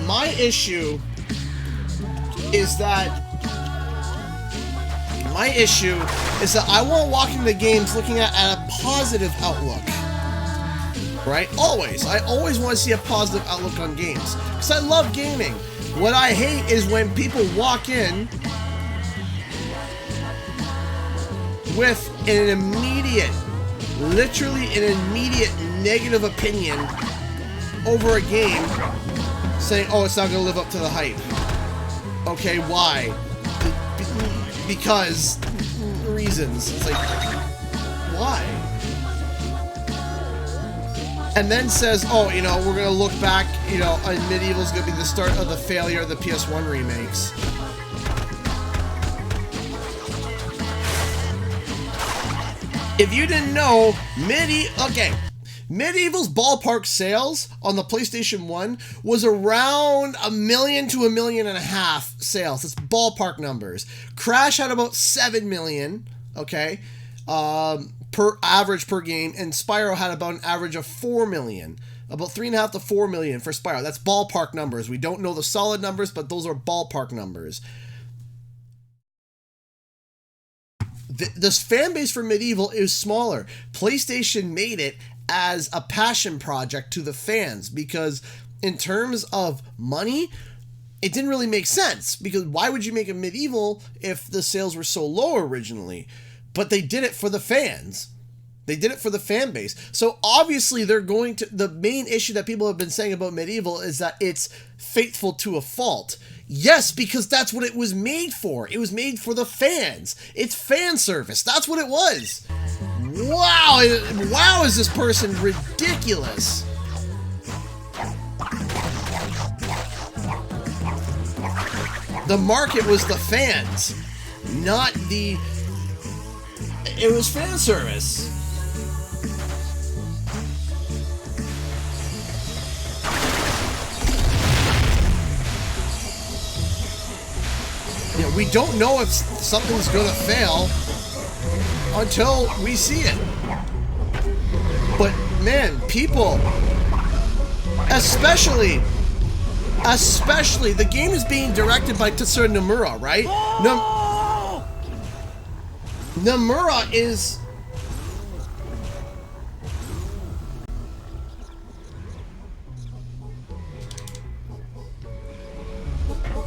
My issue is that I want to walk into games looking at a positive outlook. Right? Always. I always want to see a positive outlook on games. Because I love gaming. What I hate is when people walk in with an immediate, literally an immediate negative opinion over a game, saying, oh, it's not going to live up to the hype. Okay, why? Because reasons. It's like, why? And then says, oh, we're going to look back, and Medieval's going to be the start of the failure of the PS1 remakes. If you didn't know, Medieval's ballpark sales on the PlayStation 1 was around 1 million to 1.5 million sales. That's ballpark numbers. Crash had about 7 million, okay, per average per game, and Spyro had about an average of 4 million. About 3.5 to 4 million for Spyro. That's ballpark numbers. We don't know the solid numbers, but those are ballpark numbers. This fan base for Medieval is smaller. PlayStation made it as a passion project to the fans because in terms of money, it didn't really make sense, because why would you make a Medieval if the sales were so low originally? But they did it for the fans. They did it for the fan base. So obviously they're going to, the main issue that people have been saying about Medieval is that it's faithful to a fault. Yes, because that's what it was made for. It was made for the fans. It's fan service. That's what it was. Wow! Wow, is this person ridiculous? The market was the fans, not the... It was fan service. Yeah, we don't know if something's gonna fail until we see it. But man, people, especially the game is being directed by Tetsuya Nomura, right? Nomura is...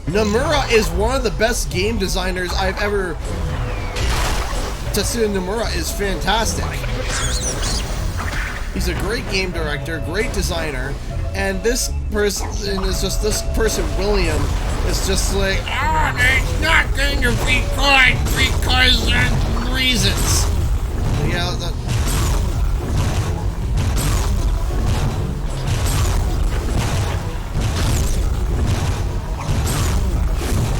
Nomura is one of the best game designers I've ever... Tetsuya Nomura is fantastic. He's a great game director, great designer, and this person is just... This person, William, is just like, oh, it's not going to be good because of reasons. Yeah, that...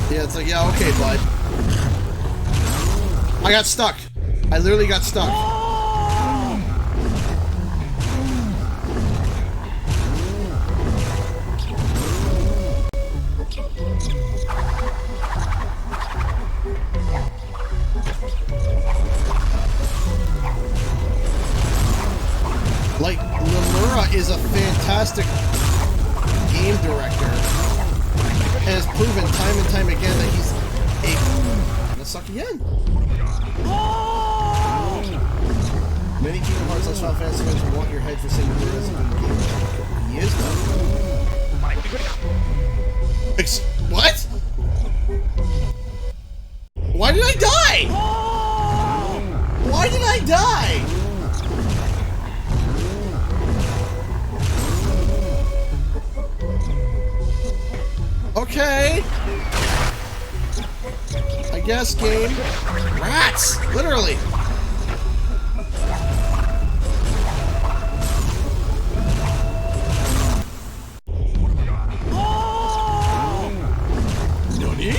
Yeah, it's like, yeah, okay, bud. I got stuck. I literally got stuck. Like, Nomura is a fantastic game director. And has proven time and time again that he's a... Gonna suck again. Many Kingdom Hearts Final Fantasy fans will want your head for saying Nomura is a good game. He is, though. What? Why did I die? Why did I die? Okay. I guess, game. Rats! Literally. Nani?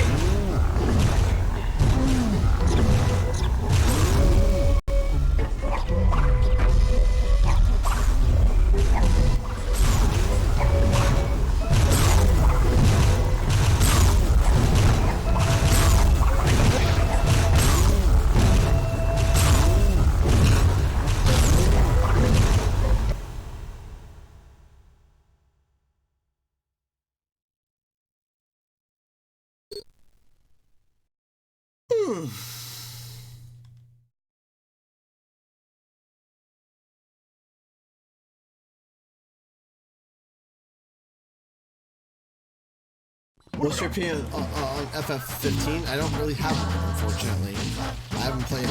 What's your opinion on FF15? I don't really have one, unfortunately. I haven't played it.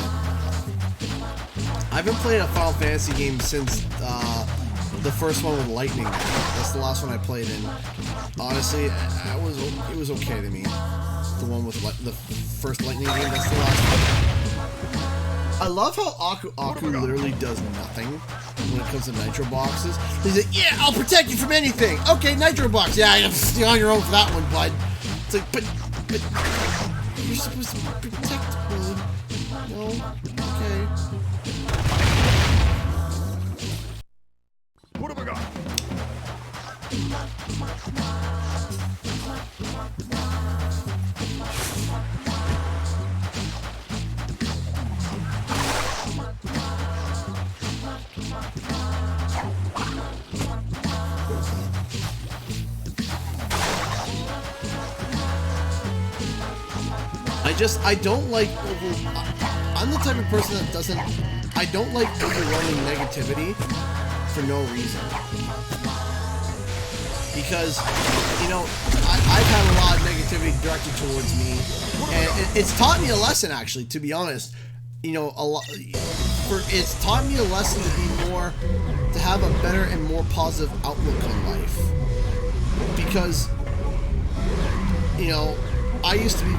I haven't played a Final Fantasy game since the first one with Lightning. That's the last one I played in. Honestly, it was okay to me. The one with the first Lightning game, that's the last one. I love how Aku literally does nothing when it comes to Nitro boxes. He's like, yeah, I'll protect you from anything. Okay, Nitro box. Yeah, you're on your own for that one, bud. It's like, but you're supposed to protect me. No? Okay. What have I got? I don't like I'm the type of person that doesn't, I don't like overwhelming negativity for no reason. Because, you know, I've had a lot of negativity directed towards me, and it's taught me a lesson, actually, to be honest. You know, it's taught me a lesson to have a better and more positive outlook on life. Because, you know, I used to be,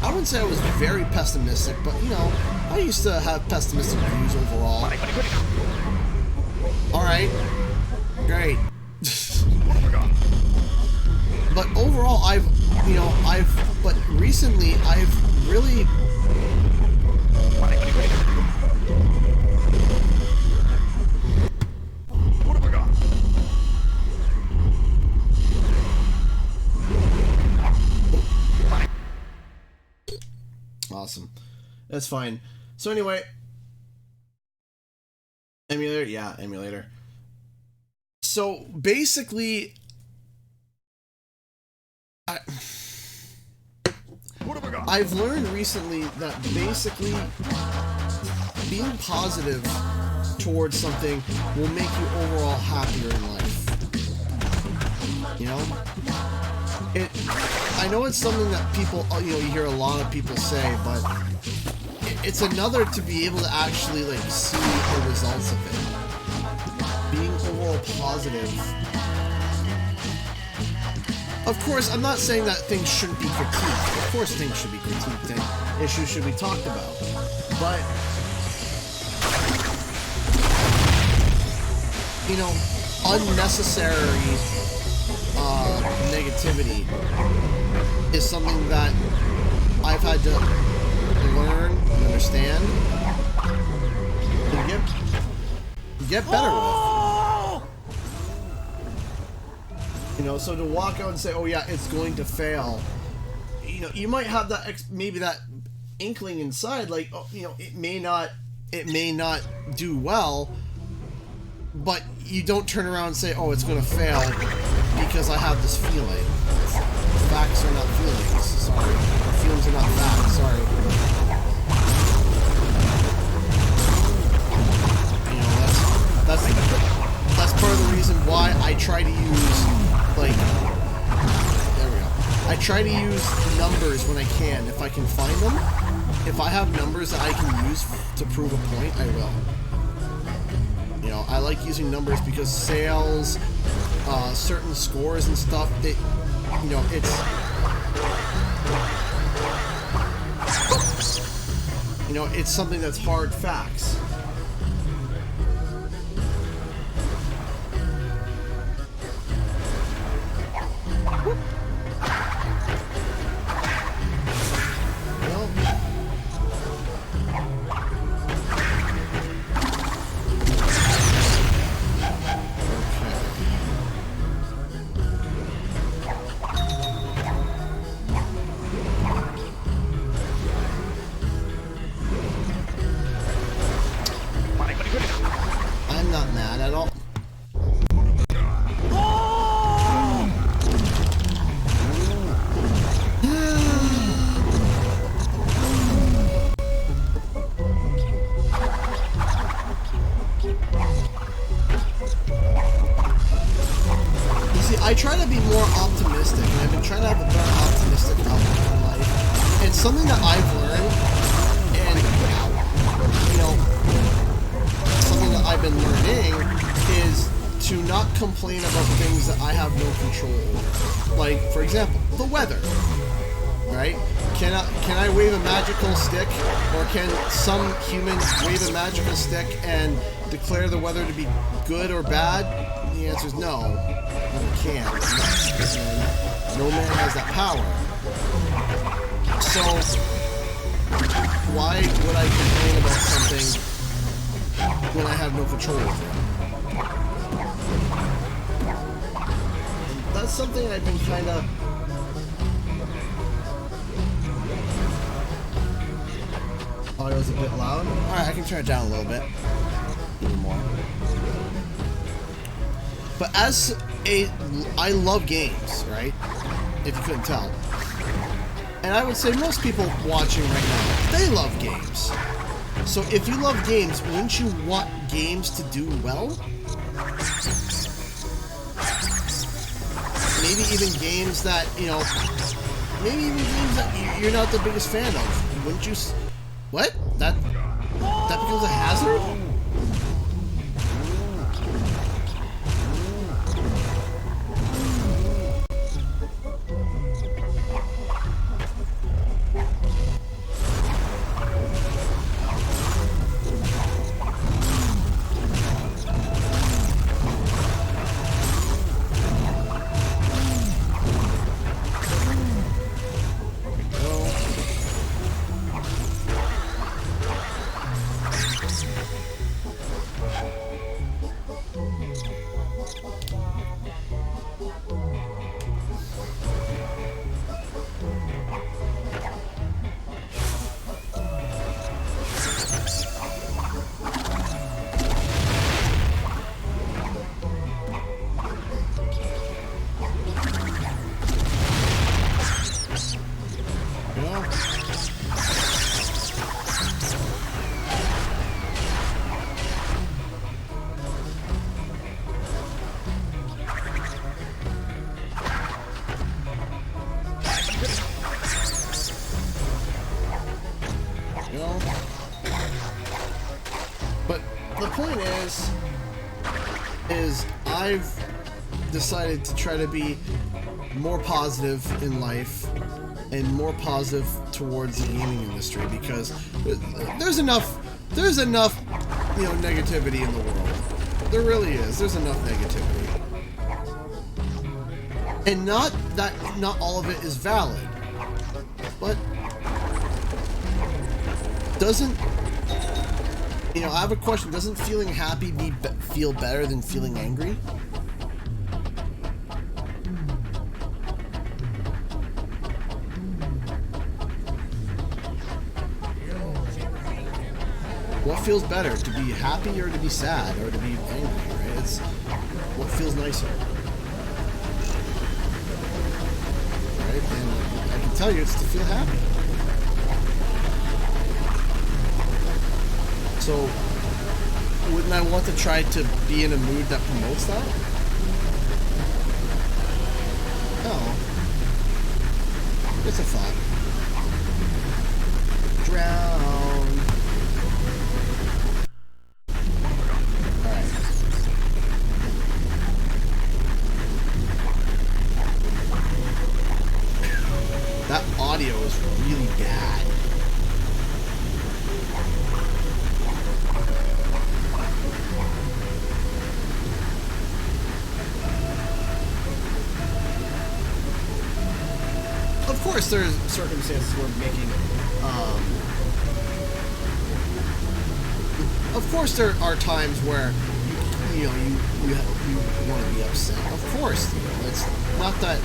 I wouldn't say I was very pessimistic, but, you know, I used to have pessimistic views overall. Alright. Great. But overall, but recently, I've really... Awesome. That's fine. So anyway... Emulator? Yeah, emulator. So, basically... I've learned recently that basically being positive towards something will make you overall happier in life. You know? I know it's something that people, you hear a lot of people say, but it's another to be able to actually, like, see the results of it. Being overall positive. Of course, I'm not saying that things shouldn't be critiqued. Of course things should be critiqued and issues should be talked about. But, unnecessary negativity is something that I've had to learn and understand and get better with. So to walk out and say, oh yeah, it's going to fail, you might have that maybe that inkling inside, like, oh, it may not do well, but you don't turn around and say, oh, it's going to fail because I have this feeling. Facts are not feelings. Sorry. Feelings are not facts. Sorry. That's part of the reason why I try to use, like, there we go. I try to use numbers when I can, if I can find them. If I have numbers that I can use to prove a point, I will. I like using numbers because sales, certain scores and stuff, it's it's something that's hard facts. I try to be more optimistic, and I've been trying to have a better optimistic outlook on life. And something that I've learned, and, something that I've been learning is to not complain about things that I have no control over. Like, for example, the weather, right? Can I wave a magical stick, or can some human wave a magical stick and declare the weather to be good or bad? The answer is no. You can't. No man has that power. So, why would I complain about something when I have no control over it? And that's something I've been kind of... Audio's a bit loud. Alright, I can turn it down a little bit. Even more. But I love games, right? If you couldn't tell. And I would say most people watching right now, they love games. So if you love games, wouldn't you want games to do well? Maybe even games that, maybe even games that you're not the biggest fan of. Wouldn't you... What? That becomes a hazard? But the point is I've decided to try to be more positive in life and more positive towards the gaming industry, because there's enough negativity in the world. There really is. There's enough negativity. And not all of it is valid. But doesn't, I have a question. Doesn't feeling happy feel better than feeling angry? What feels better, to be happy or to be sad or to be angry, right? It's what feels nicer. Right? And I can tell you it's to feel happy. So, wouldn't I want to try to be in a mood that promotes that? Oh. It's a thought. Drown. Alright. That audio is really bad. Of course, there's circumstances where making, of course, there are times where you want to be upset. Of course, it's not that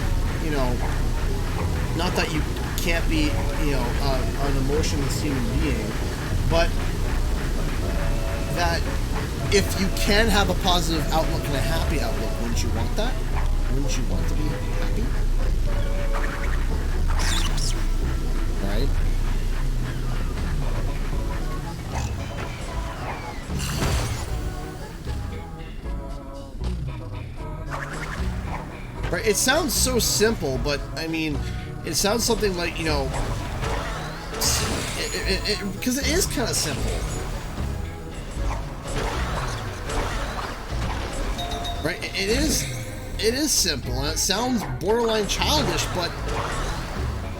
not that you can't be an emotionless human being, but that if you can have a positive outlook and a happy outlook, wouldn't you want that? Wouldn't you want to be happy? Right? Right, it sounds so simple, but I mean, it sounds something like, because it is kind of simple. Right, it is simple, and it sounds borderline childish, but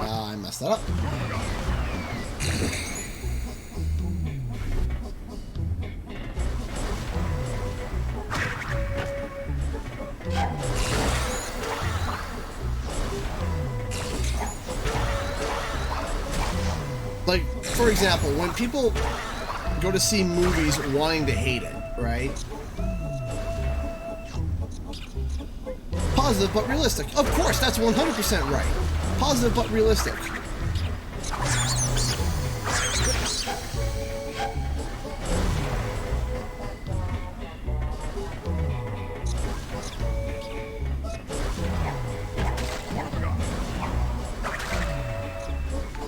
I messed that up. Like, for example, when people go to see movies wanting to hate it, right? Positive but realistic. Of course, that's 100% right. Positive but realistic.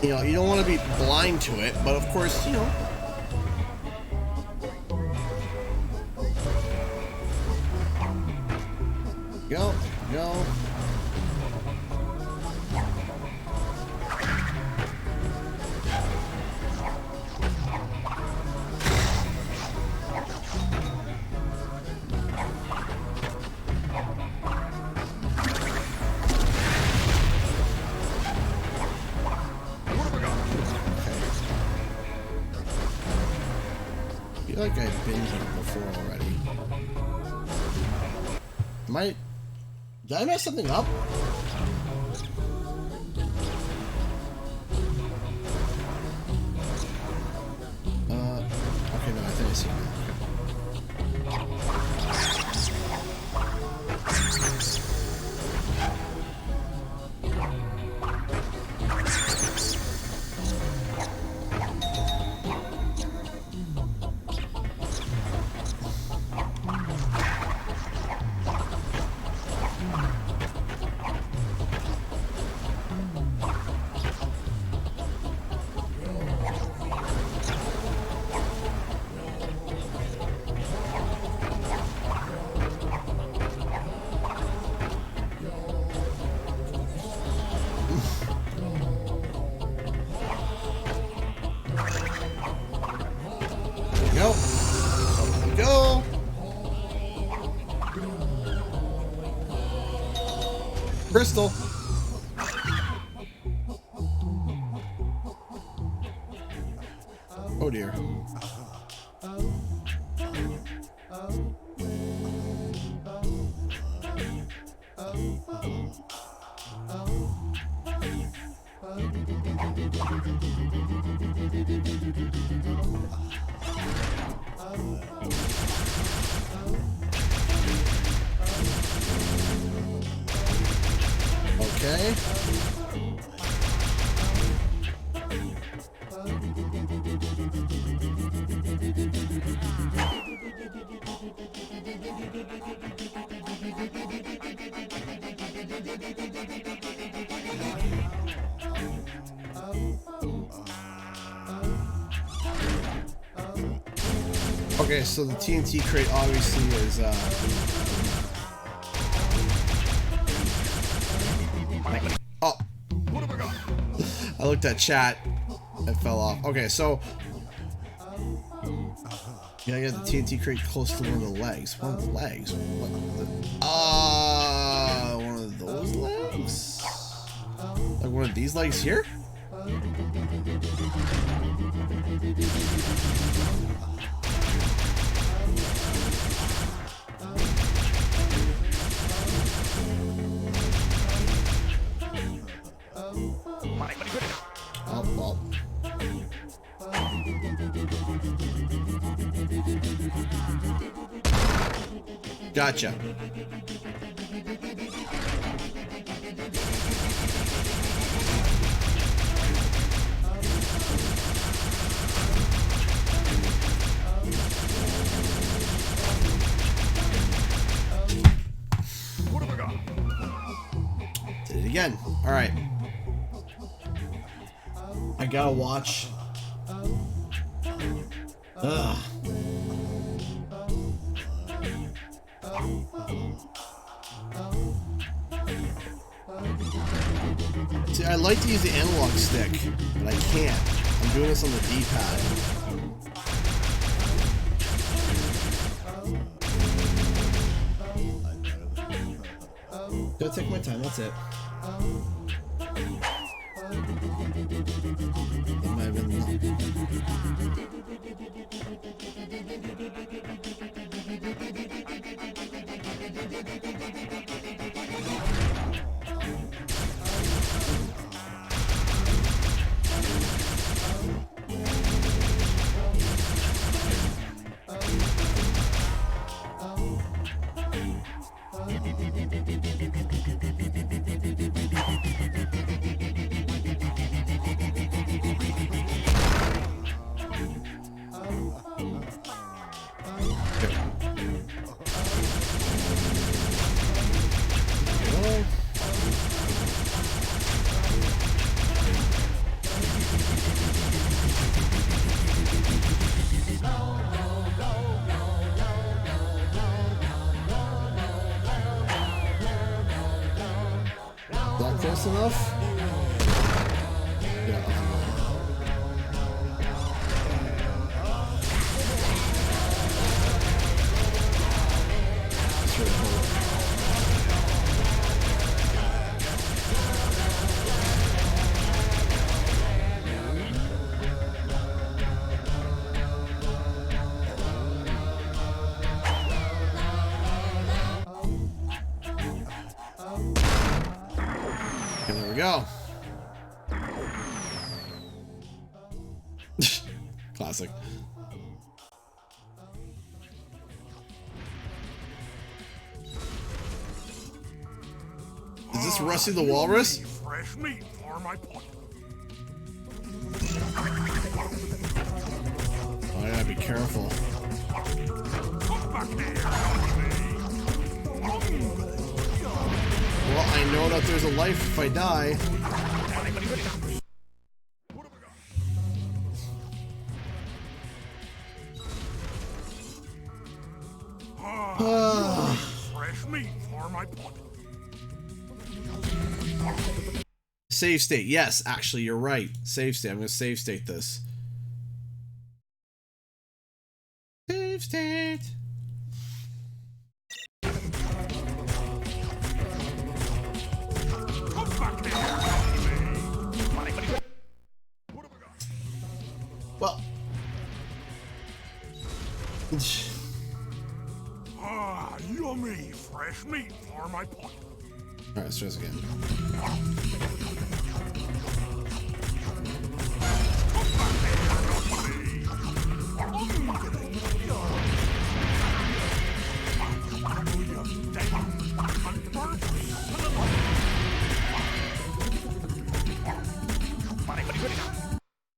You don't want to be blind to it, but of course, Go. I feel like I've been here before already. Did I mess something up? Okay, no, I think I see it. we go. Crystal. Oh dear. Okay. Okay, so the TNT crate obviously is oh. I looked at chat. It fell off. Okay, so yeah, I got the TNT crate close to one of the legs. One of the legs? What the one of those legs? Like one of these legs here? Oh, well. Gotcha. What have I got? Did it again. All right. I gotta watch. Ugh. See, I like to use the analog stick, but I can't. I'm doing this on the D-pad. Gotta take my time, that's it. That might have been that close enough? Yeah. That's really cool. And there we go. Classic. Is this Rusty the Walrus? Fresh meat for my pot. Oh, I gotta be careful. Come back here. Well, I know that there's a life if I die. Fresh meat for my pot. Save state. Yes, actually, you're right. Save state. I'm going to save state this. Save Save state. Well. Ah, yummy. Fresh meat for my pot. Alright, let's try this again.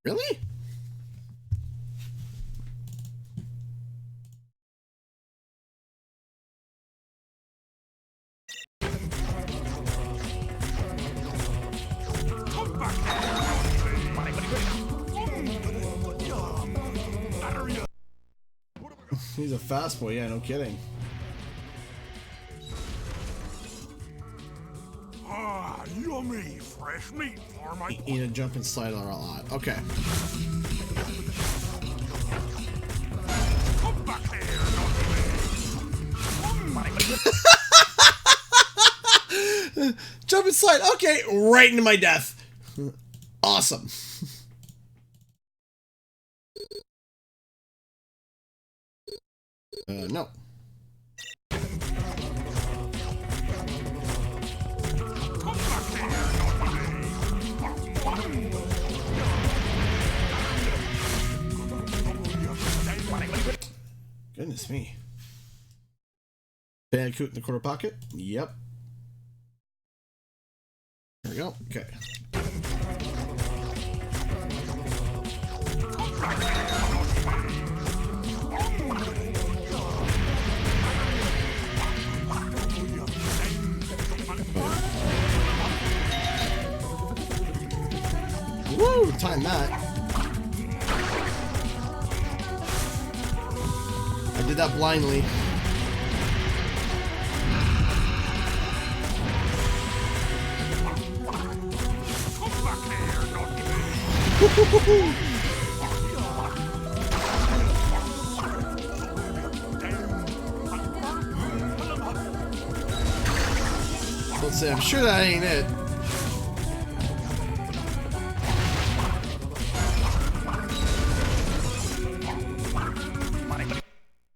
Really? He's a fast boy, yeah, no kidding. Ah, yummy. Fresh meat for my pot. Eat a jump and slide a lot. Okay. Come back here, naughty. Jump and slide. Okay, right into my death. Awesome. No. Goodness me. Bandicoot in the corner pocket? Yep. There we go. Okay. Woo! Time that. I did that blindly. Let's see, I'm sure that ain't it.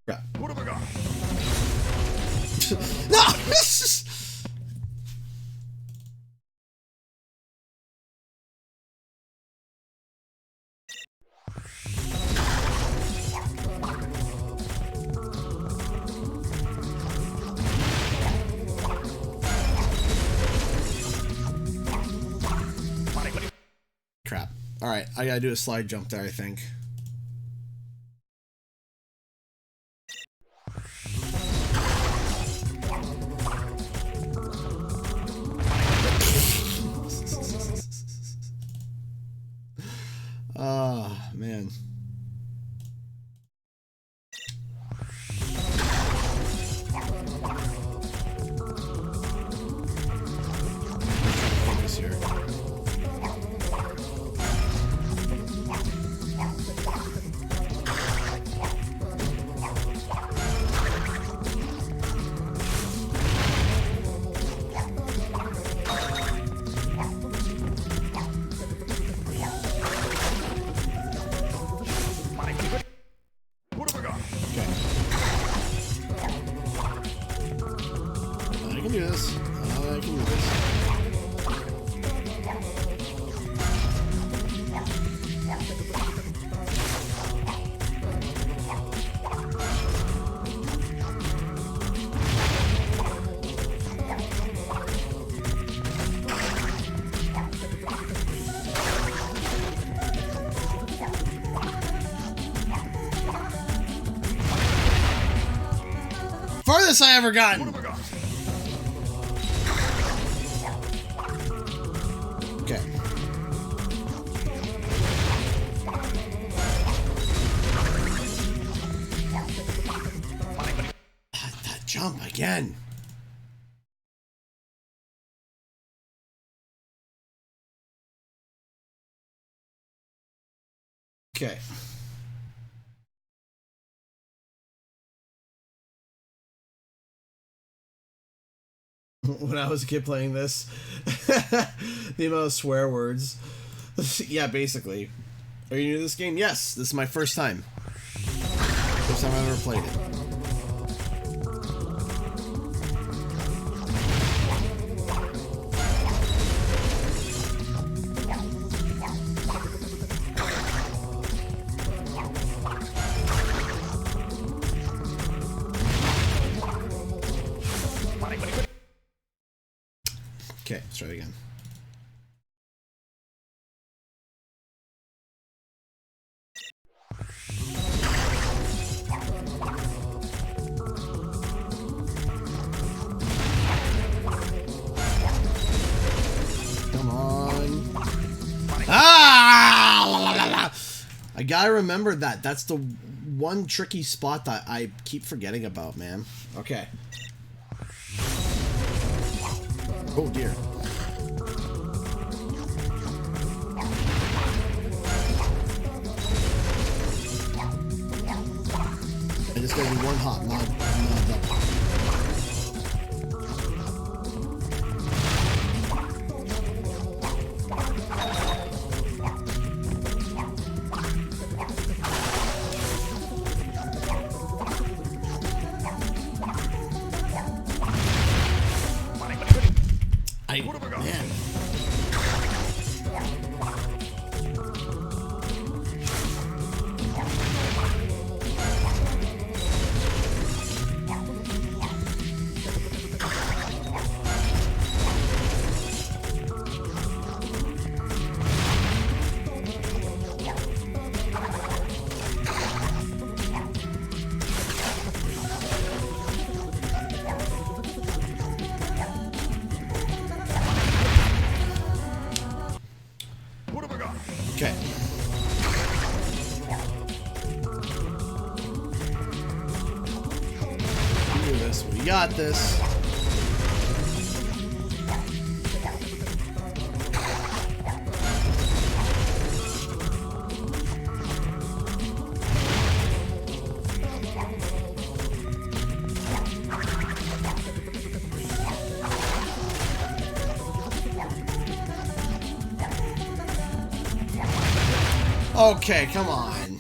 Crap. What have I got? No! Crap. Alright, I gotta do a slide jump there, I think. Ah, man. Focus here. What have I got? Okay. I can do this. I can do this. Farthest I ever gotten. What have I got? Okay. That jump again. Okay. when I was a kid playing this. The amount of swear words. Yeah, basically. Are you new to this game? Yes, this is my first time. First time I've ever played it. Okay, let's try it again. Come on. Ah! La, la, la, la. I gotta remember that. That's the one tricky spot that I keep forgetting about, man. Okay. Oh dear. I just gotta do one hop, not double. Man. Okay. We do this. We got this. Okay, come on.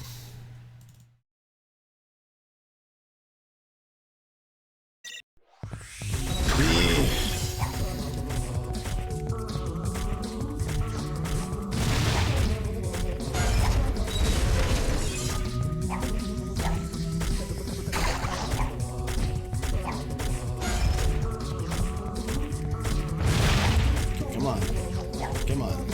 Come on. Come on.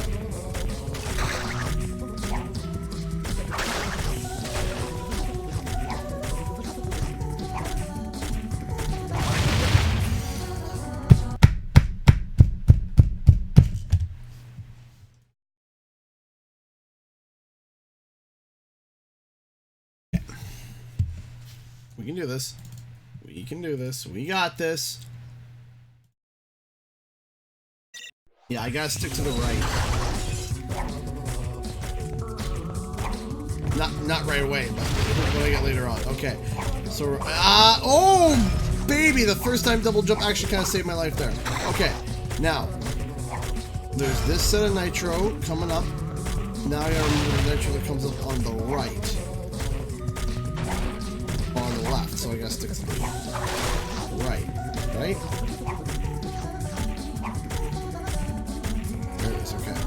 We can do this. We can do this. We got this. Yeah, I gotta stick to the right. Not right away, but what I get later on. Okay. So, oh, baby! The first time double jump actually kind of saved my life there. Okay. Now, there's this set of nitro coming up. Now I gotta remove the nitro that comes up on the right. On the left, so I gotta stick to the right. Right? There it is, okay.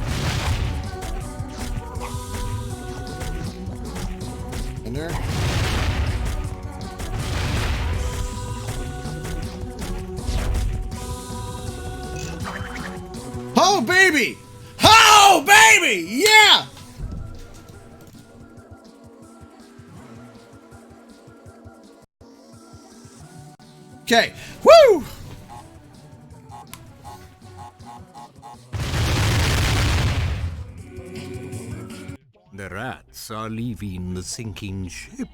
In there. Oh, baby! Oh, baby! Yeah! Okay. Woo! The rats are leaving the sinking ship.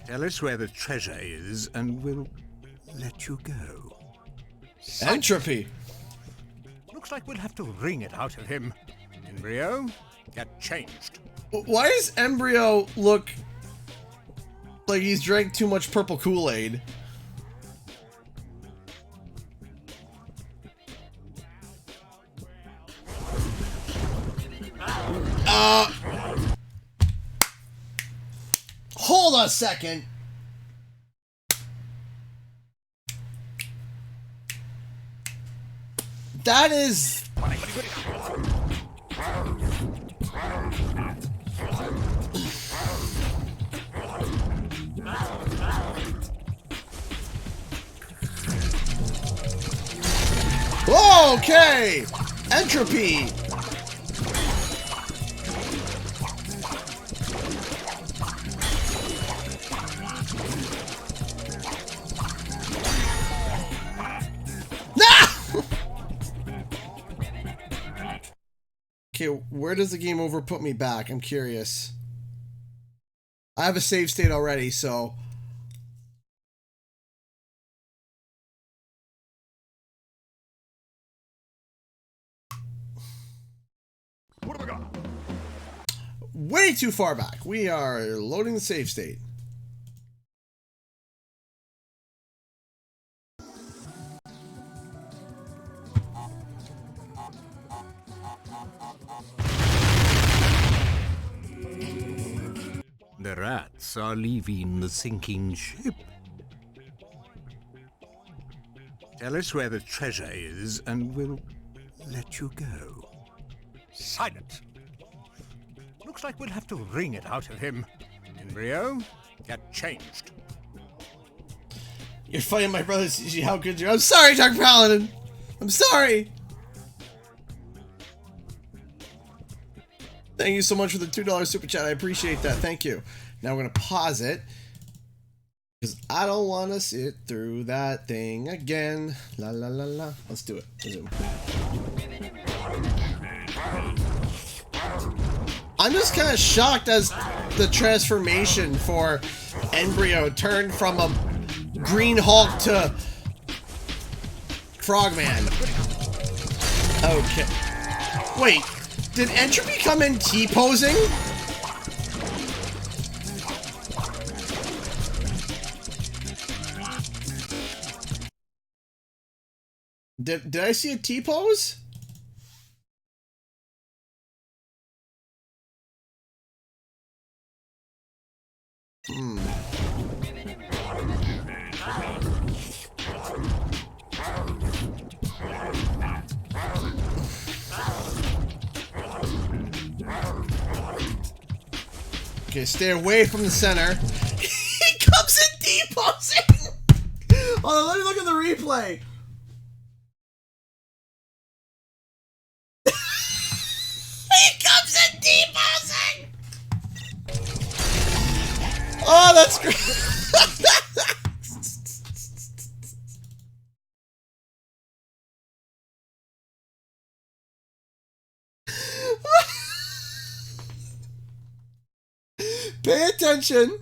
Tell us where the treasure is, and we'll let you go. Entropy. Looks like we'll have to wring it out of him. Embryo, get changed. Why does Embryo look like he's drank too much purple Kool-Aid? Hold a second. That is... Okay! Entropy! Okay, where does the game over put me back? I'm curious. I have a save state already, so... What have I got? Way too far back. We are loading the save state. The rats are leaving the sinking ship. Tell us where the treasure is, and we'll let you go. Silence. Looks like we'll have to wring it out of him. Embryo, get changed. You're fighting my brother, Gigi. How could you? I'm sorry, Dark Paladin. I'm sorry. Thank you so much for the $2 super chat. I appreciate that. Thank you. Now we're going to pause it, because I don't want to sit through that thing again. La la la la. Let's do it. Resume. I'm just kind of shocked as the transformation for Embryo turned from a Green Hulk to Frogman. Okay. Wait, did Entropy come in T-posing? Did I see a T-pose? Okay, stay away from the center. He comes in T-posing! Hold on, let me look at the replay. He comes in T-posing! Oh, that's great! Pay attention.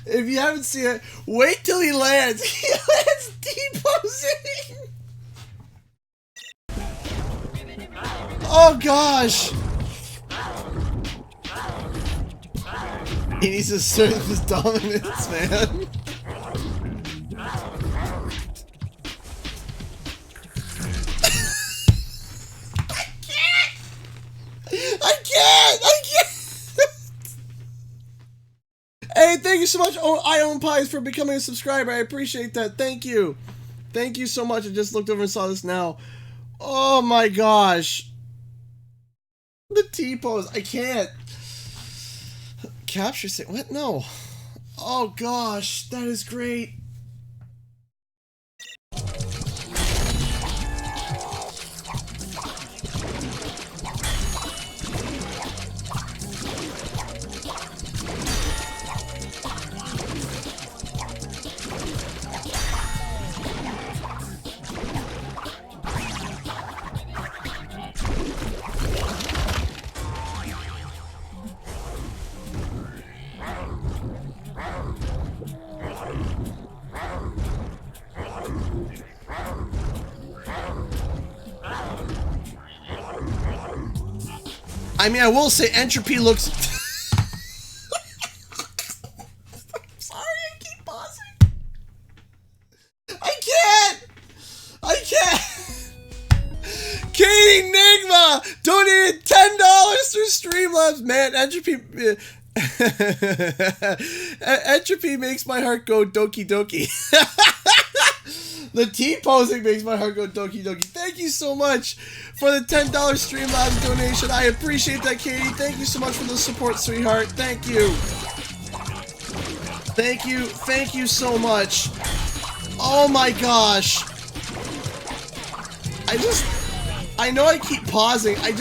If you haven't seen it, wait till he lands. He lands T-posing! Oh gosh! He needs to assert his dominance, man. I can't! Hey, thank you so much, I Own Pies, for becoming a subscriber. I appreciate that. Thank you. Thank you so much. I just looked over and saw this now. Oh my gosh. The T-pose. I can't. Capture state. What? No. Oh gosh. That is great. I mean, I will say Entropy looks... I'm sorry, I keep pausing. I can't! Katie Nigma donated $10 Streamlabs, man, Entropy. Entropy makes my heart go doki doki. The T-posing makes my heart go doki doki. Thank you so much for the $10 Streamlabs donation. I appreciate that, Katie. Thank you so much for the support, sweetheart. Thank you. Thank you so much. Oh my gosh. I know I keep pausing. I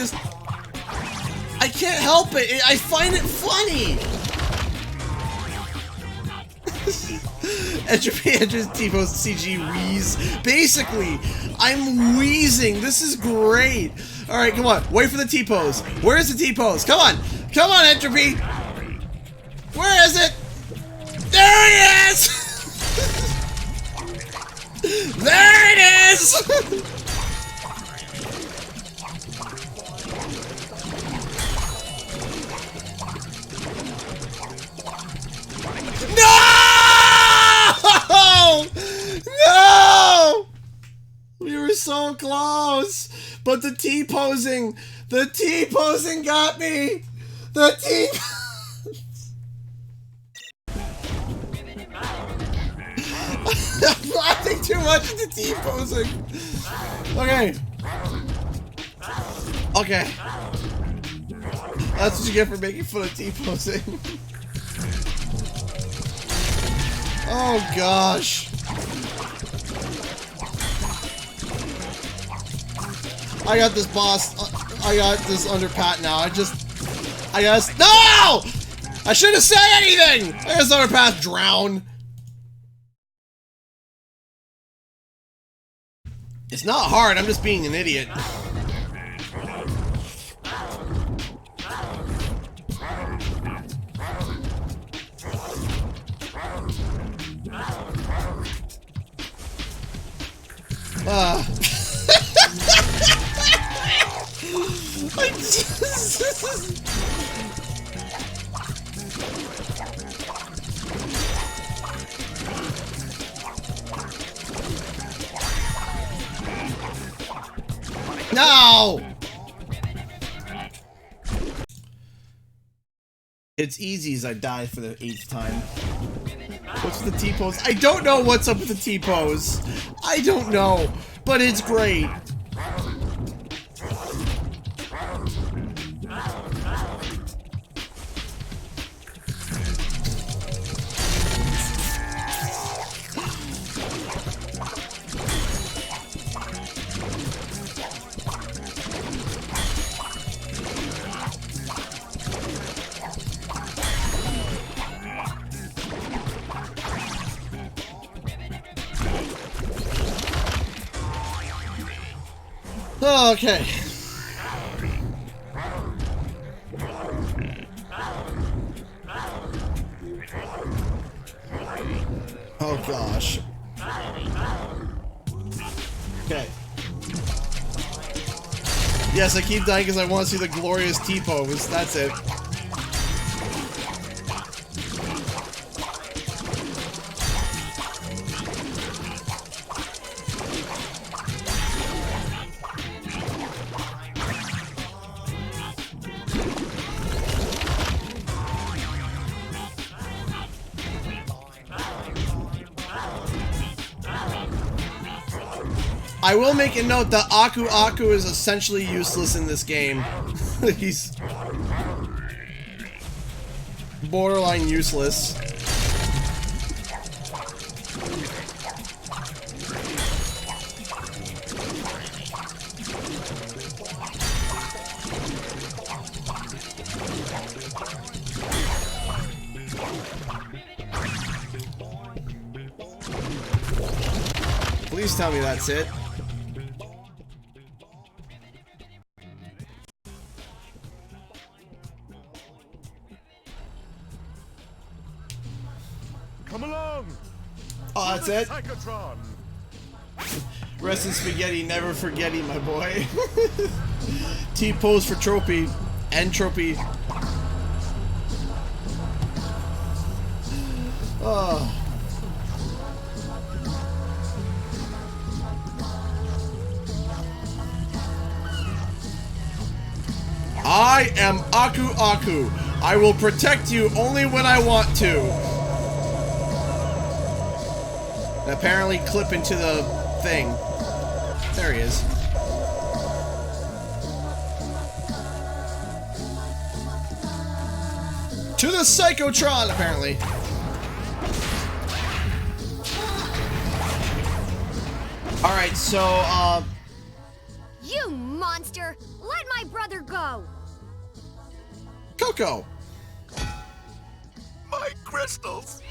can't help it. I find it funny. Entropy enters T-pose CG wheeze. Basically, I'm wheezing. This is great. All right, come on. Wait for the T-pose. Where's the T-pose? Come on. Come on, Entropy. Where is it? There it is! There it is! No! No! We were so close, but the T-posing got me. The T. I'm laughing too much at the T-posing. Okay. Okay. That's what you get for making fun of T-posing. Oh gosh. I got this boss. I got this under pat now. I got no! I shouldn't have said anything! I got this under pat drown. It's not hard, I'm just being an idiot. No! It's easy as I die for the 8th time. What's with the T-pose? I don't know what's up with the T-pose. I don't know, but it's great. Okay. Oh gosh. Okay. Yes, I keep dying because I want to see the glorious T-pose. That's it. I will make a note that Aku Aku is essentially useless in this game. He's borderline useless. Please tell me that's it. Come along. Oh, that's it? Psychotron. Rest in spaghetti, never forgetting, my boy. T-pose for trophy. Entropy. Oh. I am Aku Aku. I will protect you only when I want to. And apparently clip into the thing. There he is. To the Psychotron, apparently. Alright, so, You monster! Let my brother go! Coco. My crystals!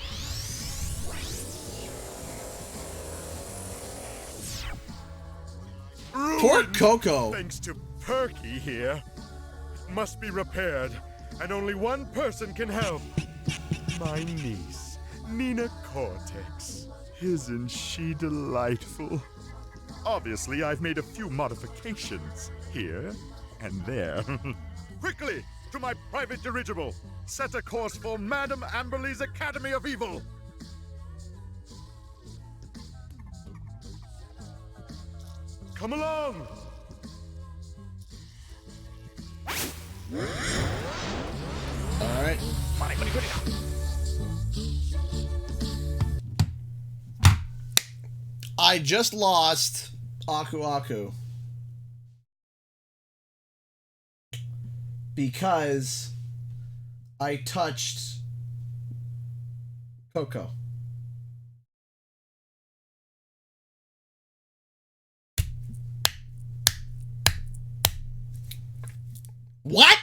Poor Coco. Thanks to Perky here. It must be repaired, and only one person can help. My niece, Nina Cortex. Isn't she delightful? Obviously, I've made a few modifications here and there. Quickly, to my private dirigible. Set a course for Madame Amberley's Academy of Evil. Come along! Alright. I just lost Aku Aku. Because I touched Coco. What?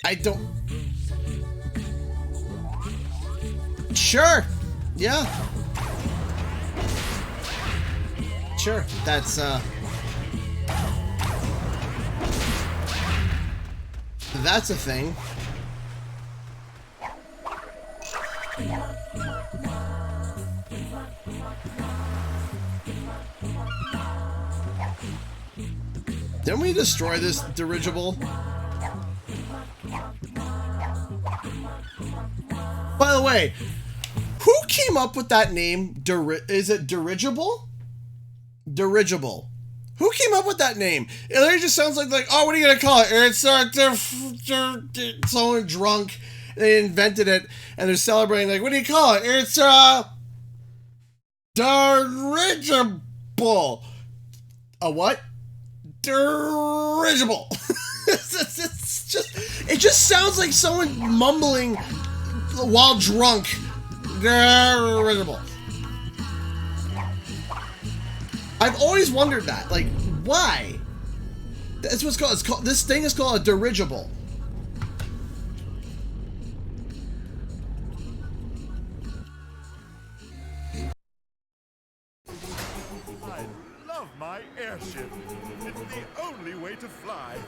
I don't... Sure. Yeah. Sure. That's, That's a thing. Didn't we destroy this dirigible? By the way, who came up with that name? Is it dirigible? Dirigible. Who came up with that name? It literally just sounds like oh, what are you gonna call it? It's someone drunk. They invented it and they're celebrating. Like, what do you call it? It's dirigible. A what? Dirigible. It just sounds like someone mumbling while drunk. Dirigible. I've always wondered that. Like, why? That's what it's called. It's called. This thing is called a dirigible. I love my airship. It's the only way to fly.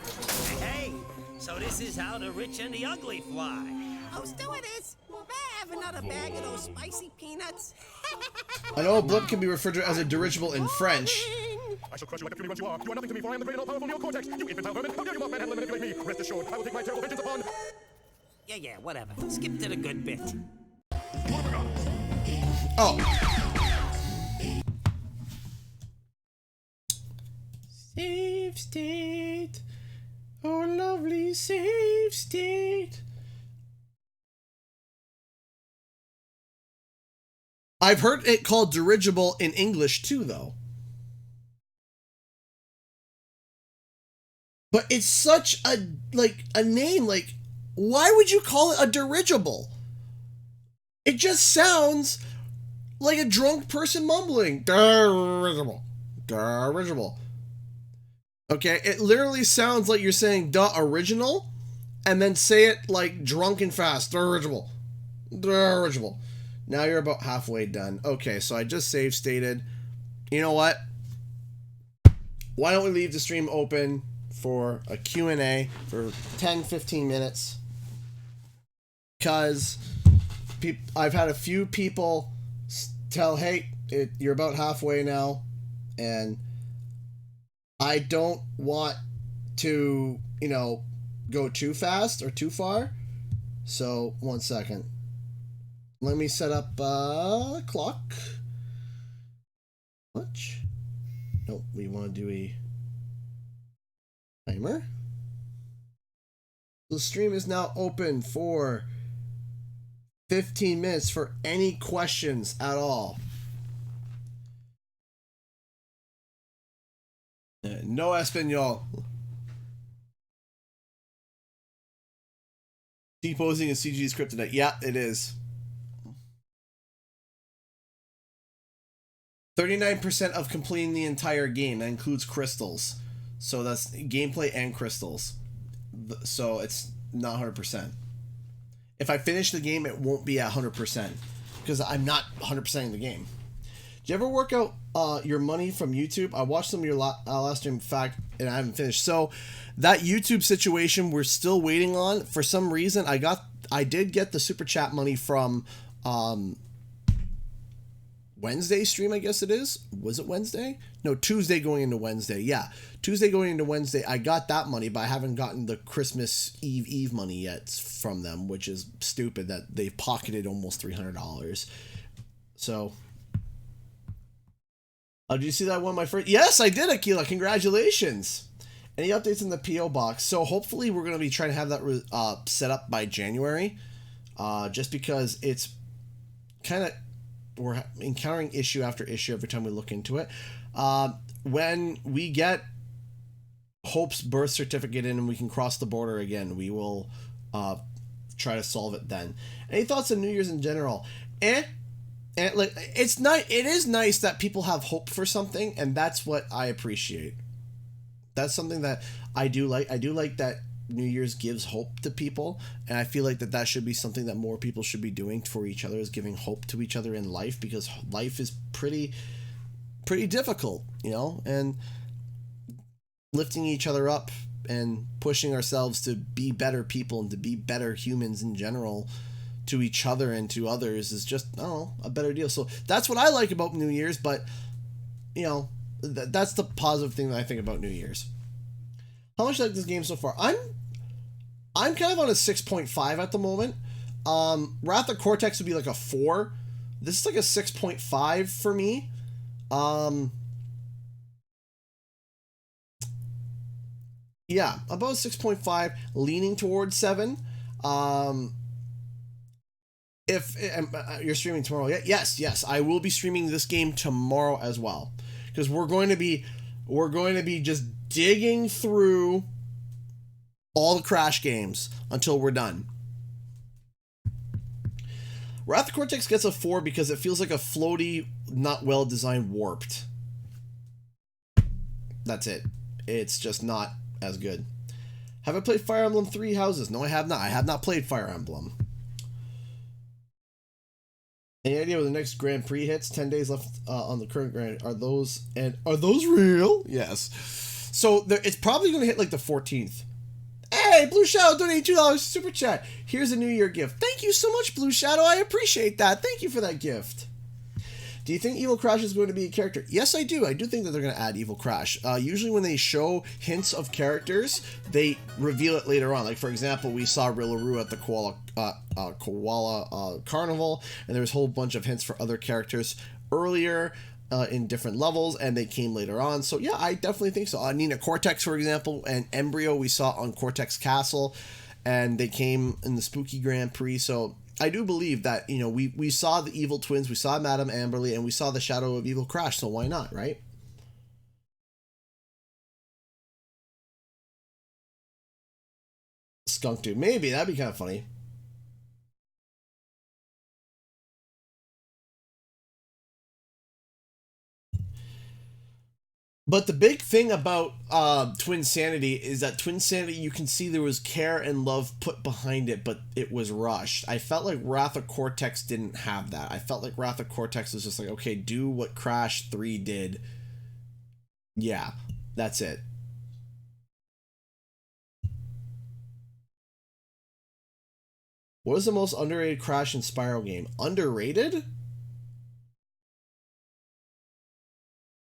Hey, so this is how the rich and the ugly fly. Oh, stewardess, may I have another bag of those spicy peanuts? I know a blimp can be referred to as a dirigible in French. I shall crush you like a puny once you are. You are nothing to me, for I am the great and all-powerful neo-cortex. You infantile vermin, how dare you mock-manhandle and manipulate me? Rest assured, I will take my terrible vengeance upon... Yeah, whatever. Skip to the good bit. Oh. Safe state. Oh, lovely safe state. I've heard it called dirigible in English too, though. But it's such a name. Like, why would you call it a dirigible? It just sounds like a drunk person mumbling. Dirigible. Dirigible. Okay, it literally sounds like you're saying "the original," and then say it like drunk and fast. Dirigible. Dirigible. Now you're about halfway done. Okay, so I just save stated. You know what? Why don't we leave the stream open for a Q&A for 10-15 minutes? Because I've had a few people tell, hey, you're about halfway now, and I don't want to, go too fast or too far. So, 1 second. Let me set up clock. Much? Nope, we want to do a Timer. The stream is now open for 15 minutes for any questions at all. No Espanol. Deposing is CG scripted. Yeah, it is. 39% of completing the entire game. That includes crystals. So that's gameplay and crystals. So it's not 100%. If I finish the game, it won't be at 100% because I'm not 100%ing the game. Do you ever work out your money from YouTube? I watched some of your last stream, in fact, and I haven't finished. So that YouTube situation we're still waiting on. For some reason, I did get the super chat money from Wednesday stream, I guess it is. Was it Wednesday? No, Tuesday going into Wednesday. Yeah, Tuesday going into Wednesday, I got that money, but I haven't gotten the Christmas Eve money yet from them, which is stupid that they've pocketed almost $300. So, did you see that one, my first? Yes, I did, Akila. Congratulations. Any updates in the PO box? So hopefully we're going to be trying to have that set up by January, just because it's kind of, we're encountering issue after issue every time we look into it. When we get Hope's birth certificate in and we can cross the border again, we will try to solve it then. Any thoughts on New Year's in general? And like, it's nice. It is nice that people have hope for something, and that's what I appreciate. That's something that I do like. I do like that New Year's gives hope to people, and I feel like that should be something that more people should be doing for each other, is giving hope to each other in life, because life is pretty difficult, you know, and lifting each other up and pushing ourselves to be better people and to be better humans in general to each other and to others is just, I don't know, a better deal. So that's what I like about New Year's, but, you know, that's the positive thing that I think about New Year's. How much do you like this game so far? I'm kind of on a 6.5 at the moment. Wrath of Cortex would be like a 4. This is like a 6.5 for me. Yeah, about 6.5, leaning towards 7. If you're streaming tomorrow, yes, I will be streaming this game tomorrow as well, because we're going to be just digging through all the Crash games until we're done. Wrath of Cortex gets a 4 because it feels like a floaty, not well designed Warped. That's it. It's just not as good. Have I played Fire Emblem 3 Houses? No, I have not. I have not played Fire Emblem. Any idea when the next Grand Prix hits? 10 days left on the current Grand. Are those real? Yes. So it's probably going to hit like the 14th. Hey, Blue Shadow donated $2 super chat. Here's a New Year gift. Thank you so much, Blue Shadow. I appreciate that. Thank you for that gift. Do you think Evil Crash is going to be a character? Yes, I do. I do think that they're going to add Evil Crash. Usually when they show hints of characters, they reveal it later on. Like, for example, we saw Rillaru at the Koala Carnival, and there was a whole bunch of hints for other characters earlier in different levels, and they came later on. So, yeah, I definitely think so. Nina Cortex, for example, and Embryo we saw on Cortex Castle, and they came in the Spooky Grand Prix. So I do believe that, you know, we saw the Evil Twins, we saw Madame Amberly, and we saw the Shadow of Evil Crash, so why not, right? Skunk Dude. Maybe, that'd be kind of funny. But the big thing about Twinsanity is that Twinsanity, you can see there was care and love put behind it, but it was rushed. I felt like Wrath of Cortex didn't have that. I felt like Wrath of Cortex was just like, okay, do what Crash 3 did. Yeah, that's it. What is the most underrated Crash and Spyro game? Underrated?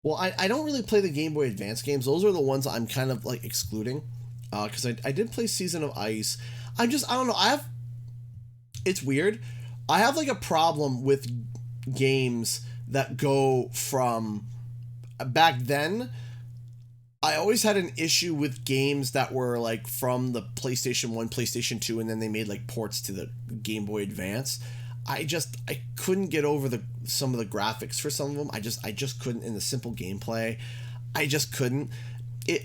Well, I don't really play the Game Boy Advance games. Those are the ones I'm kind of like excluding. Because I did play Season of Ice. I don't know. It's weird. I have like a problem with games that go from back then I always had an issue with games that were like from the PlayStation 1, PlayStation 2, and then they made like ports to the Game Boy Advance. I couldn't get over some of the graphics for some of them. I just couldn't, in the simple gameplay. I just couldn't.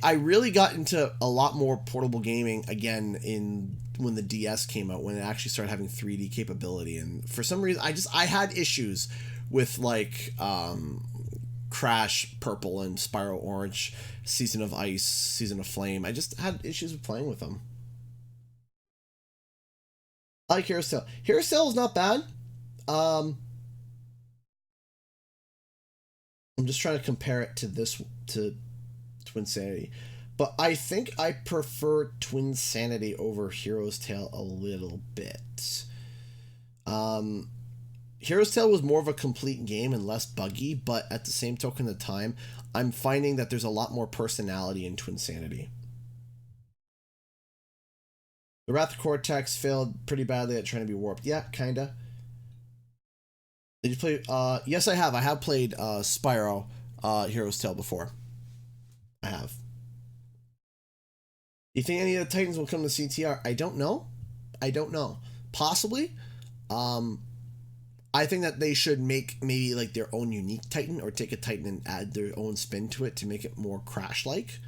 I really got into a lot more portable gaming again when the DS came out, when it actually started having 3D capability, and for some reason I had issues with like Crash Purple and Spyro Orange, Season of Ice, Season of Flame. I just had issues with playing with them. I like Hero's Tale. Hero's Tale is not bad. I'm just trying to compare it to Twinsanity, but I think I prefer Twinsanity over Hero's Tale a little bit. Hero's Tale was more of a complete game and less buggy, but at the same token of time, I'm finding that there's a lot more personality in Twinsanity. The Wrath of Cortex failed pretty badly at trying to be warped. Yeah, kinda. Did you play? Yes, I have. I have played Spyro Hero's Tale before. I have. Do you think any of the Titans will come to CTR? I don't know. Possibly. I think that they should make maybe like their own unique Titan, or take a Titan and add their own spin to it to make it more Crash-like.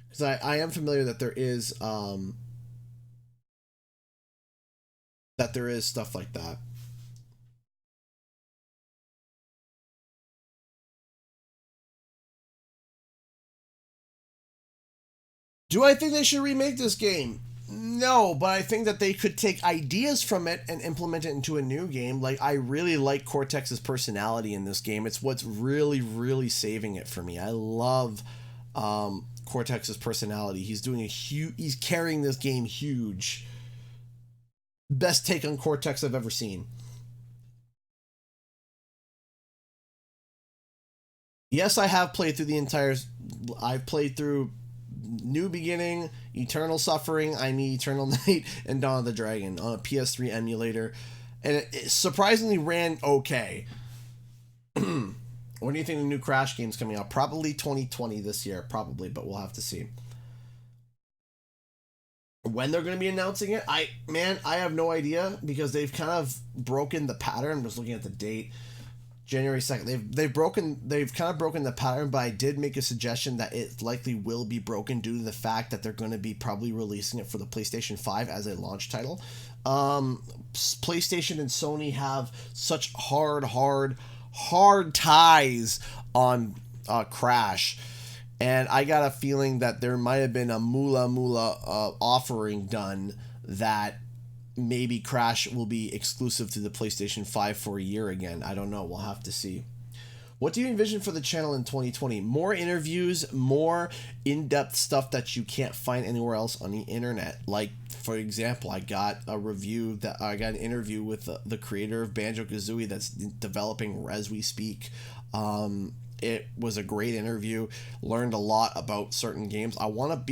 Because I am familiar that there is stuff like that. Do I think they should remake this game? No, but I think that they could take ideas from it and implement it into a new game. Like, I really like Cortex's personality in this game. It's what's really, really saving it for me. I love Cortex's personality. He's doing he's carrying this game huge. Best take on Cortex I've ever seen. Yes, I have played through I've played through New Beginning, Eternal Suffering, Eternal Night, and Dawn of the Dragon on a PS3 emulator, and it surprisingly ran okay. When do you think the new Crash game's coming out? Probably 2020 this year, probably, but we'll have to see. When they're going to be announcing it, I have no idea, because they've kind of broken the pattern. I'm just looking at the date. January 2nd. They've kind of broken the pattern, but I did make a suggestion that it likely will be broken due to the fact that they're going to be probably releasing it for the PlayStation 5 as a launch title. PlayStation and Sony have such hard ties on Crash, and I got a feeling that there might have been a moolah offering done that maybe Crash will be exclusive to the PlayStation 5 for a year again. I don't know. We'll have to see. What do you envision for the channel in 2020? More interviews, more in-depth stuff that you can't find anywhere else on the internet. Like, for example, I got an interview with the creator of Banjo-Kazooie that's developing as we speak. It was a great interview. Learned a lot about certain games. I want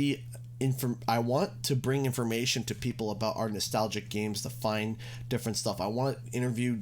to bring information to people about our nostalgic games, to find different stuff. I want to interview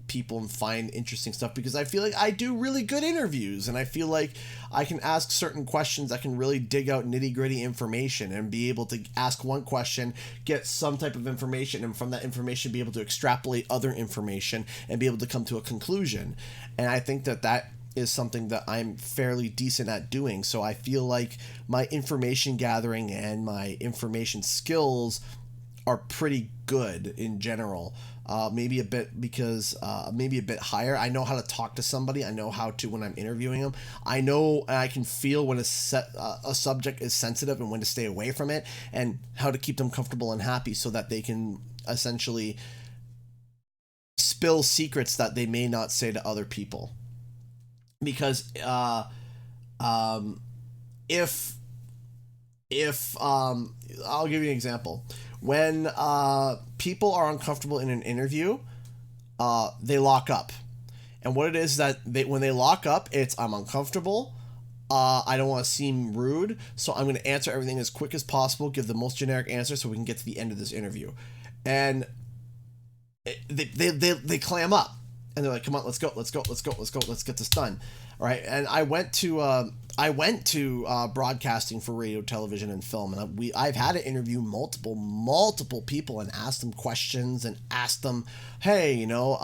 people and find interesting stuff, because I feel like I do really good interviews, and I feel like I can ask certain questions that can really dig out nitty-gritty information and be able to ask one question, get some type of information, and from that information be able to extrapolate other information and be able to come to a conclusion. And I think that is something that I'm fairly decent at doing. So I feel like my information gathering and my information skills are pretty good in general. Maybe a bit higher. I know how to talk to somebody. I know how to, when I'm interviewing them, I know, and I can feel when a subject is sensitive and when to stay away from it, and how to keep them comfortable and happy so that they can essentially spill secrets that they may not say to other people. Because if I'll give you an example. When people are uncomfortable in an interview, they lock up. And what it is that when they lock up, it's, I'm uncomfortable, I don't want to seem rude, so I'm going to answer everything as quick as possible, give the most generic answer so we can get to the end of this interview. And they clam up. And they're like, come on, let's go, let's get this done. right? And I went to broadcasting for radio, television, and film, and I've had to interview multiple people and ask them questions and ask them, hey, you know,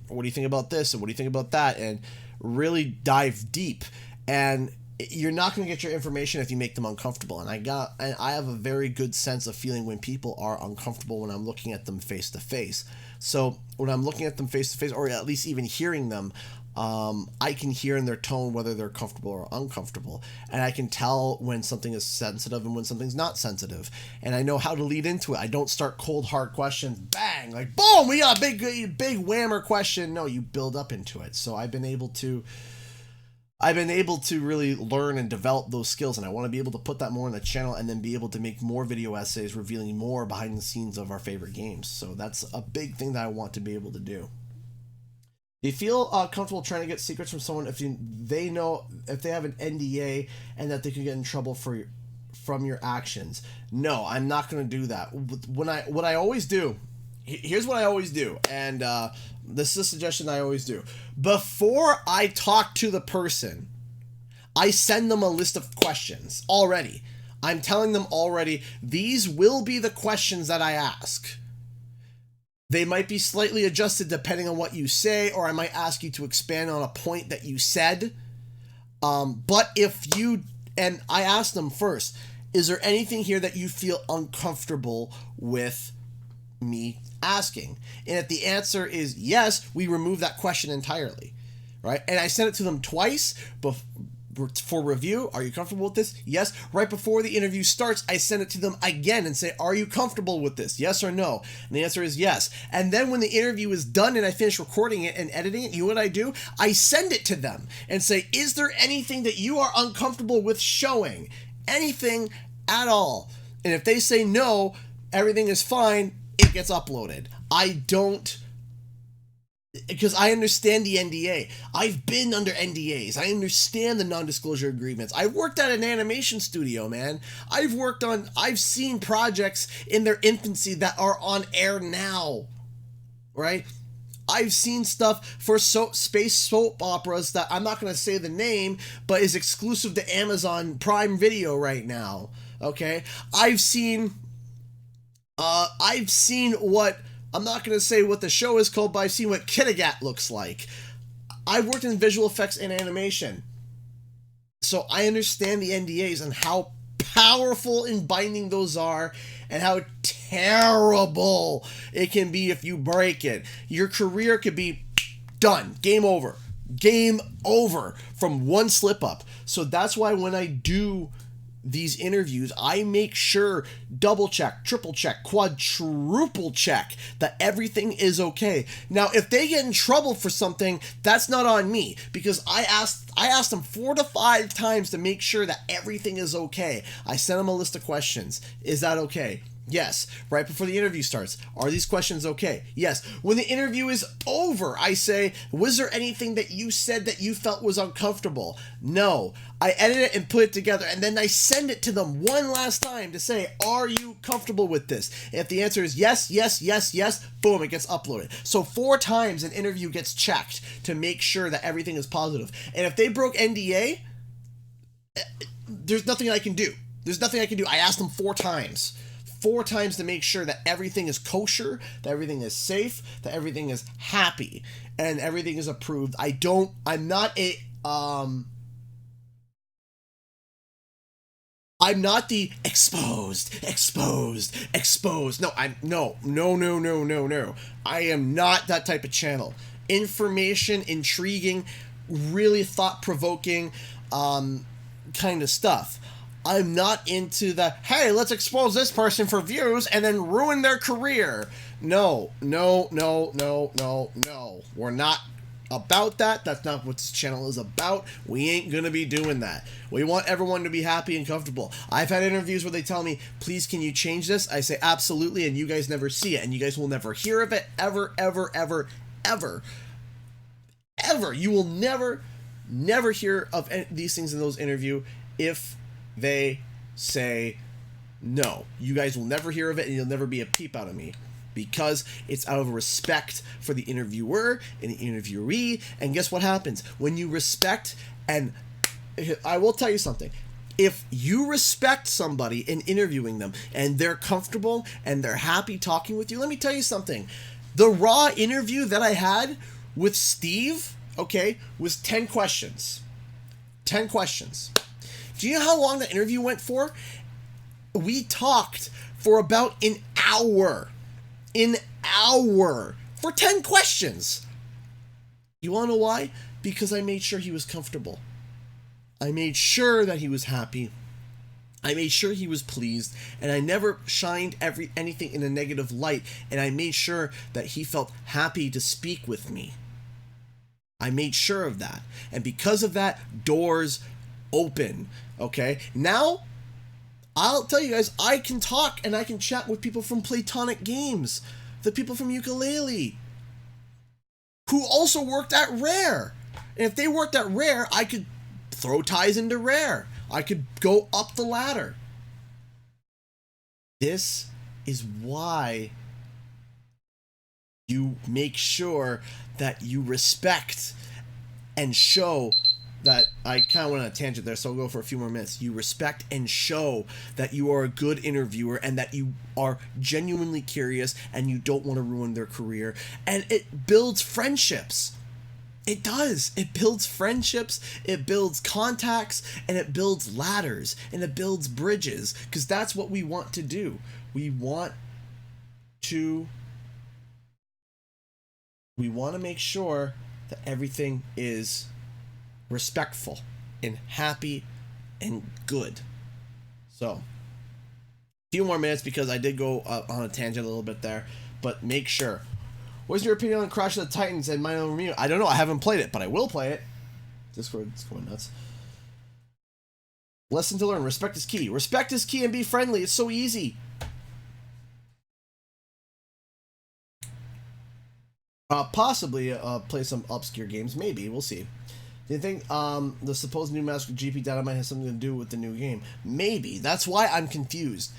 what do you think about this and what do you think about that, and really dive deep. And you're not going to get your information if you make them uncomfortable. And I have a very good sense of feeling when people are uncomfortable when I'm looking at them face to face. So when I'm looking at them face to face, or at least even hearing them, I can hear in their tone whether they're comfortable or uncomfortable, and I can tell when something is sensitive and when something's not sensitive, and I know how to lead into it. I don't start cold hard questions, bang, like boom, we got a big whammer question. No, you build up into it. So I've been able to really learn and develop those skills, and I want to be able to put that more on the channel and then be able to make more video essays revealing more behind the scenes of our favorite games. So that's a big thing that I want to be able to do. Do you feel comfortable trying to get secrets from someone if they have an NDA and that they can get in trouble from your actions? No, I'm not going to do that. What I always do, here's what I always do, and this is a suggestion I always do. Before I talk to the person, I send them a list of questions already. I'm telling them already, these will be the questions that I ask. They might be slightly adjusted depending on what you say, or I might ask you to expand on a point that you said. But and I ask them first, is there anything here that you feel uncomfortable with me asking? And if the answer is yes, we remove that question entirely, right? And I send it to them twice for review. Are you comfortable with this? Yes. Right before the interview starts, I send it to them again and say, are you comfortable with this? Yes or no? And the answer is yes. And then when the interview is done and I finish recording it and editing it, you know what I do? I send it to them and say, is there anything that you are uncomfortable with showing? Anything at all? And if they say no, everything is fine, it gets uploaded. Because I understand the NDA. I've been under NDAs. I understand the non-disclosure agreements. I worked at an animation studio, man. I've seen projects in their infancy that are on air now, right? I've seen stuff for space soap operas that I'm not going to say the name, but is exclusive to Amazon Prime Video right now, okay? I've seen what... I'm not going to say what the show is called, but I've seen what Kittigat looks like. I've worked in visual effects and animation. So I understand the NDAs and how powerful and binding those are and how terrible it can be if you break it. Your career could be done. Game over. Game over from one slip up. So that's why when I do these interviews, I make sure, double check, triple check, quadruple check that everything is okay. Now, if they get in trouble for something, that's not on me, because I asked them 4 to 5 times to make sure that everything is okay. I sent them a list of questions. Is that okay? Yes. Right before the interview starts, are these questions okay? Yes. When the interview is over, I say, was there anything that you said that you felt was uncomfortable? No. I edit it and put it together, and then I send it to them one last time to say, are you comfortable with this? If the answer is yes, yes, yes, yes, boom, it gets uploaded. So 4 times an interview gets checked to make sure that everything is positive. And if they broke NDA, there's nothing I can do. I asked them 4 times. 4 times to make sure that everything is kosher, that everything is safe, that everything is happy, and everything is approved. I'm not the exposed. No. I am not that type of channel. Information, intriguing, really thought-provoking kind of stuff. I'm not into the, hey, let's expose this person for views and then ruin their career. No. We're not about that. That's not what this channel is about. We ain't gonna be doing that. We want everyone to be happy and comfortable. I've had interviews where they tell me, please, can you change this? I say, absolutely, and you guys never see it, and you guys will never hear of it, ever. You will never hear of these things in those interviews if they say no. You guys will never hear of it, and you'll never be a peep out of me. because it's out of respect for the interviewer and the interviewee. And guess what happens? When you respect, and I will tell you something, if you respect somebody in interviewing them and they're comfortable and they're happy talking with you, let me tell you something. The raw interview that I had with Steve, okay, was 10 questions. 10 questions. Do you know how long the interview went for? We talked for about an hour. An hour. For 10 questions. You want to know why? Because I made sure he was comfortable. I made sure that he was happy. I made sure he was pleased, and I never shined anything in a negative light, and I made sure that he felt happy to speak with me. I made sure of that. And because of that, doors open. Okay? Now, I'll tell you guys, I can talk and I can chat with people from Platonic Games, the people from Ukulele, who also worked at Rare. And if they worked at Rare, I could throw ties into Rare. I could go up the ladder. This is why you make sure that you respect and show that. I kind of went on a tangent there, so I'll go for a few more minutes. You respect and show that you are a good interviewer and that you are genuinely curious and you don't want to ruin their career. And it builds friendships. It does. It builds friendships, it builds contacts, and it builds ladders, and it builds bridges, because that's what we want to do. We want to make sure that everything is respectful and happy and good. So, a few more minutes because I did go on a tangent a little bit there, but make sure. What's your opinion on Crash of the Titans and my own review? I don't know. I haven't played it, but I will play it. Discord's going nuts. Lesson to learn. Respect is key. Respect is key and be friendly. It's so easy. Possibly play some obscure games. Maybe. We'll see. Do you think the supposed new Master GP data might have something to do with the new game? Maybe. That's why I'm confused.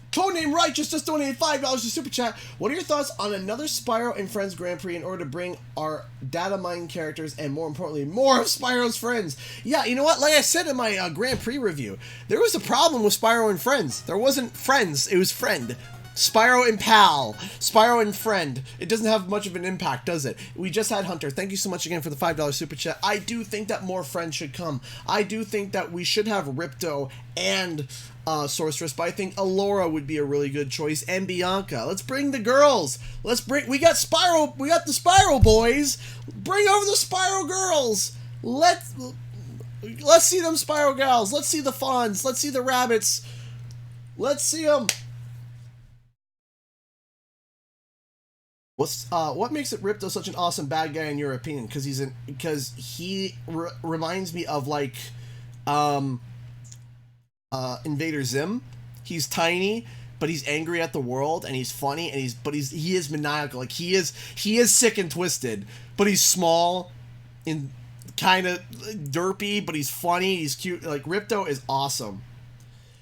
Codename Righteous just donated $5 to Super Chat. What are your thoughts on another Spyro and Friends Grand Prix in order to bring our data mine characters and, more importantly, more of Spyro's friends? Yeah, you know what? Like I said in my Grand Prix review, there was a problem with Spyro and Friends. There wasn't Friends, it was Friend. Spyro and Pal. Spyro and Friend. It doesn't have much of an impact, does it? We just had Hunter. Thank you so much again for the $5 Super Chat. I do think that more friends should come. I do think that we should have Ripto and Sorceress, but I think Alora would be a really good choice, and Bianca. Let's bring the girls. We got Spyro. We got the Spyro boys. Bring over the Spyro girls. Let's see them Spyro gals. Let's see the fawns. Let's see the rabbits. Let's see them. What makes it Ripto such an awesome bad guy in your opinion? Because he reminds me of like Invader Zim. He's tiny, but he's angry at the world, and he's funny, and he is maniacal. Like he is sick and twisted, but he's small and kind of derpy, but he's funny. He's cute. Like Ripto is awesome.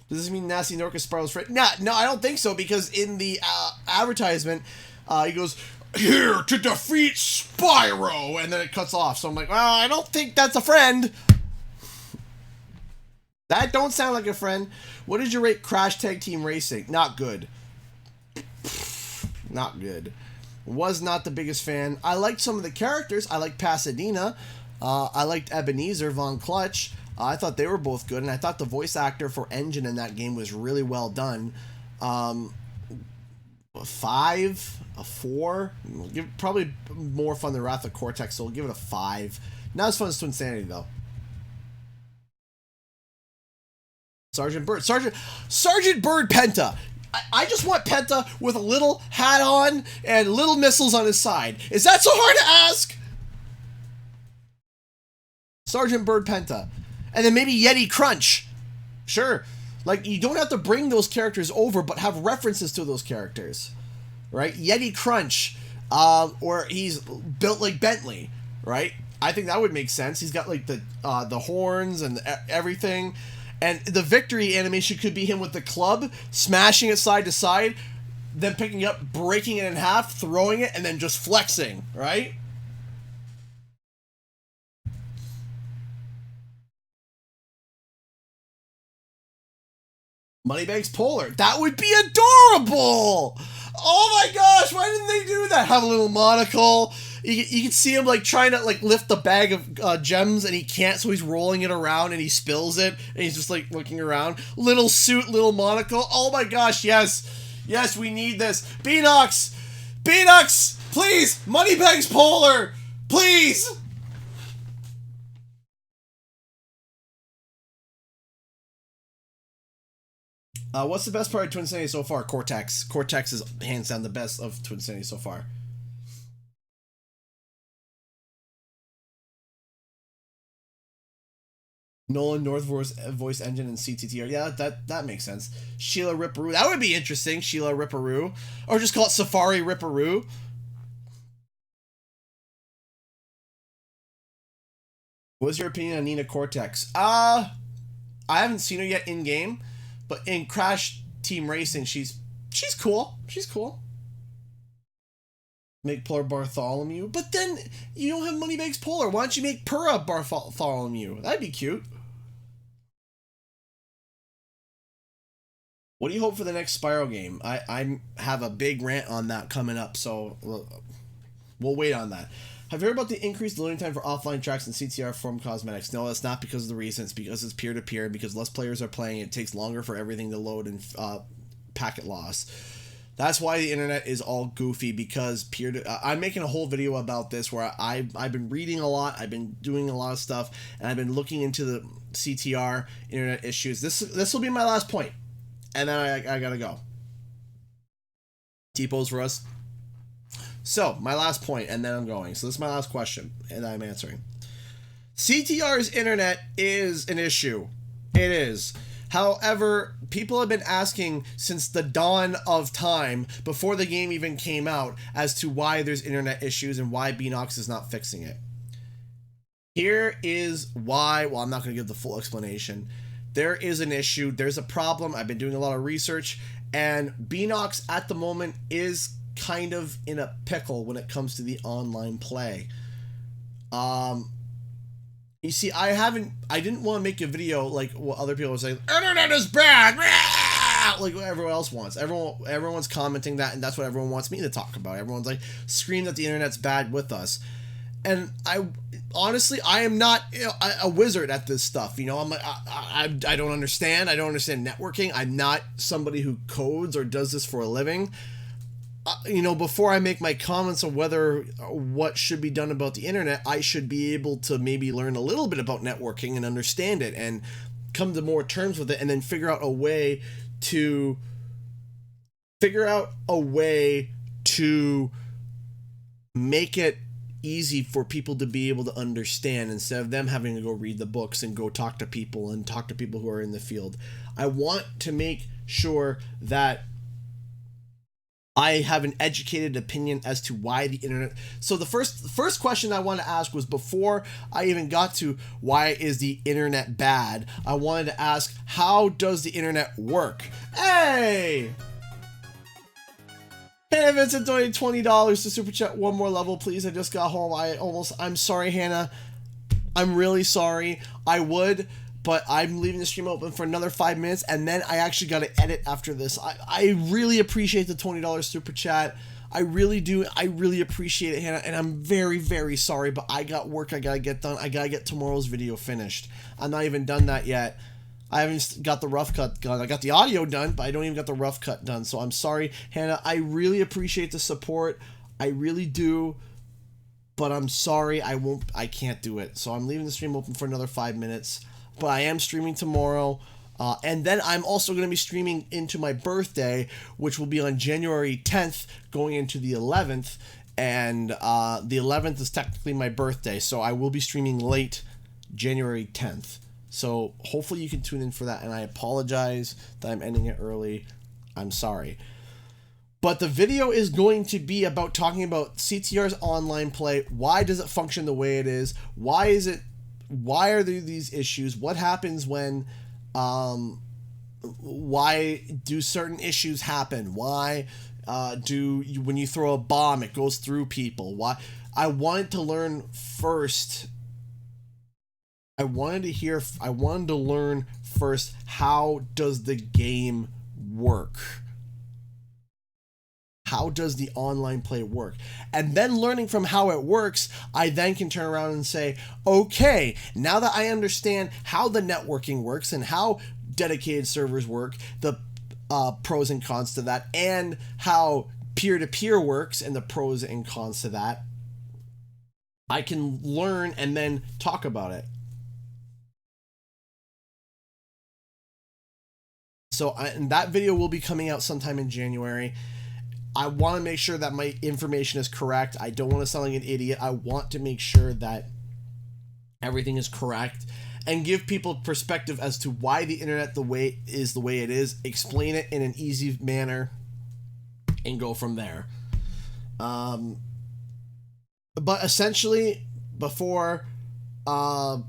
Does this mean Nasty Nork is Spyro's friend? No, I don't think so, because in the advertisement, he goes, "Here to defeat Spyro," and then it cuts off. So I'm like, well, I don't think that's a friend. That don't sound like a friend. What did you rate Crash Tag Team Racing? Not good. Not good. Was not the biggest fan. I liked some of the characters. I liked Pasadena. I liked Ebenezer Von Clutch. I thought they were both good, and I thought the voice actor for Engine in that game was really well done. A 5, a 4. Probably more fun than Wrath of Cortex, so we'll give it a 5. Not as fun as Twinsanity, though. Sergeant Bird Penta. I just want Penta with a little hat on and little missiles on his side. Is that so hard to ask? Sergeant Bird Penta. And then maybe Yeti Crunch. Sure. Like, you don't have to bring those characters over, but have references to those characters. Right? Yeti Crunch. Or he's built like Bentley. Right? I think that would make sense. He's got like the horns and everything. And the victory animation could be him with the club, smashing it side to side. then picking it up, breaking it in half, throwing it, and then just flexing, right? Moneybags Polar. That would be adorable! Oh my gosh, why didn't they do that? Have a little monocle. You can see him like trying to like lift the bag of gems and he can't, so he's rolling it around and he spills it and he's just like looking around. Little suit, little monocle. Oh my gosh, yes. Yes, we need this. Beanox! Beanox! Please! Moneybags Polar! Please! What's the best part of Twinsanity so far? Cortex. Cortex is hands down the best of Twinsanity so far. Nolan North voice engine and CTTR. Yeah, that makes sense. Sheila Ripperoo. That would be interesting. Sheila Ripperoo. Or just call it Safari Ripperoo. What's your opinion on Nina Cortex? I haven't seen her yet in game. But in Crash Team Racing, she's cool. She's cool. Make Polar Bartholomew. But then you don't have Moneybags Polar. Why don't you make Pura Bartholomew? That'd be cute. What do you hope for the next Spyro game? I have a big rant on that coming up, so we'll wait on that. Have you heard about the increased loading time for offline tracks in CTR form cosmetics? No, that's not because of the reason. It's because it's peer-to-peer. Because less players are playing, it takes longer for everything to load and packet loss. That's why the internet is all goofy, because I'm making a whole video about this where I've been reading a lot, I've been doing a lot of stuff, and I've been looking into the CTR internet issues. This will be my last point, and then I gotta go. T-pose for us. So, my last point, and then I'm going. So this is my last question, and I'm answering. CTR's internet is an issue. It is. However, people have been asking since the dawn of time, before the game even came out, as to why there's internet issues and why Beanox is not fixing it. Here is why. Well, I'm not going to give the full explanation. There is an issue. There's a problem. I've been doing a lot of research, and Beanox at the moment is kind of in a pickle when it comes to the online play. You see, I didn't want to make a video like what other people are saying, internet is bad, like what everyone else wants. Everyone's commenting that, and that's what everyone wants me to talk about. Everyone's like, scream that the internet's bad with us. And honestly, I am not a wizard at this stuff. You know, I'm like, I don't understand. I don't understand networking. I'm not somebody who codes or does this for a living. You know, before I make my comments on what should be done about the internet, I should be able to maybe learn a little bit about networking and understand it and come to more terms with it, and then figure out a way to make it easy for people to be able to understand, instead of them having to go read the books and go talk to people who are in the field. I want to make sure that I have an educated opinion as to why the internet. So the first question I want to ask was, before I even got to why is the internet bad, I wanted to ask, how does the internet work? Hey! Hannah Vincent donated $20 to Super Chat. One more level, please. I just got home. I'm sorry, Hannah. I'm really sorry. I would, but I'm leaving the stream open for another 5 minutes, and then I actually got to edit after this. I really appreciate the $20 Super Chat. I really do. I really appreciate it, Hannah, and I'm very, very sorry, but I got work I got to get done. I got to get tomorrow's video finished. I'm not even done that yet. I haven't got the rough cut done. I got the audio done, but I don't even got the rough cut done, so I'm sorry, Hannah. I really appreciate the support. I really do, but I'm sorry. I can't do it, so I'm leaving the stream open for another 5 minutes. But I am streaming tomorrow, and then I'm also going to be streaming into my birthday, which will be on January 10th, going into the 11th, and the 11th is technically my birthday, so I will be streaming late January 10th. So hopefully you can tune in for that, and I apologize that I'm ending it early. I'm sorry. But the video is going to be about talking about CTR's online play. Why does it function the way it is? Why are there these issues? What happens when, why do certain issues happen? Why When you throw a bomb, it goes through people? Why? I wanted to learn first. I wanted to learn first, how does the game work? How does the online play work? And then learning from how it works, I then can turn around and say, okay, now that I understand how the networking works and how dedicated servers work, the pros and cons to that, and how peer-to-peer works and the pros and cons to that, I can learn and then talk about it. So and that video will be coming out sometime in January. I want to make sure that my information is correct. I don't want to sound like an idiot. I want to make sure that everything is correct and give people perspective as to why the internet the way it is. Explain it in an easy manner and go from there. But essentially, before I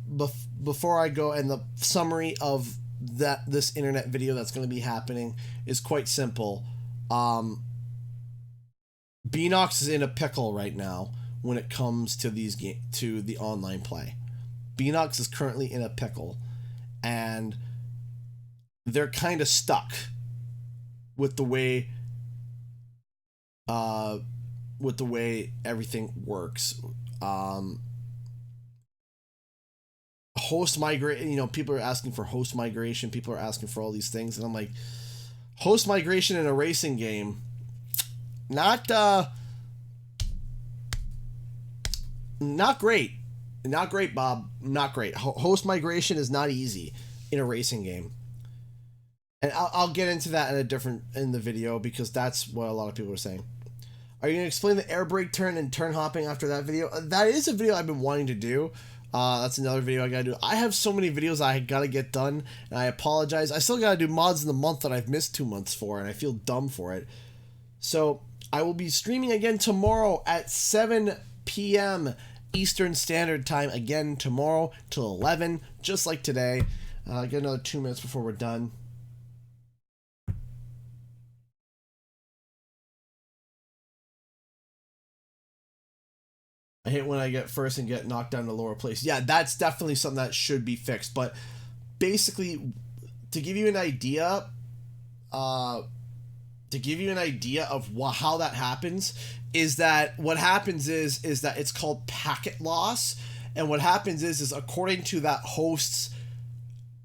go, and the summary of this internet video that's going to be happening is quite simple. Beanox is in a pickle right now when it comes to to the online play. Beanox is currently in a pickle, and they're kind of stuck with the way everything works. Host migration, people are asking for host migration, people are asking for all these things, and I'm like, host migration in a racing game, not great, Bob, not great. Host migration is not easy in a racing game, and I'll get into that in the video, because that's what a lot of people are saying. Are you going to explain the air brake turn and turn hopping after that video? That is a video I've been wanting to do. That's another video I gotta do. I have so many videos I gotta get done, and I apologize. I still gotta do mods in the month that I've missed 2 months for, and I feel dumb for it. So I will be streaming again tomorrow at 7 p.m. Eastern Standard Time, again tomorrow till 11, just like today. Get another 2 minutes before we're done. I hate when I get first and get knocked down to lower place. Yeah, that's definitely something that should be fixed. But basically, to give you an idea, of how that happens, is that what happens is that it's called packet loss, and what happens is according to that host's,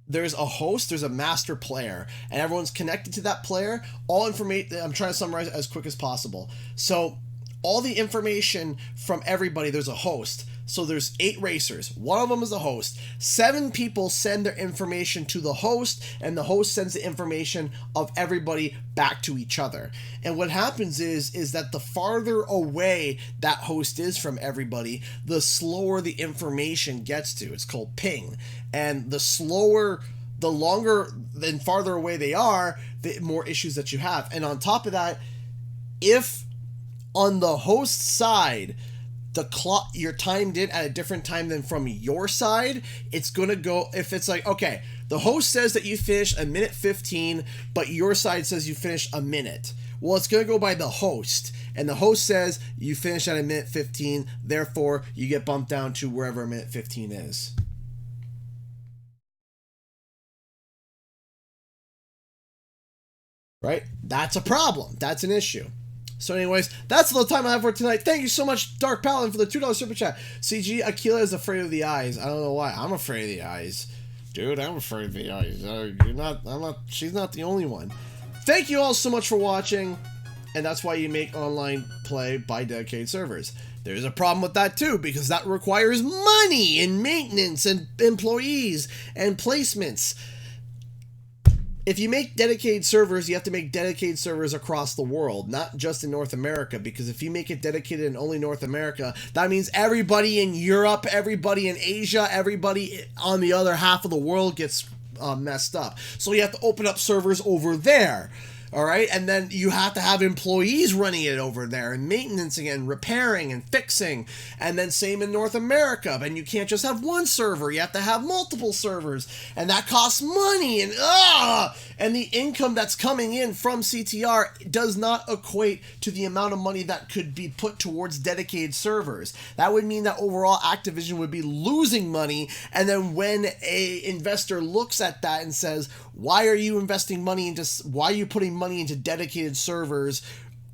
there's a master player, and everyone's connected to that player. All information. I'm trying to summarize it as quick as possible. So all the information from everybody, there's a host. So there's 8 racers. One of them is a host. 7 people send their information to the host, and the host sends the information of everybody back to each other. And what happens is that the farther away that host is from everybody, the slower the information gets to. It's called ping. And the longer and farther away they are, the more issues that you have. And on top of that, if on the host side, the clock, you're timed in at a different time than from your side, it's going to go, if it's like, okay, the host says that you finish a minute 15, but your side says you finish a minute. Well, it's going to go by the host, and the host says you finish at a minute 15, therefore you get bumped down to wherever a minute 15 is. Right? That's a problem. That's an issue. So anyways, that's all the time I have for tonight. Thank you so much, Dark Paladin, for the $2 super chat. CG, Aquila is afraid of the eyes. I don't know why. I'm afraid of the eyes. Dude, I'm afraid of the eyes. She's not the only one. Thank you all so much for watching. And that's why you make online play by dedicated servers. There's a problem with that too, because that requires money and maintenance and employees and placements. If you make dedicated servers, you have to make dedicated servers across the world, not just in North America, because if you make it dedicated in only North America, that means everybody in Europe, everybody in Asia, everybody on the other half of the world gets messed up. So you have to open up servers over there. All right, and then you have to have employees running it over there and maintaining and repairing and fixing. And then same in North America, and you can't just have one server, you have to have multiple servers, and that costs money, and the income that's coming in from CTR does not equate to the amount of money that could be put towards dedicated servers. That would mean that overall Activision would be losing money, and then when a investor looks at that and says, why are you putting money into dedicated servers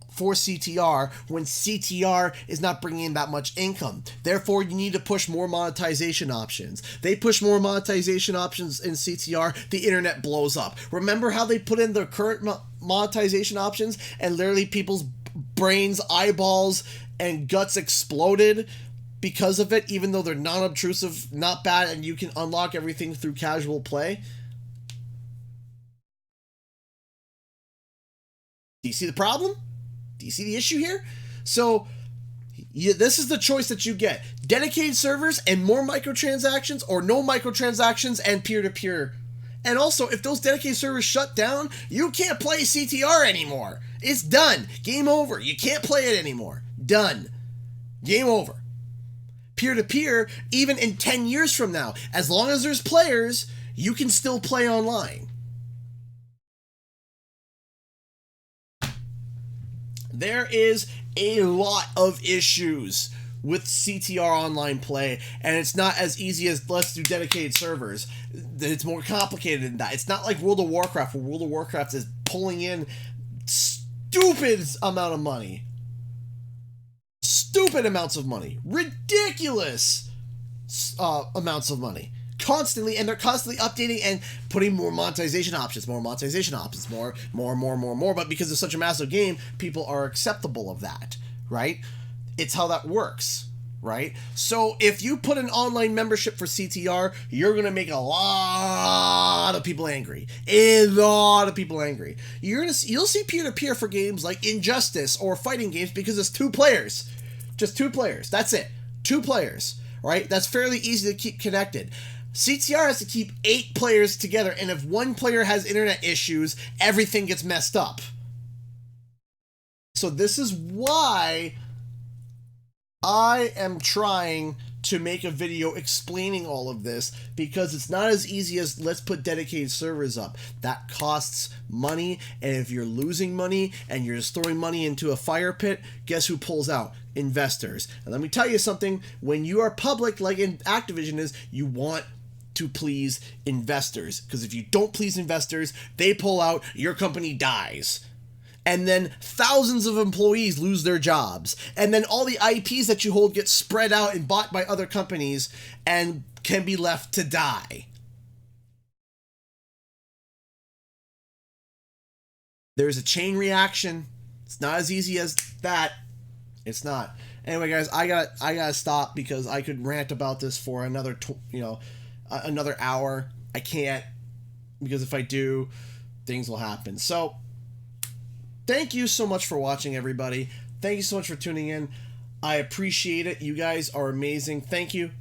for CTR when CTR is not bringing in that much income? Therefore, you need to push more monetization options. They push more monetization options in CTR, the internet blows up. Remember how they put in their current monetization options and literally people's brains, eyeballs, and guts exploded because of it, even though they're non-obtrusive, not bad, and you can unlock everything through casual play? Do you see the problem? Do you see the issue here? So, this is the choice that you get. Dedicated servers and more microtransactions, or no microtransactions and peer-to-peer. And also, if those dedicated servers shut down, you can't play CTR anymore. It's done. Game over. You can't play it anymore. Done. Game over. Peer-to-peer, even in 10 years from now, as long as there's players, you can still play online. There is a lot of issues with CTR online play, and it's not as easy as let's do dedicated servers. It's more complicated than that. It's not like World of Warcraft, where World of Warcraft is pulling in stupid amount of money. Stupid amounts of money. Ridiculous amounts of money. Constantly, and they're constantly updating and putting more monetization options, more, but because it's such a massive game, people are acceptable of that, right? It's how that works, right? So if you put an online membership for CTR, you're going to make a lot of people angry. You'll see peer-to-peer for games like Injustice or fighting games because it's 2 players. Just 2 players. That's it. 2 players, right? That's fairly easy to keep connected. CTR has to keep 8 players together, and if one player has internet issues, everything gets messed up. So this is why I am trying to make a video explaining all of this, because it's not as easy as let's put dedicated servers up. That costs money, and if you're losing money and you're just throwing money into a fire pit, guess who pulls out? Investors. And let me tell you something, when you are public, like in Activision is, you want to please investors, because if you don't please investors, they pull out, your company dies. And then thousands of employees lose their jobs. And then all the IPs that you hold get spread out and bought by other companies and can be left to die. There's a chain reaction. It's not as easy as that. It's not. Anyway, guys, I gotta stop because I could rant about this for another another hour. I can't, because if I do, things will happen. So thank you so much for watching, everybody. Thank you so much for tuning in. I appreciate it. You guys are amazing. Thank you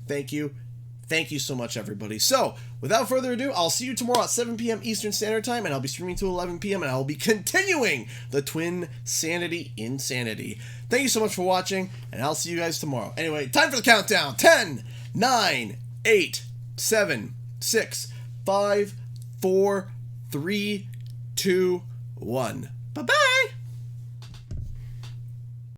so much, everybody. So without further ado, I'll see you tomorrow at 7 p.m. Eastern Standard Time, and I'll be streaming to 11 p.m. and I'll be continuing the Twinsanity insanity. Thank you so much for watching, and I'll see you guys tomorrow. Anyway, time for the countdown. 10, 9, 8, 7, 6, 5, 4, 3, 2, 1. Bye-bye!